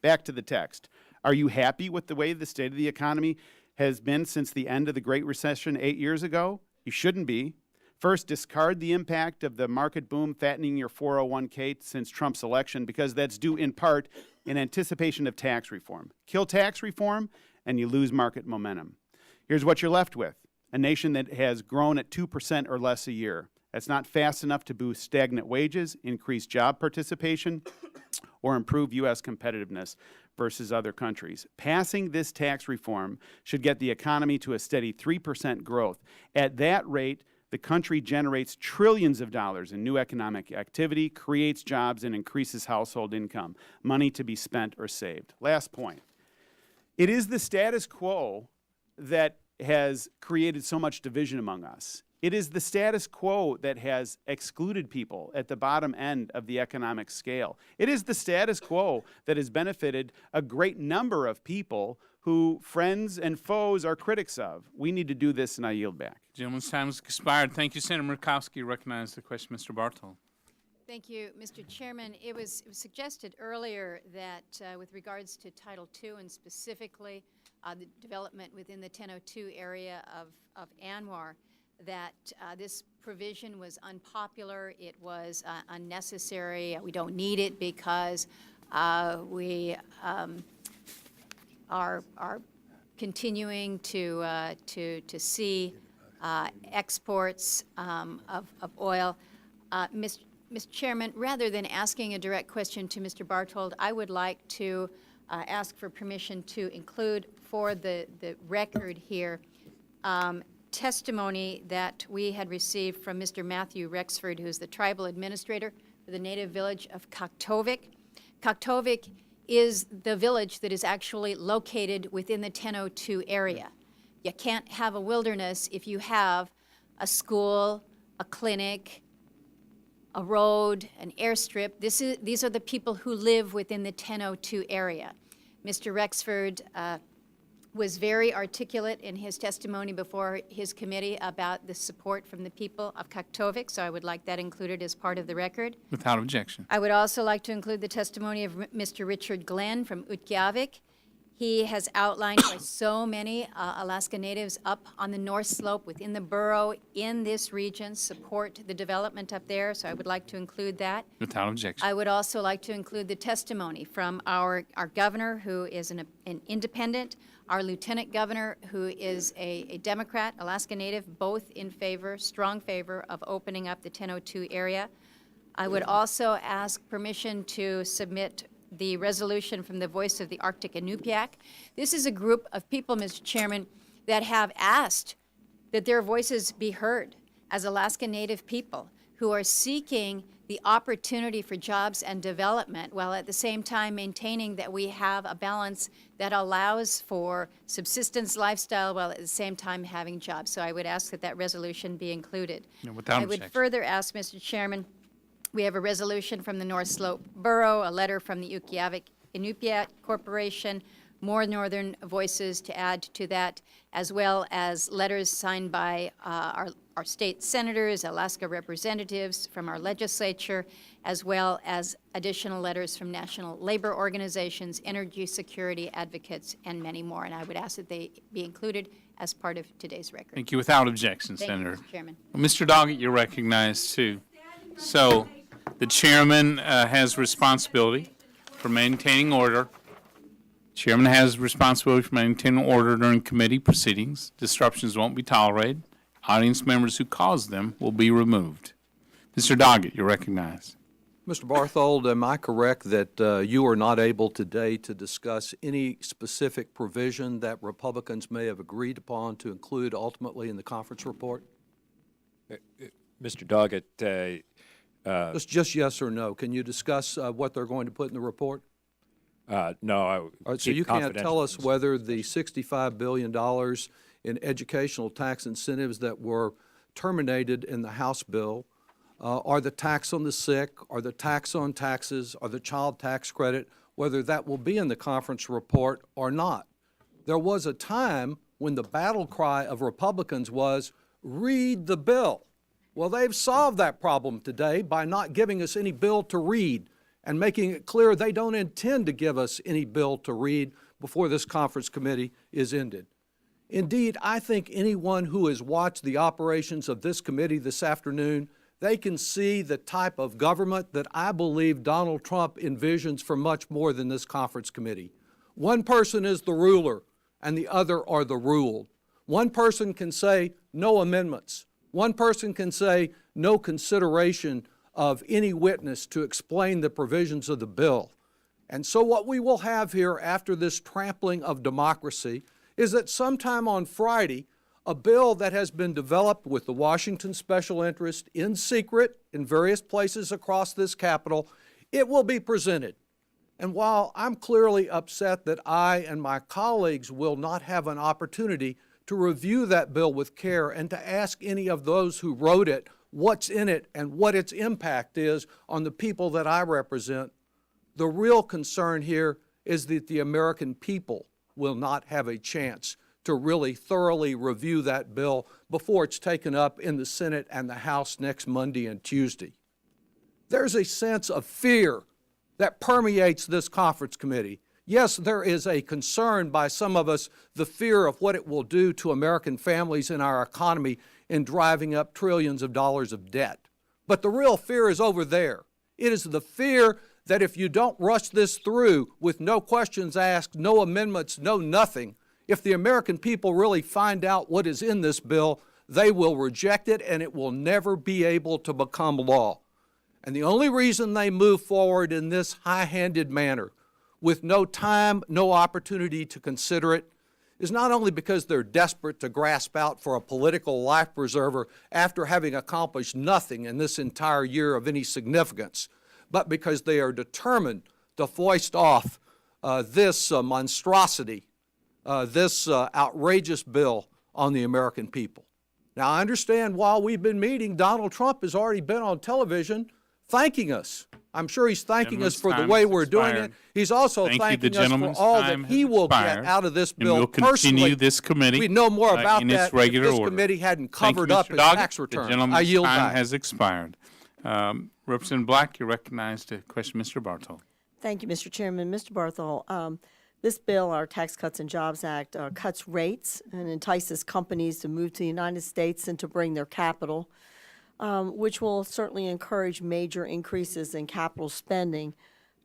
Back to the text. Are you happy with the way the state of the economy has been since the end of the Great Recession 8 years ago? You shouldn't be. First, discard the impact of the market boom fattening your 401k since Trump's election, because that's due in part in anticipation of tax reform. Kill tax reform, and you lose market momentum. Here's what you're left with: a nation that has grown at 2% or less a year. That's not fast enough to boost stagnant wages, increase job participation, or improve U.S. competitiveness versus other countries. Passing this tax reform should get the economy to a steady 3% growth. At that rate, the country generates trillions of dollars in new economic activity, creates jobs, and increases household income, money to be spent or saved. Last point. It is the status quo that has created so much division among us. It is the status quo that has excluded people at the bottom end of the economic scale. It is the status quo that has benefited a great number of people who friends and foes are critics of. We need to do this, and I yield back. Gentleman's time has expired. Thank you, Senator Murkowski. Recognize the question, Mr. Bartold. Thank you, Mr. Chairman. It was suggested earlier that with regards to Title II and specifically the development within the 1002 area of ANWR, that this provision was unpopular, it was unnecessary, we don't need it because we are continuing to see exports of oil. Mr. Chairman, rather than asking a direct question to Mr. Bartold, I would like to ask for permission to include for the record here testimony that we had received from Mr. Matthew Rexford, who is the tribal administrator for the native village of Kaktovik. Kaktovik is the village that is actually located within the 1002 area. You can't have a wilderness if you have a school, a clinic, a road, an airstrip. These are the people who live within the 1002 area. Mr. Rexford was very articulate in his testimony before his committee about the support from the people of Kaktovik, so I would like that included as part of the record. Without objection. I would also like to include the testimony of Mr. Richard Glenn from Utqiagvik. He has outlined why so many Alaska Natives up on the North Slope within the borough in this region support the development up there, so I would like to include that. Without objection. I would also like to include the testimony from our governor, who is an independent, our lieutenant governor, who is a Democrat, Alaska Native, both in favor, strong favor of opening up the 1002 area. I would also ask permission to submit the resolution from the Voice of the Arctic Inupiaq. This is a group of people, Mr. Chairman, that have asked that their voices be heard as Alaska Native people who are seeking the opportunity for jobs and development while at the same time maintaining that we have a balance that allows for subsistence lifestyle while at the same time having jobs. So I would ask that that resolution be included. No, without I would objection. further ask, Mr. Chairman, we have a resolution from the North Slope Borough, a letter from the Utqiagvik Inupiaq Corporation, more northern voices to add to that, as well as letters signed by our state senators, Alaska representatives from our legislature, as well as additional letters from national labor organizations, energy security advocates, and many more. And I would ask that they be included as part of today's record. Thank you. Without objection, Thank you, Senator. Mr. Chairman. Well, Mr. Doggett, you're recognized too. So the chairman has responsibility for maintaining order. Chairman has responsibility for maintaining order during committee proceedings. Disruptions won't be tolerated. Audience members who cause them will be removed. Mr. Doggett, you're recognized. Mr. Barthold, am I correct that you are not able today to discuss any specific provision that Republicans may have agreed upon to include ultimately in the conference report? Mr. Doggett, Just yes or no. Can you discuss what they're going to put in the report? No, I All right, so keep you can't confidential tell us things. whether the $65 billion in educational tax incentives that were terminated in the House bill are the tax on the sick, or the tax on taxes, or the child tax credit, whether that will be in the conference report or not. There was a time when the battle cry of Republicans was, read the bill. Well, they've solved that problem today by not giving us any bill to read and making it clear they don't intend to give us any bill to read before this conference committee is ended. Indeed, I think anyone who has watched the operations of this committee this afternoon, they can see the type of government that I believe Donald Trump envisions for much more than this conference committee. One person is the ruler, and the other are the ruled. One person can say no amendments. One person can say no consideration of any witness to explain the provisions of the bill. And so what we will have here after this trampling of democracy is that sometime on Friday, a bill that has been developed with the Washington special interest in secret in various places across this Capitol, it will be presented. And while I'm clearly upset that I and my colleagues will not have an opportunity to review that bill with care and to ask any of those who wrote it what's in it and what its impact is on the people that I represent, the real concern here is that the American people will not have a chance to really thoroughly review that bill before it's taken up in the Senate and the House next Monday and Tuesday. There's a sense of fear that permeates this conference committee. Yes, there is a concern by some of us, the fear of what it will do to American families and our economy in driving up trillions of dollars of debt. But the real fear is over there. It is the fear that if you don't rush this through with no questions asked, no amendments, no nothing, if the American people really find out what is in this bill, they will reject it and it will never be able to become law. And the only reason they move forward in this high-handed manner, with no time, no opportunity to consider it, is not only because they're desperate to grasp out for a political life preserver after having accomplished nothing in this entire year of any significance, but because they are determined to foist off this monstrosity, this outrageous bill on the American people. Now, I understand while we've been meeting, Donald Trump has already been on television thanking us. I'm sure he's thanking us for the way we're doing it. He's also thanking us for all that he will get out of this bill personally. Continue this committee we know more about in its that if regular this order. committee hadn't Thank you, covered up Mr. his Doggett. tax return. The gentleman's I yield time back. has expired. Representative Black, you're recognized to question Mr. Bartol. Thank you, Mr. Chairman. Mr. Barthol, this bill, our Tax Cuts and Jobs Act, cuts rates and entices companies to move to the United States and to bring their capital, which will certainly encourage major increases in capital spending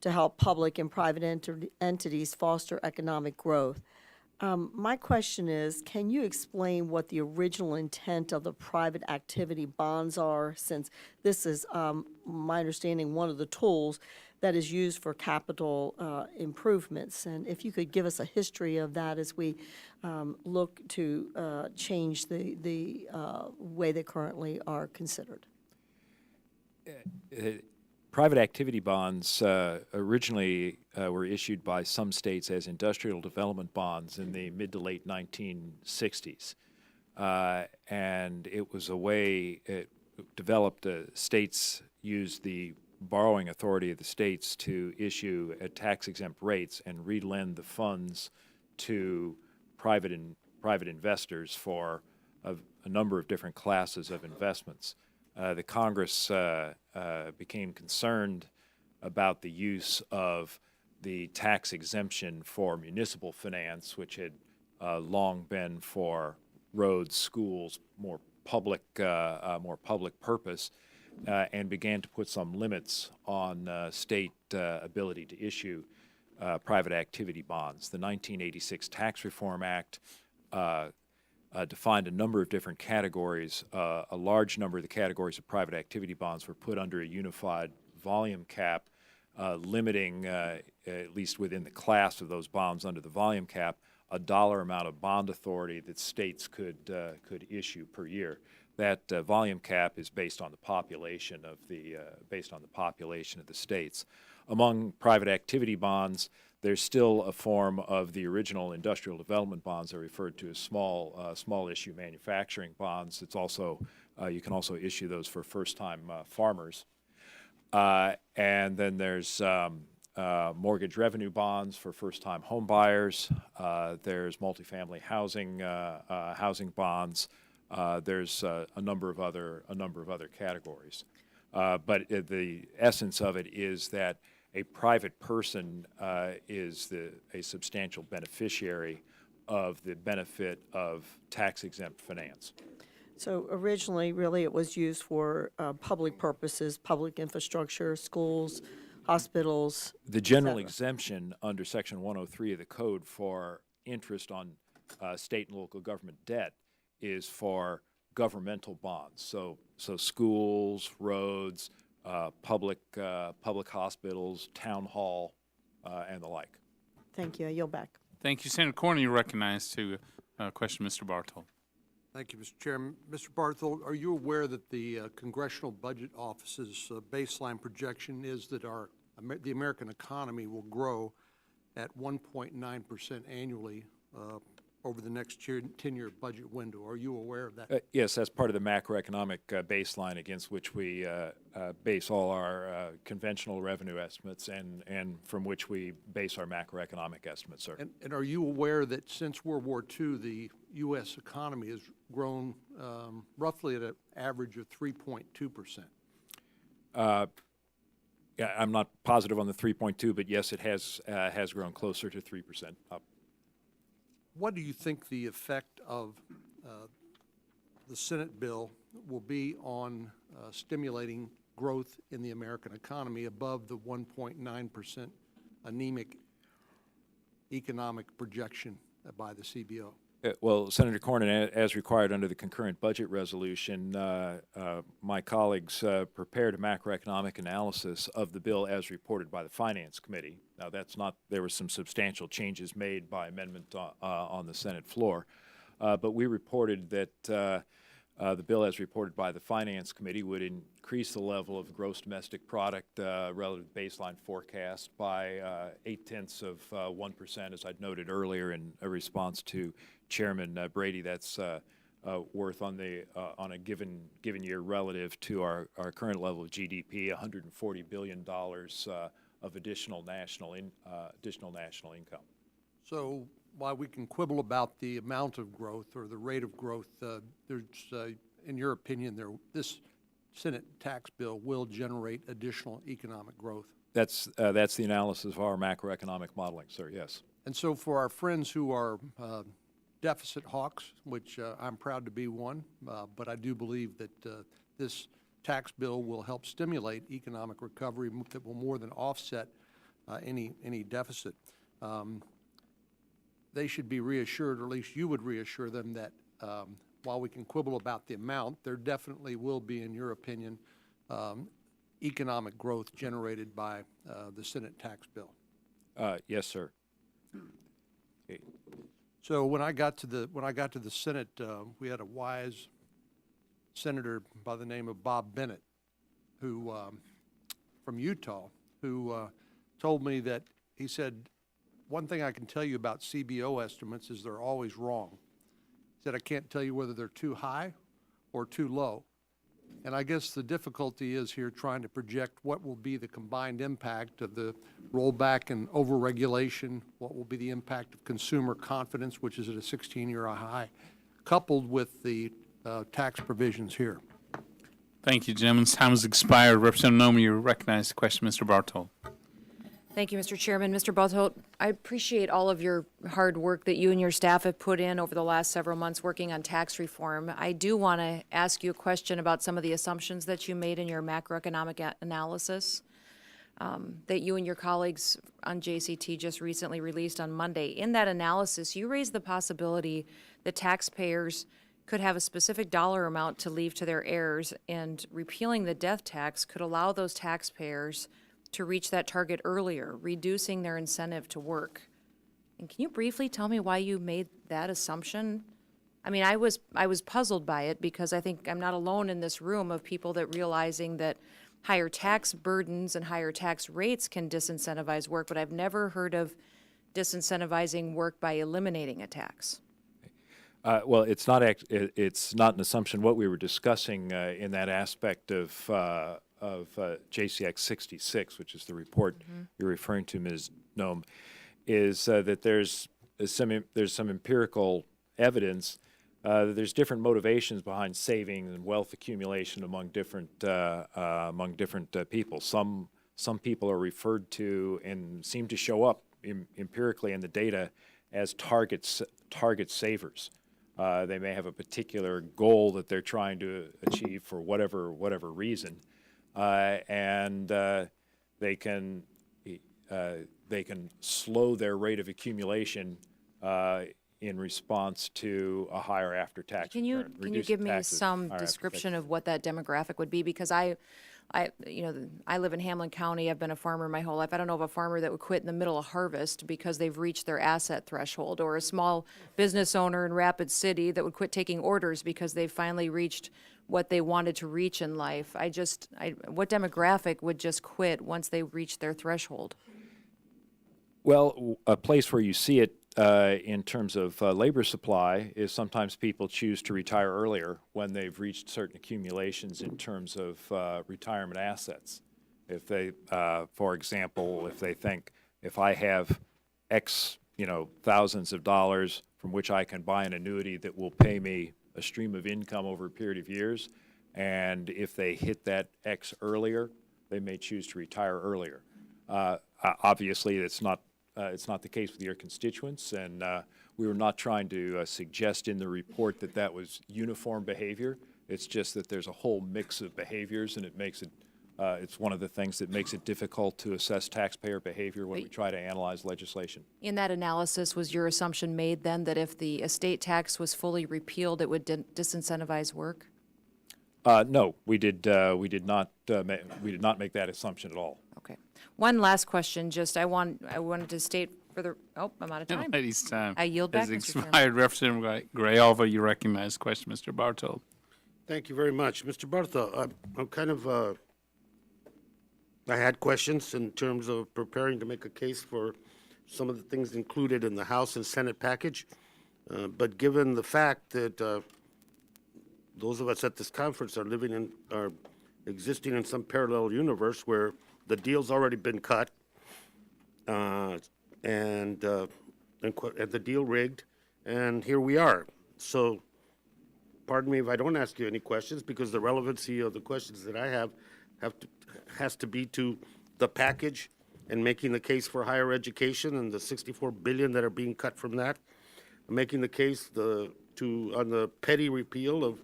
to help public and private entities foster economic growth. My question is, can you explain what the original intent of the private activity bonds are, since this is, my understanding, one of the tools that is used for capital improvements? And if you could give us a history of that as we look to change the way they currently are considered. Private activity bonds originally were issued by some states as industrial development bonds in the mid to late 1960s. And it was a way it developed, states used the borrowing authority of the states to issue at tax-exempt rates and relend the funds to private investors for a number of different classes of investments. The Congress became concerned about the use of the tax exemption for municipal finance, which had long been for roads, schools, more public purpose, and began to put some limits on state ability to issue private activity bonds. The 1986 Tax Reform Act defined a number of different categories. A large number of the categories of private activity bonds were put under a unified volume cap, limiting, at least within the class of those bonds under the volume cap, a dollar amount of bond authority that states could issue per year. That volume cap is based on the population of the states. Among private activity bonds, there's still a form of the original industrial development bonds that are referred to as small issue manufacturing bonds. It's also you can also issue those for first-time farmers. And then there's mortgage revenue bonds for first-time home buyers. There's multifamily housing bonds. There's a number of other categories. But the essence of it is that a private person is a substantial beneficiary of the benefit of tax-exempt finance. So originally, really, it was used for public purposes, public infrastructure, schools, hospitals. The general exemption under Section 103 of the Code for interest on state and local government debt is for governmental bonds. So schools, roads, public hospitals, town hall, and the like. Thank you. I yield back. Thank you. Senator Cornyn, you're recognized to question Mr. Barthold. Thank you, Mr. Chairman. Mr. Barthold, are you aware that the Congressional Budget Office's baseline projection is that the American economy will grow at 1.9% annually over the next 10-year budget window? Are you aware of that? Yes, that's part of the macroeconomic baseline against which we base all our conventional revenue estimates and from which we base our macroeconomic estimates, sir. And are you aware that since World War II, the U.S. economy has grown roughly at an average of 3.2%? Yeah, I'm not positive on the 3.2, but yes, it has grown closer to 3% up. What do you think the effect of the Senate bill will be on stimulating growth in the American economy above the 1.9% anemic economic projection by the CBO? Well, Senator Cornyn, as required under the concurrent budget resolution, my colleagues prepared a macroeconomic analysis of the bill as reported by the Finance Committee. Now, there were some substantial changes made by amendment on the Senate floor, but we reported that the bill as reported by the Finance Committee would increase the level of gross domestic product relative to baseline forecast by 0.8%, as I'd noted earlier in a response to Chairman Brady. That's worth on a given year relative to our current level of GDP, $140 billion of additional national income. So while we can quibble about the amount of growth or the rate of growth, there's, in your opinion, this Senate tax bill will generate additional economic growth? That's the analysis of our macroeconomic modeling, sir, yes. And so for our friends who are deficit hawks, which I'm proud to be one, but I do believe that this tax bill will help stimulate economic recovery that will more than offset any deficit. They should be reassured, or at least you would reassure them, that while we can quibble about the amount, there definitely will be, in your opinion, economic growth generated by the Senate tax bill. Yes, sir. Okay. So when I got to the Senate, we had a wise senator by the name of Bob Bennett, who from Utah, who told me that he said, "One thing I can tell you about CBO estimates is they're always wrong." He said, "I can't tell you whether they're too high or too low." And I guess the difficulty is here trying to project what will be the combined impact of the rollback and overregulation, what will be the impact of consumer confidence, which is at a 16-year high, coupled with the tax provisions here. Thank you, gentlemen. Time has expired. Representative Nomi, you're recognized to question Mr. Barthold. Thank you, Mr. Chairman. Mr. Barthold, I appreciate all of your hard work that you and your staff have put in over the last several months working on tax reform. I do want to ask you a question about some of the assumptions that you made in your macroeconomic analysis that you and your colleagues on JCT just recently released on Monday. In that analysis, you raised the possibility that taxpayers could have a specific dollar amount to leave to their heirs, and repealing the death tax could allow those taxpayers to reach that target earlier, reducing their incentive to work. And can you briefly tell me why you made that assumption? I mean, I was puzzled by it because I think I'm not alone in this room of people that realizing that higher tax burdens and higher tax rates can disincentivize work, but I've never heard of disincentivizing work by eliminating a tax? Well, it's not it's not an assumption. What we were discussing in that aspect of JCX 66, which is the report you're referring to, Ms. Noem, is that there's some empirical evidence that there's different motivations behind saving and wealth accumulation among different people. Some people are referred to and seem to show up empirically in the data as target savers. They may have a particular goal that they're trying to achieve for whatever reason, and they can slow their rate of accumulation in response to a higher after-tax Can you return. give me Taxes, some higher description of what that demographic would be? Because I live in Hamlin County. I've been a farmer my whole life. I don't know of a farmer that would quit in the middle of harvest because they've reached their asset threshold, or a small business owner in Rapid City that would quit taking orders because they've finally reached what they wanted to reach in life. What demographic would just quit once they reach their threshold? Well, a place where you see it in terms of labor supply is sometimes people choose to retire earlier when they've reached certain accumulations in terms of retirement assets. If they, for example, if they think if I have X, thousands of dollars from which I can buy an annuity that will pay me a stream of income over a period of years, and if they hit that X earlier, they may choose to retire earlier. Obviously, it's not the case with your constituents, and we were not trying to suggest in the report that that was uniform behavior. It's just that there's a whole mix of behaviors, and it makes it, it's one of the things that makes it difficult to assess taxpayer behavior when we try to analyze legislation. In that analysis, was your assumption made then that if the estate tax was fully repealed, it would disincentivize work? No, we did not make that assumption at all. Okay. One last question, I wanted to state for the, I'm out of time. Lady's time I yield back, has Mr. Chairman. expired. Representative Grijalva, you recognize the question, Mr. Bartold. Thank you very much. Mr. Bartha, I'm kind of, I had questions in terms of preparing to make a case for some of the things included in the House and Senate package. But given the fact that those of us at this conference are existing in some parallel universe where the deal's already been cut, and the deal rigged, and here we are. So, pardon me if I don't ask you any questions, because the relevancy of the questions that I have has to be to the package and making the case for higher education and the $64 billion that are being cut from that, making the case on the petty repeal of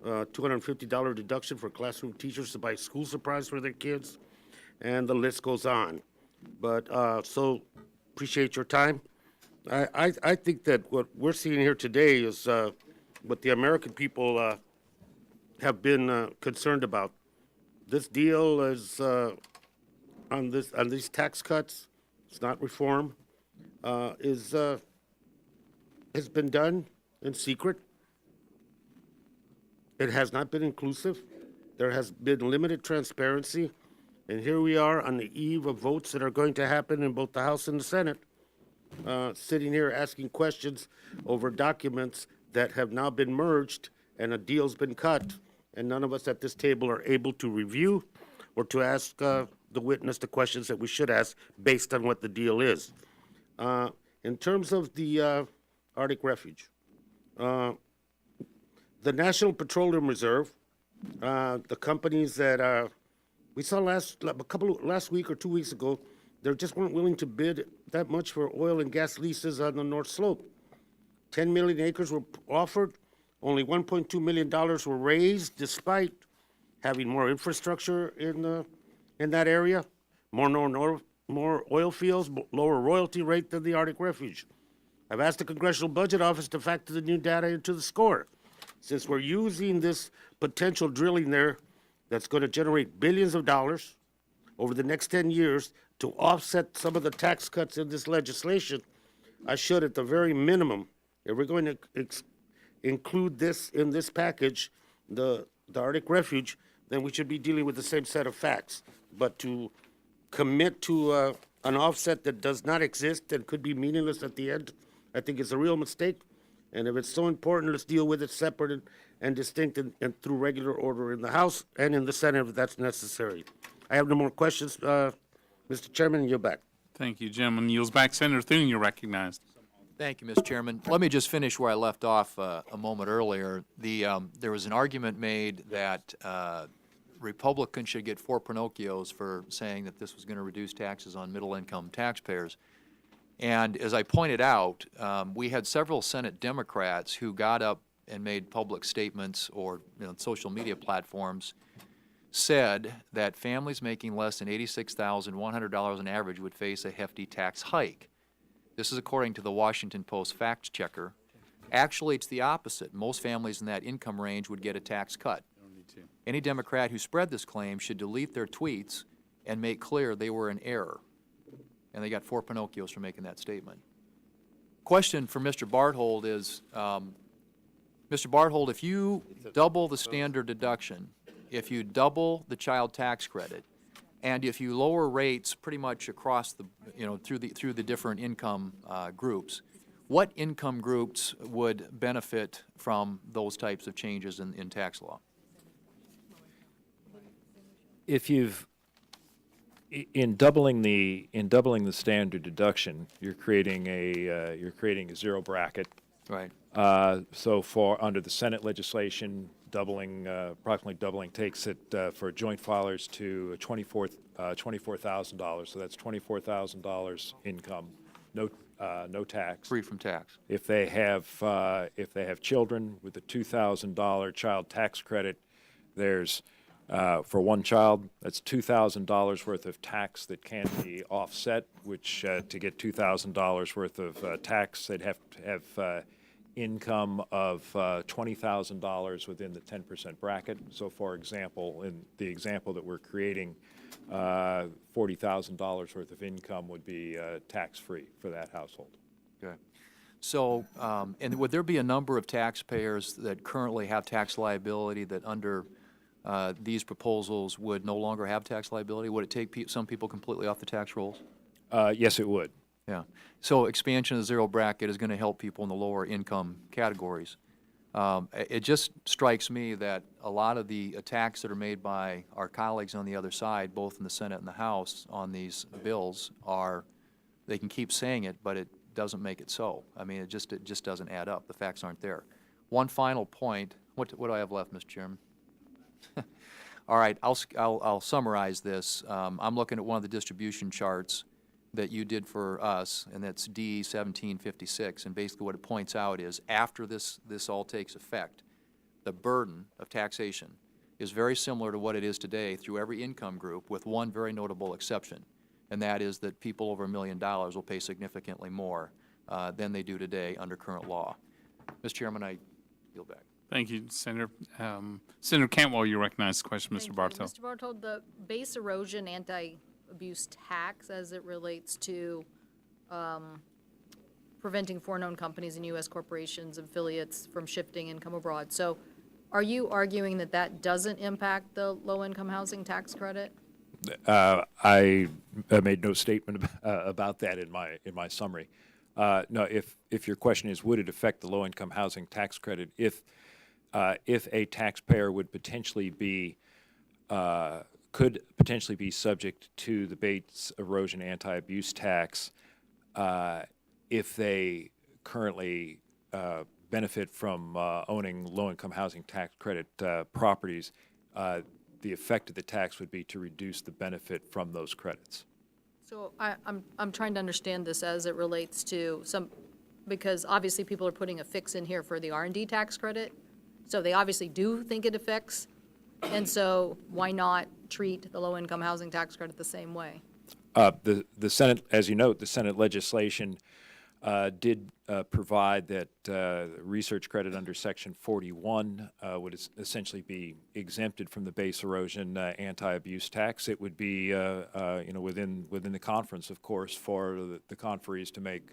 $250 deduction for classroom teachers to buy school supplies for their kids, and the list goes on. But so appreciate your time. I think that what we're seeing here today is what the American people have been concerned about. This deal is on these tax cuts. It's not reform. Has been done in secret. It has not been inclusive. There has been limited transparency. And here we are on the eve of votes that are going to happen in both the House and the Senate, sitting here asking questions over documents that have now been merged and a deal's been cut, and none of us at this table are able to review or to ask the witness the questions that we should ask based on what the deal is. In terms of the Arctic Refuge, the National Petroleum Reserve, the companies that we saw last week or 2 weeks ago, they just weren't willing to bid that much for oil and gas leases on the North Slope. 10 million acres were offered. Only $1.2 million were raised, despite having more infrastructure in that area, more oil fields, lower royalty rate than the Arctic Refuge. I've asked the Congressional Budget Office to factor the new data into the score. Since we're using this potential drilling there that's going to generate billions of dollars over the next 10 years to offset some of the tax cuts in this legislation, I should, at the very minimum, if we're going to include this in this package, the Arctic Refuge, then we should be dealing with the same set of facts. But to commit to an offset that does not exist and could be meaningless at the end, I think it's a real mistake. And if it's so important, let's deal with it separate and distinct and through regular order in the House and in the Senate if that's necessary. I have no more questions, Mr. Chairman, you're back. Thank you, gentleman. Yields back. Senator Thune, you're recognized. Thank you, Mr. Chairman. Let me just finish where I left off a moment earlier. There was an argument made that Republicans should get 4 Pinocchios for saying that this was going to reduce taxes on middle-income taxpayers. And as I pointed out, we had several Senate Democrats who got up and made public statements or social media platforms said that families making less than $86,100 on average would face a hefty tax hike. This is according to the Washington Post fact checker. Actually, it's the opposite. Most families in that income range would get a tax cut. Any Democrat who spread this claim should delete their tweets and make clear they were in error. And they got 4 Pinocchios for making that statement. Question for Mr. Barthold is, Mr. Barthold, if you double the standard deduction, if you double the child tax credit, and if you lower rates pretty much across the, through the different income groups, what income groups would benefit from those types of changes in tax law? If you've in doubling the standard deduction, you're creating a zero bracket. Right. So for under the Senate legislation, approximately doubling takes it for joint filers to $24,000. So that's $24,000 income, no tax. Free from tax. If they have children with a $2,000 child tax credit, there's for one child, that's $2,000 worth of tax that can be offset, which to get $2,000 worth of tax, they'd have to have income of $20,000 within the 10% bracket. So, for example, in the example that we're creating, $40,000 worth of income would be tax-free for that household. Okay. So, and would there be a number of taxpayers that currently have tax liability that under these proposals would no longer have tax liability? Would it take some people completely off the tax rolls? Yes, it would. Yeah. So expansion of the zero bracket is going to help people in the lower income categories. It just strikes me that a lot of the attacks that are made by our colleagues on the other side, both in the Senate and the House, on these bills they can keep saying it, but it doesn't make it so. I mean, it just doesn't add up. The facts aren't there. One final point. What do I have left, Mr. Chairman? All right, I'll summarize this. I'm looking at one of the distribution charts that you did for us, and that's D 1756. And basically what it points out is after this all takes effect, the burden of taxation is very similar to what it is today through every income group, with one very notable exception, and that is that people over $1 million will pay significantly more than they do today under current law. Mr. Chairman, I yield back. Thank you, Senator. Senator Cantwell, you recognize the question, Mr. Bartow. Mr. Bartow, the base erosion anti-abuse tax as it relates to preventing foreign-owned companies and U.S. corporations and affiliates from shifting income abroad. So are you arguing that that doesn't impact the low-income housing tax credit? I made no statement about that in my summary. No, if your question is, would it affect the low-income housing tax credit if a taxpayer would potentially be could potentially be subject to the base erosion anti-abuse tax if they currently benefit from owning low-income housing tax credit properties, the effect of the tax would be to reduce the benefit from those credits. So I'm trying to understand this as it relates to because obviously people are putting a fix in here for the R&D tax credit. So they obviously do think it affects, and so why not treat the low-income housing tax credit the same way? The Senate, as you note, the Senate legislation did provide that research credit under Section 41 would essentially be exempted from the base erosion anti-abuse tax. It would be, within the conference, of course, for the conferees to make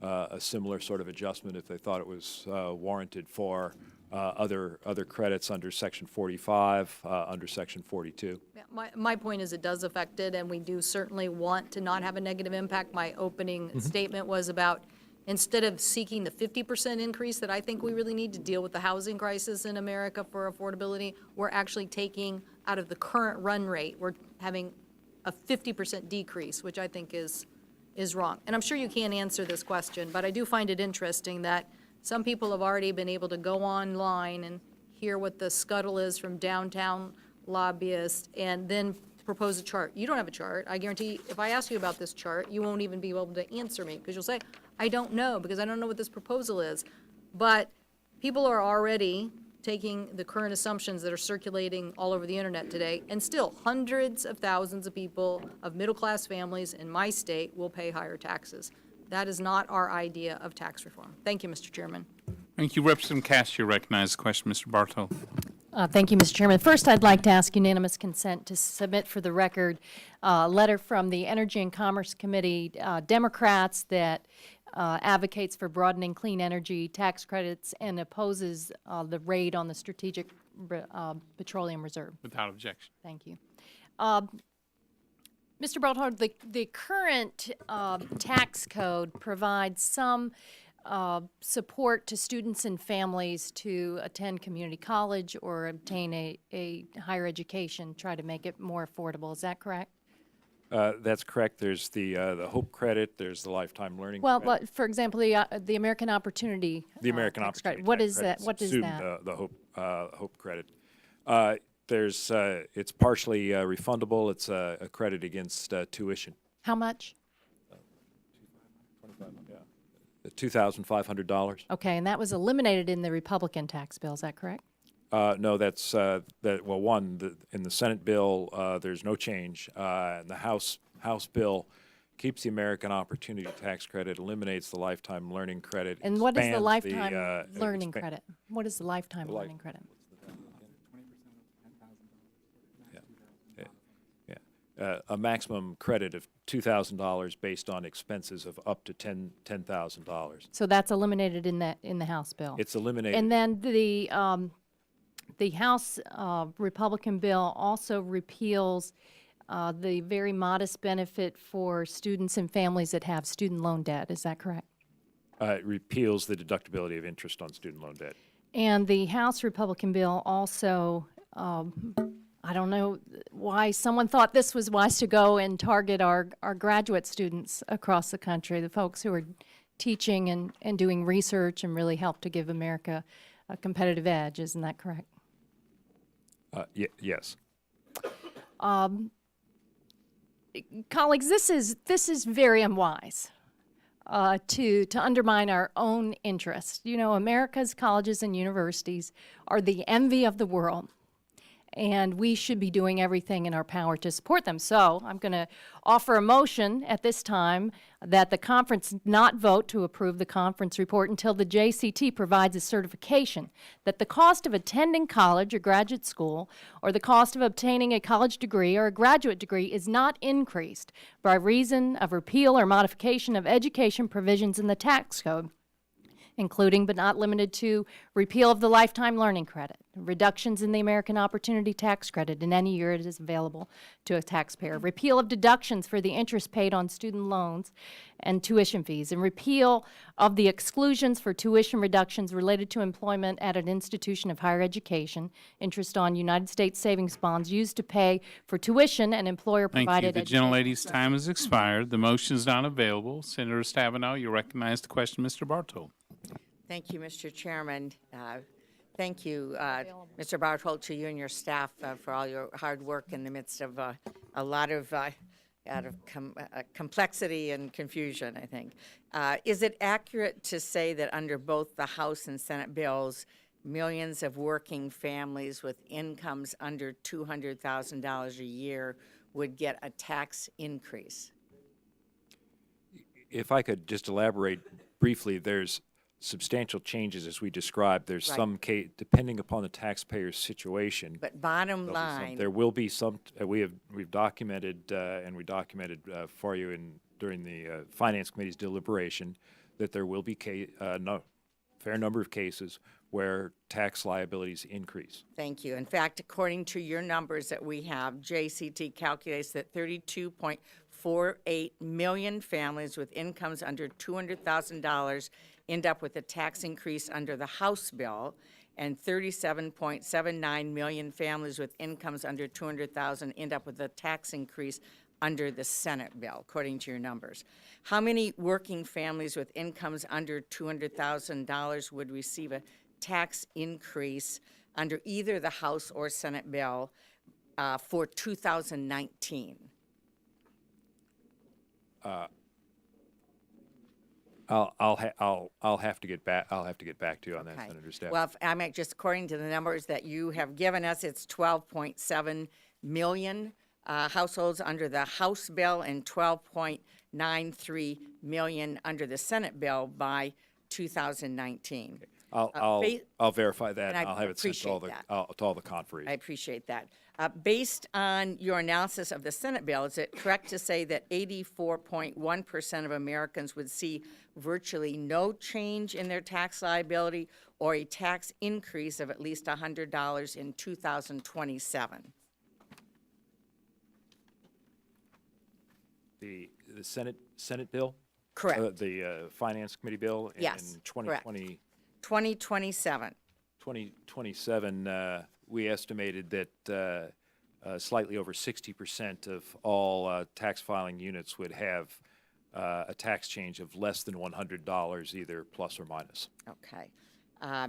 a similar sort of adjustment if they thought it was warranted for other credits under Section 45, under Section 42. Yeah, my point is it does affect it, and we do certainly want to not have a negative impact. My opening statement was about, instead of seeking the 50% increase that I think we really need to deal with the housing crisis in America for affordability, we're actually taking out of the current run rate, we're having a 50% decrease, which I think is wrong. And I'm sure you can't answer this question, but I do find it interesting that some people have already been able to go online and hear what the scuttle is from downtown lobbyists and then propose a chart. You don't have a chart. I guarantee if I ask you about this chart, you won't even be able to answer me because you'll say, I don't know because I don't know what this proposal is. But people are already taking the current assumptions that are circulating all over the internet today, and still hundreds of thousands of people of middle-class families in my state will pay higher taxes. That is not our idea of tax reform. Thank you, Mr. Chairman. Thank you. Representative Cash, you recognize the question. Mr. Bartow. Thank you, Mr. Chairman. First, I'd like to ask unanimous consent to submit for the record a letter from the Energy and Commerce Committee Democrats that advocates for broadening clean energy tax credits and opposes the raid on the Strategic Petroleum Reserve. Without objection. Thank you. Mr. Bartow, the current tax code provides some support to students and families to attend community college or obtain a higher education, try to make it more affordable. Is that correct? That's correct. There's the Hope Credit. There's the Lifetime Learning Well, Credit. for example, the American Opportunity. The American tax Opportunity credit. What Tax is Credit that? What is subsumed, that? The Hope Credit. There's it's partially refundable. It's a credit against tuition. How much? $2,500. Okay, and that was eliminated in the Republican tax bill. Is that correct? No, that's that. Well, in the Senate bill, there's no change. And the House bill keeps the American Opportunity Tax Credit, eliminates the Lifetime Learning Credit. And what is the expands lifetime learning credit? What is the lifetime learning credit? A maximum credit of $2,000 based on expenses of up to $10,000. So that's eliminated in the House bill. It's eliminated. And then the House Republican bill also repeals the very modest benefit for students and families that have student loan debt. Is that correct? It repeals the deductibility of interest on student loan debt. And the House Republican bill also, I don't know why someone thought this was wise to go and target our graduate students across the country, the folks who are teaching and doing research and really help to give America a competitive edge. Isn't that correct? Yes. Colleagues, this is very unwise to undermine our own interests. You know, America's colleges and universities are the envy of the world, and we should be doing everything in our power to support them. So I'm going to offer a motion at this time that the conference not vote to approve the conference report until the JCT provides a certification that the cost of attending college or graduate school or the cost of obtaining a college degree or a graduate degree is not increased by reason of repeal or modification of education provisions in the tax code, including but not limited to repeal of the lifetime learning credit, reductions in the American Opportunity Tax Credit in any year it is available to a taxpayer, repeal of deductions for the interest paid on student loans and tuition fees, and repeal of the exclusions for tuition reductions related to employment at an institution of higher education, interest on United States savings bonds used to pay for tuition and employer-provided Thank you. The gentlelady's time has expired. The motion is not available. Senator Stabenow, you recognize the question. Mr. Bartow. Thank you, Mr. Chairman. Thank you, Mr. Barthold, to you and your staff for all your hard work in the midst of a lot of complexity and confusion, I think. Is it accurate to say that under both the House and Senate bills, millions of working families with incomes under $200,000 a year would get a tax increase? If I could just elaborate briefly, there's substantial changes as we described. There's Right. some case, depending upon the taxpayer's situation. But bottom line, There will be some. We've documented and we documented for you during the Finance Committee's deliberation that there will be fair number of cases where tax liabilities increase. Thank you. In fact, according to your numbers that we have, JCT calculates that 32.48 million families with incomes under $200,000 end up with a tax increase under the House bill, and 37.79 million families with incomes under $200,000 end up with a tax increase under the Senate bill, according to your numbers. How many working families with incomes under $200,000 would receive a tax increase under either the House or Senate bill for 2019? I'll have to get back. I'll have to get back to you on that, Okay. Senator Staff. Well, if I mean, just according to the numbers that you have given us, it's 12.7 million households under the House bill and 12.93 million under the Senate bill by 2019. I'll verify that. and I I'll have it sent to all the appreciate to all the conferees. I appreciate that. Based on your analysis of the Senate bill, is it correct to say that 84.1% of Americans would see virtually no change in their tax liability or a tax increase of at least $100 in 2027? The Senate bill? Correct. The Finance Committee bill Yes, in correct. 2020. 2027. 2027, we estimated that slightly over 60% of all tax filing units would have a tax change of less than $100, either plus or minus. Okay. I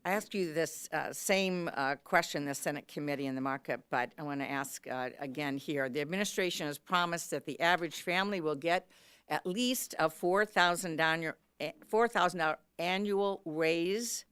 asked you this same question in the Senate committee in the markup, but I want to ask again here. The administration has promised that the average family will get at least a $4,000 annual raise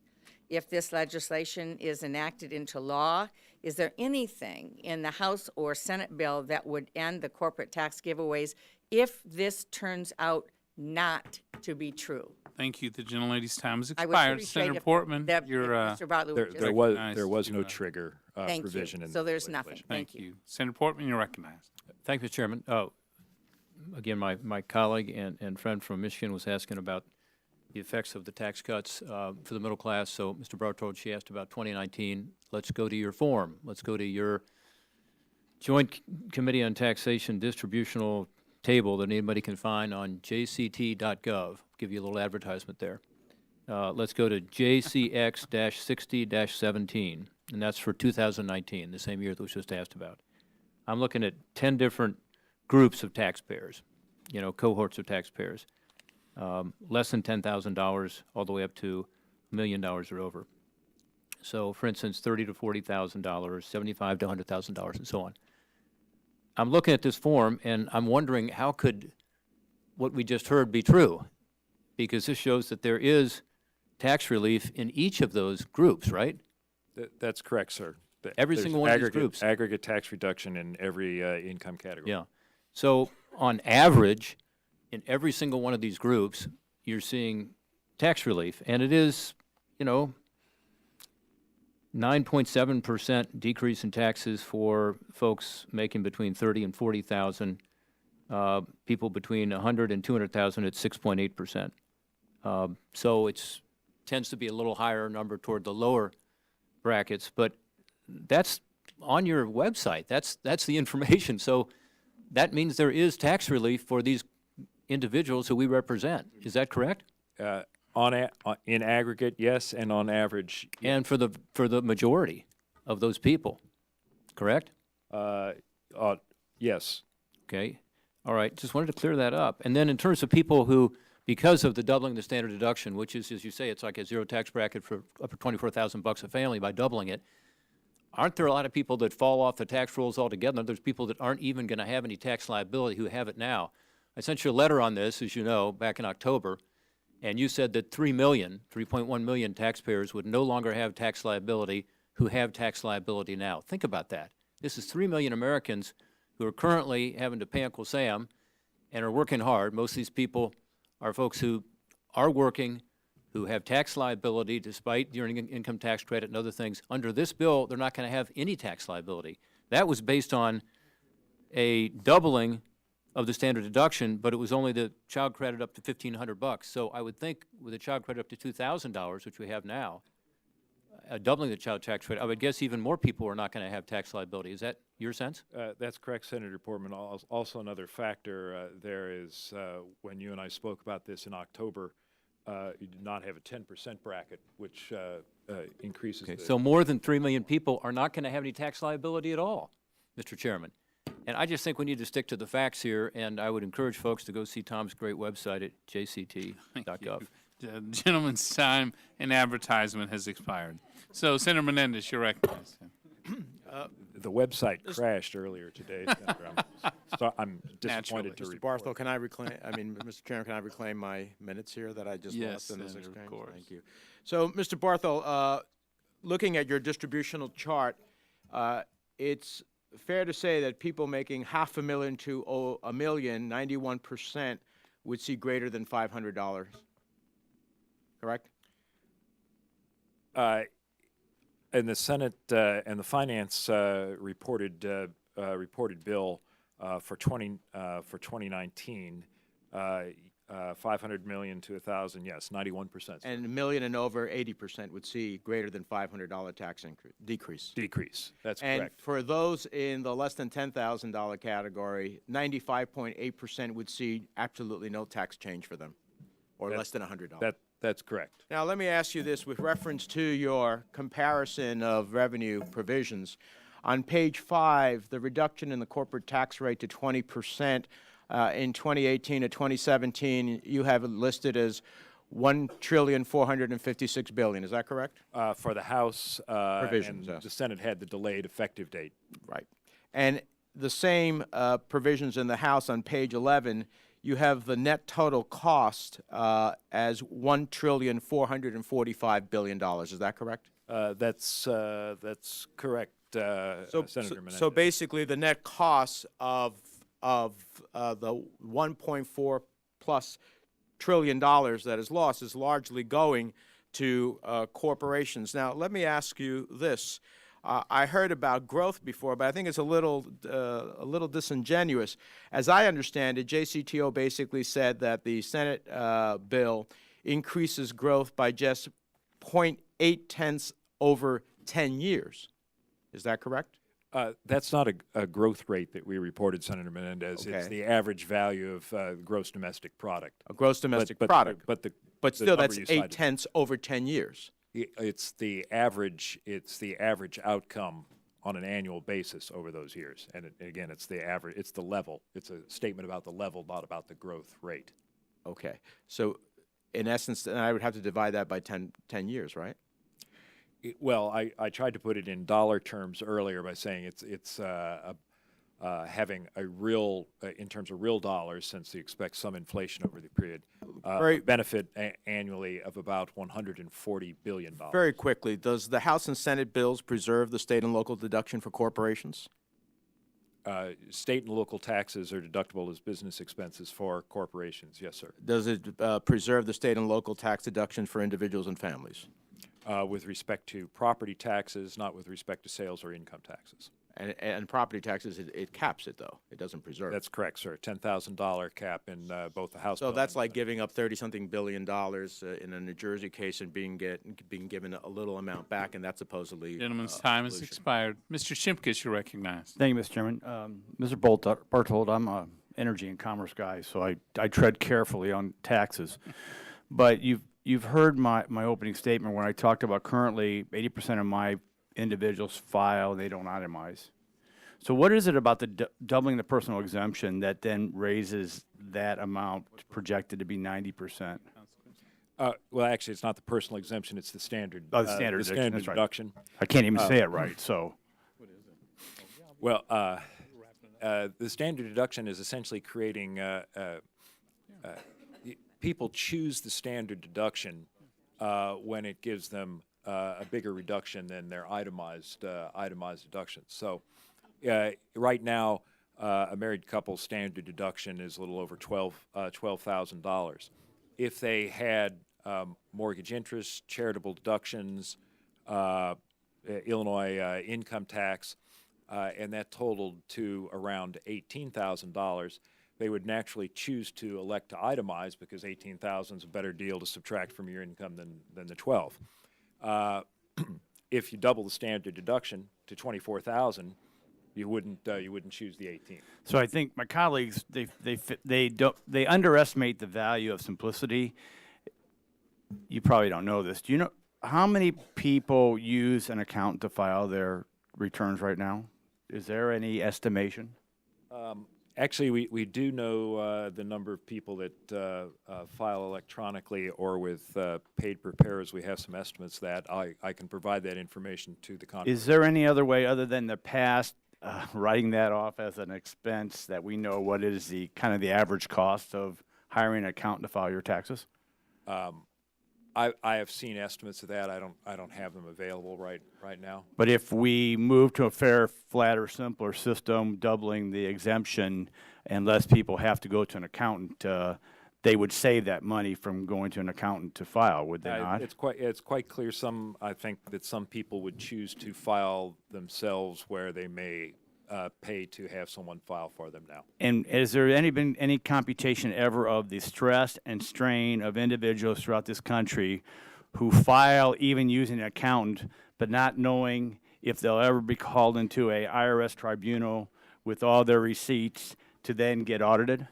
if this legislation is enacted into law. Is there anything in the House or Senate bill that would end the corporate tax giveaways if this turns out not to be true? Thank you. The gentlelady's time has I would expired. appreciate Senator if Portman, that- you're if Mr. Bartlett would just- There was no trigger Thank you. provision in So the there's nothing. legislation. Thank you. Senator Portman, you're recognized. Thank you, Mr. Chairman. Again, my colleague and friend from Michigan was asking about the effects of the tax cuts for the middle class. So, Mr. Bartold, she asked about 2019. Let's go to your form. Let's go to your Joint Committee on Taxation distributional table that anybody can find on jct.gov. Give you a little advertisement there. Let's go to JCX-60-17, and that's for 2019, the same year that was just asked about. I'm looking at 10 different groups of taxpayers, cohorts of taxpayers, less than $10,000 all the way up to $1 million or over. So, for instance, $30,000 to $40,000, $75,000 to $100,000, and so on. I'm looking at this form, and I'm wondering how could what we just heard be true? Because this shows that there is tax relief in each of those groups, right? That's correct, sir. Every There's single one of these groups. Aggregate tax reduction in every income category. Yeah. So on average, in every single one of these groups, you're seeing tax relief, and it is, 9.7% decrease in taxes for folks making between 30 and 40,000. People between 100 and 200,000 at 6.8%. So it's tends to be a little higher number toward the lower brackets, but that's on your website. That's the information. So that means there is tax relief for these individuals who we represent. Is that correct? In aggregate, yes, and on average, yes. And for the majority of those people, correct? Yes. Okay. All right. Just wanted to clear that up. And then in terms of people who, because of the doubling the standard deduction, which is, as you say, it's like a zero tax bracket for up to $24,000 a family by doubling it, aren't there a lot of people that fall off the tax rolls altogether? There's people that aren't even going to have any tax liability who have it now. I sent you a letter on this, as you know, back in October, and you said that 3.1 million taxpayers would no longer have tax liability who have tax liability now. Think about that. This is 3 million Americans who are currently having to pay Uncle Sam and are working hard. Most of these people are folks who are working, who have tax liability despite the earning income tax credit and other things. Under this bill, they're not going to have any tax liability. That was based on a doubling of the standard deduction, but it was only the child credit up to $1,500. So I would think with a child credit up to $2,000, which we have now, doubling the child tax rate, I would guess even more people are not going to have tax liability. Is that your sense? That's correct, Senator Portman. Also, another factor there is when you and I spoke about this in October, you did not have a 10% bracket, which increases. Okay, so more than 3 million people are not going to have any tax liability at all, Mr. Chairman. And I just think we need to stick to the facts here, and I would encourage folks to go see Tom's great website at jct.gov. The gentleman's time and advertisement has expired. So, Senator Menendez, you're recognized. The website crashed earlier today, Senator. I'm disappointed to Mr. report. Barthel, can I reclaim, Mr. Chairman, can I reclaim my minutes here that I just Yes, lost in this Senator, of exchange? course. Thank you. So, Mr. Barthel, looking at your distributional chart, it's fair to say that people making $500,000 to $1 million, 91% would see greater than $500, correct? In the Senate and the Finance reported bill for 2019, 500 million to 1,000, yes, 91%. And $1 million and over, 80% would see greater than $500 tax decrease. Decrease, that's And correct. for those in the less than $10,000 category, 95.8% would see absolutely no tax change for them, or less than $100. That's correct. Now, let me ask you this with reference to your comparison of revenue provisions. On page 5, the reduction in the corporate tax rate to 20% in 2018 to 2017, you have it listed as $1,456 billion. Is that correct? For the House, Provisions, and yes. the Senate had the delayed effective date. Right. And the same provisions in the House on page 11, you have the net total cost as $1,445 billion. Is that correct? That's correct, Senator Menendez. So basically, the net cost of the 1.4 plus trillion dollars that is lost is largely going to corporations. Now, let me ask you this. I heard about growth before, but I think it's a little disingenuous. As I understand it, JCTO basically said that the Senate bill increases growth by just 0.8 over 10 years. Is that correct? That's not a growth rate that we reported, Senator Menendez. Okay. It's the average value of gross domestic product. A gross domestic product. But still, that's 0.8 over 10 years. It's the average outcome on an annual basis over those years. And again, it's the average, it's the level. It's a statement about the level, not about the growth rate. Okay. So in essence, then I would have to divide that by 10 years, right? Well, I tried to put it in dollar terms earlier by saying it's having a real, in terms of real dollars, since you expect some inflation over the period, benefit annually of about $140 billion. Very quickly, does the House and Senate bills preserve the state and local deduction for corporations? State and local taxes are deductible as business expenses for corporations, yes, sir. Does it preserve the state and local tax deduction for individuals and families? With respect to property taxes, not with respect to sales or income taxes. And property taxes, it caps it, though. It doesn't preserve That's correct, sir. $10,000 cap in both the House So bill that's and like giving up $30-something billion in a New Jersey case and being given a little amount back, and that's supposedly Gentleman's time has expired. Mr. Shimkus, you're recognized. Thank you, Mr. Chairman. Mr. Barthold, I'm an energy and commerce guy, so I tread carefully on taxes. But you've heard my opening statement where I talked about currently 80% of my individuals file and they don't itemize. So what is it about the doubling the personal exemption that then raises that amount projected to be 90%? Well, actually, it's not the personal exemption; it's the standard. Oh, the standard deduction. That's right. deduction. I can't even say it right. So, well, the standard deduction is essentially creating. People choose the standard deduction when it gives them a bigger reduction than their itemized deductions. So, right now, a married couple's standard deduction is a little over $12,000. If they had mortgage interest, charitable deductions, Illinois income tax, and that totaled to around $18,000, they would naturally choose to elect to itemize because 18,000 is a better deal to subtract from your income than the 12. If you double the standard deduction to 24,000, you wouldn't choose the 18. So I think my colleagues they underestimate the value of simplicity. You probably don't know this. Do you know how many people use an accountant to file their returns right now? Is there any estimation? Actually, we do know the number of people that file electronically or with paid preparers. We have some estimates that I can provide that information to the conference. Is there any other way other than the past writing that off as an expense that we know what is the kind of the average cost of hiring an accountant to file your taxes? I have seen estimates of that. I don't have them available right now. But if we move to a fair, flatter, simpler system, doubling the exemption, and less people have to go to an accountant, they would save that money from going to an accountant to file, would they not? It's quite clear. I think that some people would choose to file themselves where they may pay to have someone file for them now. And has there been any computation ever of the stress and strain of individuals throughout this country who file even using an accountant, but not knowing if they'll ever be called into a IRS tribunal with all their receipts to then get audited?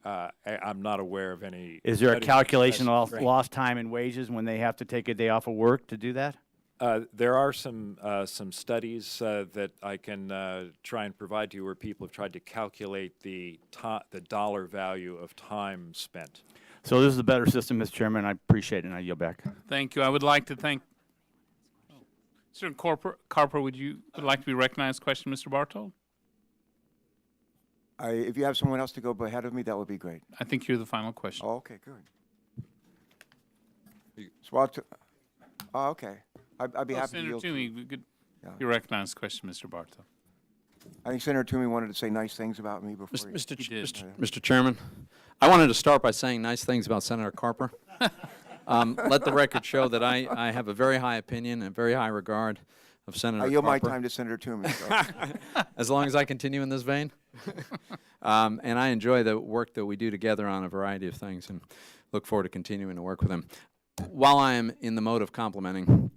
I'm not aware of any. Is there a calculation of of lost time and wages when they have to take a day off of work to do that? There are some studies that I can try and provide to you where people have tried to calculate the dollar value of time spent. So this is a better system, Mr. Chairman. I appreciate it, and I yield back. Thank you. I would like to thank. Mr. Carper, would like to be recognized? Question, Mr. Bartold? If you have someone else to go ahead of me, that would be great. I think you're the final question. Oh, okay, good. So okay. I'd be happy to Senator yield. Toomey, you recognize question, Mr. Bartow. I think Senator Toomey wanted to say nice things about me before Mr. Chairman, I wanted to start by saying nice things about Senator Carper. Let the record show that I have a very high opinion and very high regard of Senator Carper. I yield my time to Senator Toomey. So. As long as I continue in this vein. And I enjoy the work that we do together on a variety of things and look forward to continuing to work with him. While I am in the mode of complimenting,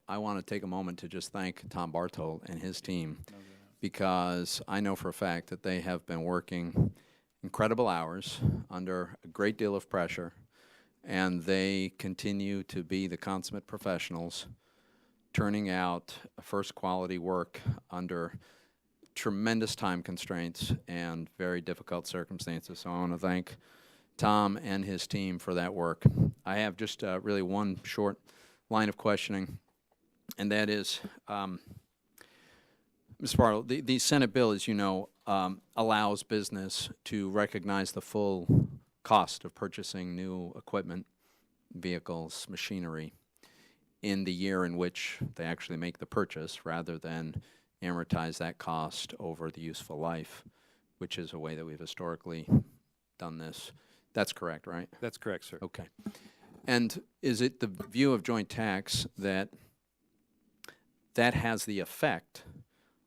I want to take a moment to just thank Tom Bartold and his team, because I know for a fact that they have been working incredible hours under a great deal of pressure, and they continue to be the consummate professionals, turning out first quality work under tremendous time constraints and very difficult circumstances. So I want to thank Tom and his team for that work. I have just really one short line of questioning, and that is, Mr. Bartle, the Senate bill, as you know, allows business to recognize the full cost of purchasing new equipment, vehicles, machinery, in the year in which they actually make the purchase, rather than amortize that cost over the useful life, which is a way that we've historically done this. That's correct, right? That's correct, sir. Okay. And is it the view of joint tax that that has the effect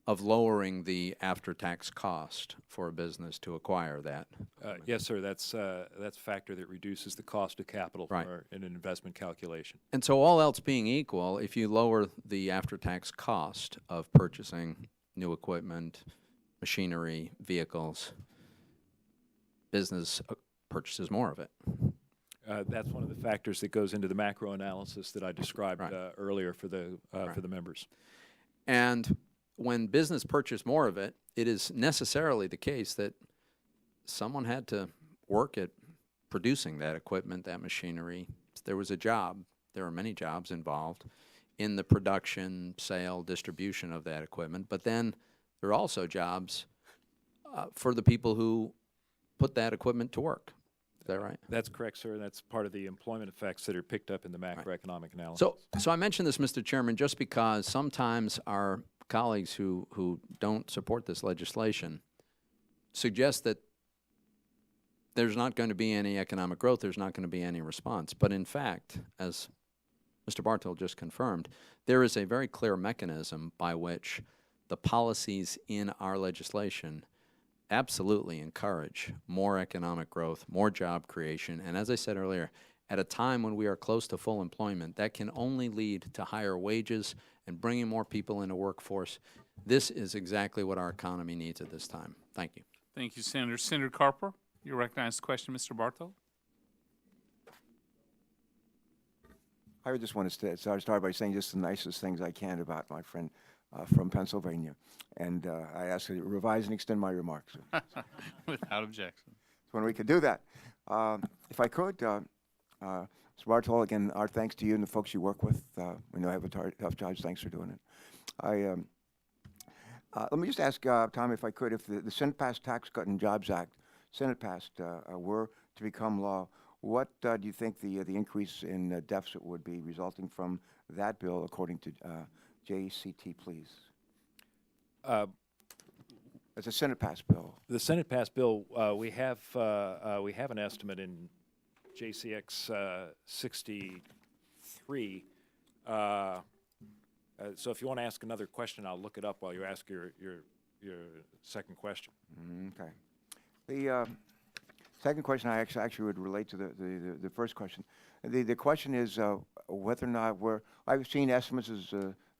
of lowering the after-tax cost for a business to acquire that? Yes, sir. That's a factor that reduces the cost of capital in an investment calculation. And so all else being equal, if you lower the after-tax cost of purchasing new equipment, machinery, vehicles, business purchases more of it. That's one of the factors that goes into the macro analysis that I described earlier for the members. And when business purchase more of it, it is necessarily the case that someone had to work at producing that equipment, that machinery. There was a job. There are many jobs involved in the production, sale, distribution of that equipment. But then there are also jobs for the people who put that equipment to work. Is that right? That's correct, sir. That's part of the employment effects that are picked up in the macroeconomic analysis. So I mention this, Mr. Chairman, just because sometimes our colleagues who don't support this legislation suggest that there's not going to be any economic growth, there's not going to be any response. But in fact, as Mr. Bartold just confirmed, there is a very clear mechanism by which the policies in our legislation absolutely encourage more economic growth, more job creation, and as I said earlier, at a time when we are close to full employment, that can only lead to higher wages and bringing more people into workforce. This is exactly what our economy needs at this time. Thank you. Thank you, Senator. Senator Carper, you recognize the question, Mr. Bartow. I just want to start by saying just the nicest things I can about my friend from Pennsylvania. And I ask you to revise and extend my remarks. Without objection. When we could do that. If I could, Mr. Bartol, again, our thanks to you and the folks you work with. We know you have a tough job. Thanks for doing it. Let me just ask, Tom, if I could, if the Senate passed Tax Cut and Jobs Act, Senate passed, were to become law, what do you think the increase in deficit would be resulting from that bill, according to JCT, please? It's a Senate passed bill. The Senate passed bill, we have an estimate in JCX 63. So if you want to ask another question, I'll look it up while you ask your second question. Okay. The second question I actually would relate to the first question. The question is whether or not I've seen estimates as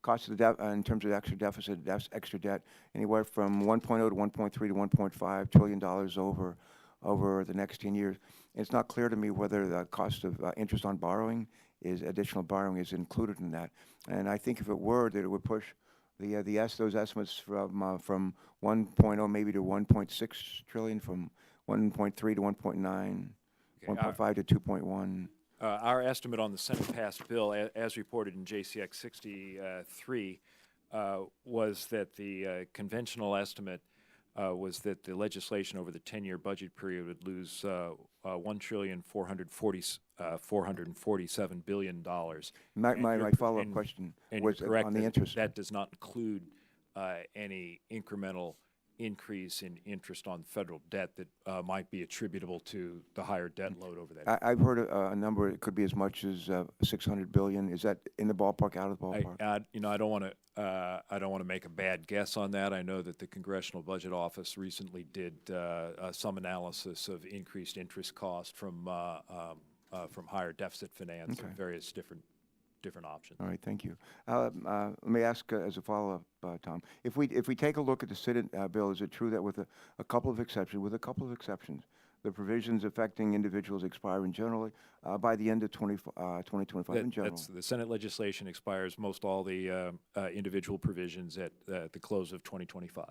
cost of the debt in terms of extra deficit, extra debt, anywhere from 1.0 to 1.3 to 1.5 trillion dollars over the next 10 years. It's not clear to me whether the cost of interest on borrowing additional borrowing is included in that. And I think if it were, that it would push those estimates from 1.0 maybe to 1.6 trillion, from 1.3 to 1.9, 1.5 to 2.1. Our estimate on the Senate passed bill, as reported in JCX 63, was that the conventional estimate was that the legislation over the 10-year budget period would lose $1,447 billion. My follow-up question was on the interest. That does not include any incremental increase in interest on federal debt that might be attributable to the higher debt load over that. I've heard a number. It could be as much as $600 billion. Is that in the ballpark? Out of the ballpark? I don't want to make a bad guess on that. I know that the Congressional Budget Office recently did some analysis of increased interest cost from higher deficit finance and various different options. All right, thank you. Let me ask as a follow-up, Tom. If we take a look at the Senate bill, is it true that with a couple of exceptions, the provisions affecting individuals expire in generally by the end of 2025 in general? The Senate legislation expires most all the individual provisions at the close of 2025.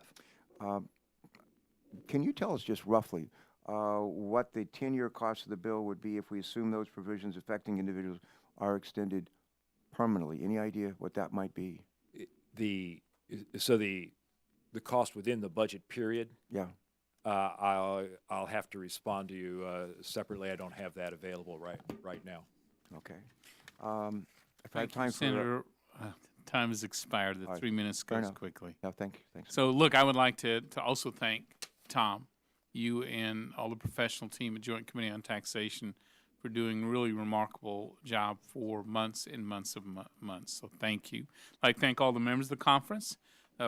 Can you tell us just roughly what the 10-year cost of the bill would be if we assume those provisions affecting individuals are extended permanently? Any idea what that might be? The cost within the budget period? Yeah. I'll have to respond to you separately. I don't have that available right now. Okay. If I have time Senator, time has expired. The 3 minutes goes quickly. No, thank you. Thanks. So, look, I would like to also thank Tom, you and all the professional team at Joint Committee on Taxation for doing a really remarkable job for months and months of months. So thank you. I'd like to thank all the members of the conference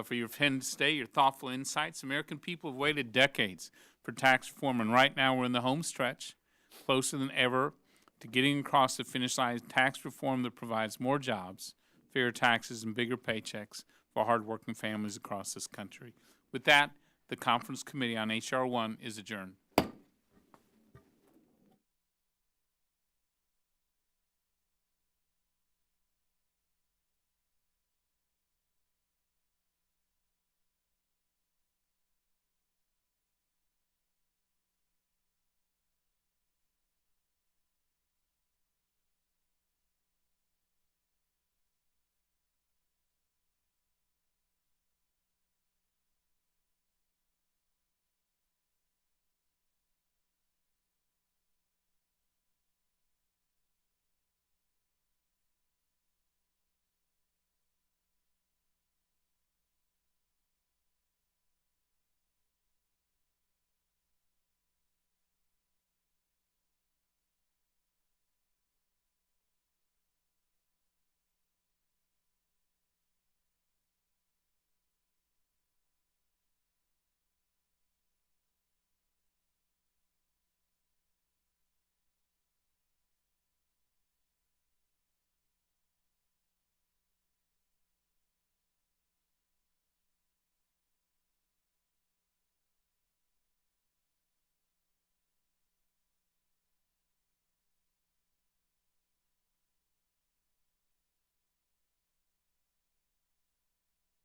for your attendance today, your thoughtful insights. American people have waited decades for tax reform, and right now we're in the home stretch, closer than ever to getting across the finish line. Tax reform that provides more jobs, fairer taxes, and bigger paychecks for hardworking families across this country. With that, the Conference Committee on H.R. 1 is adjourned.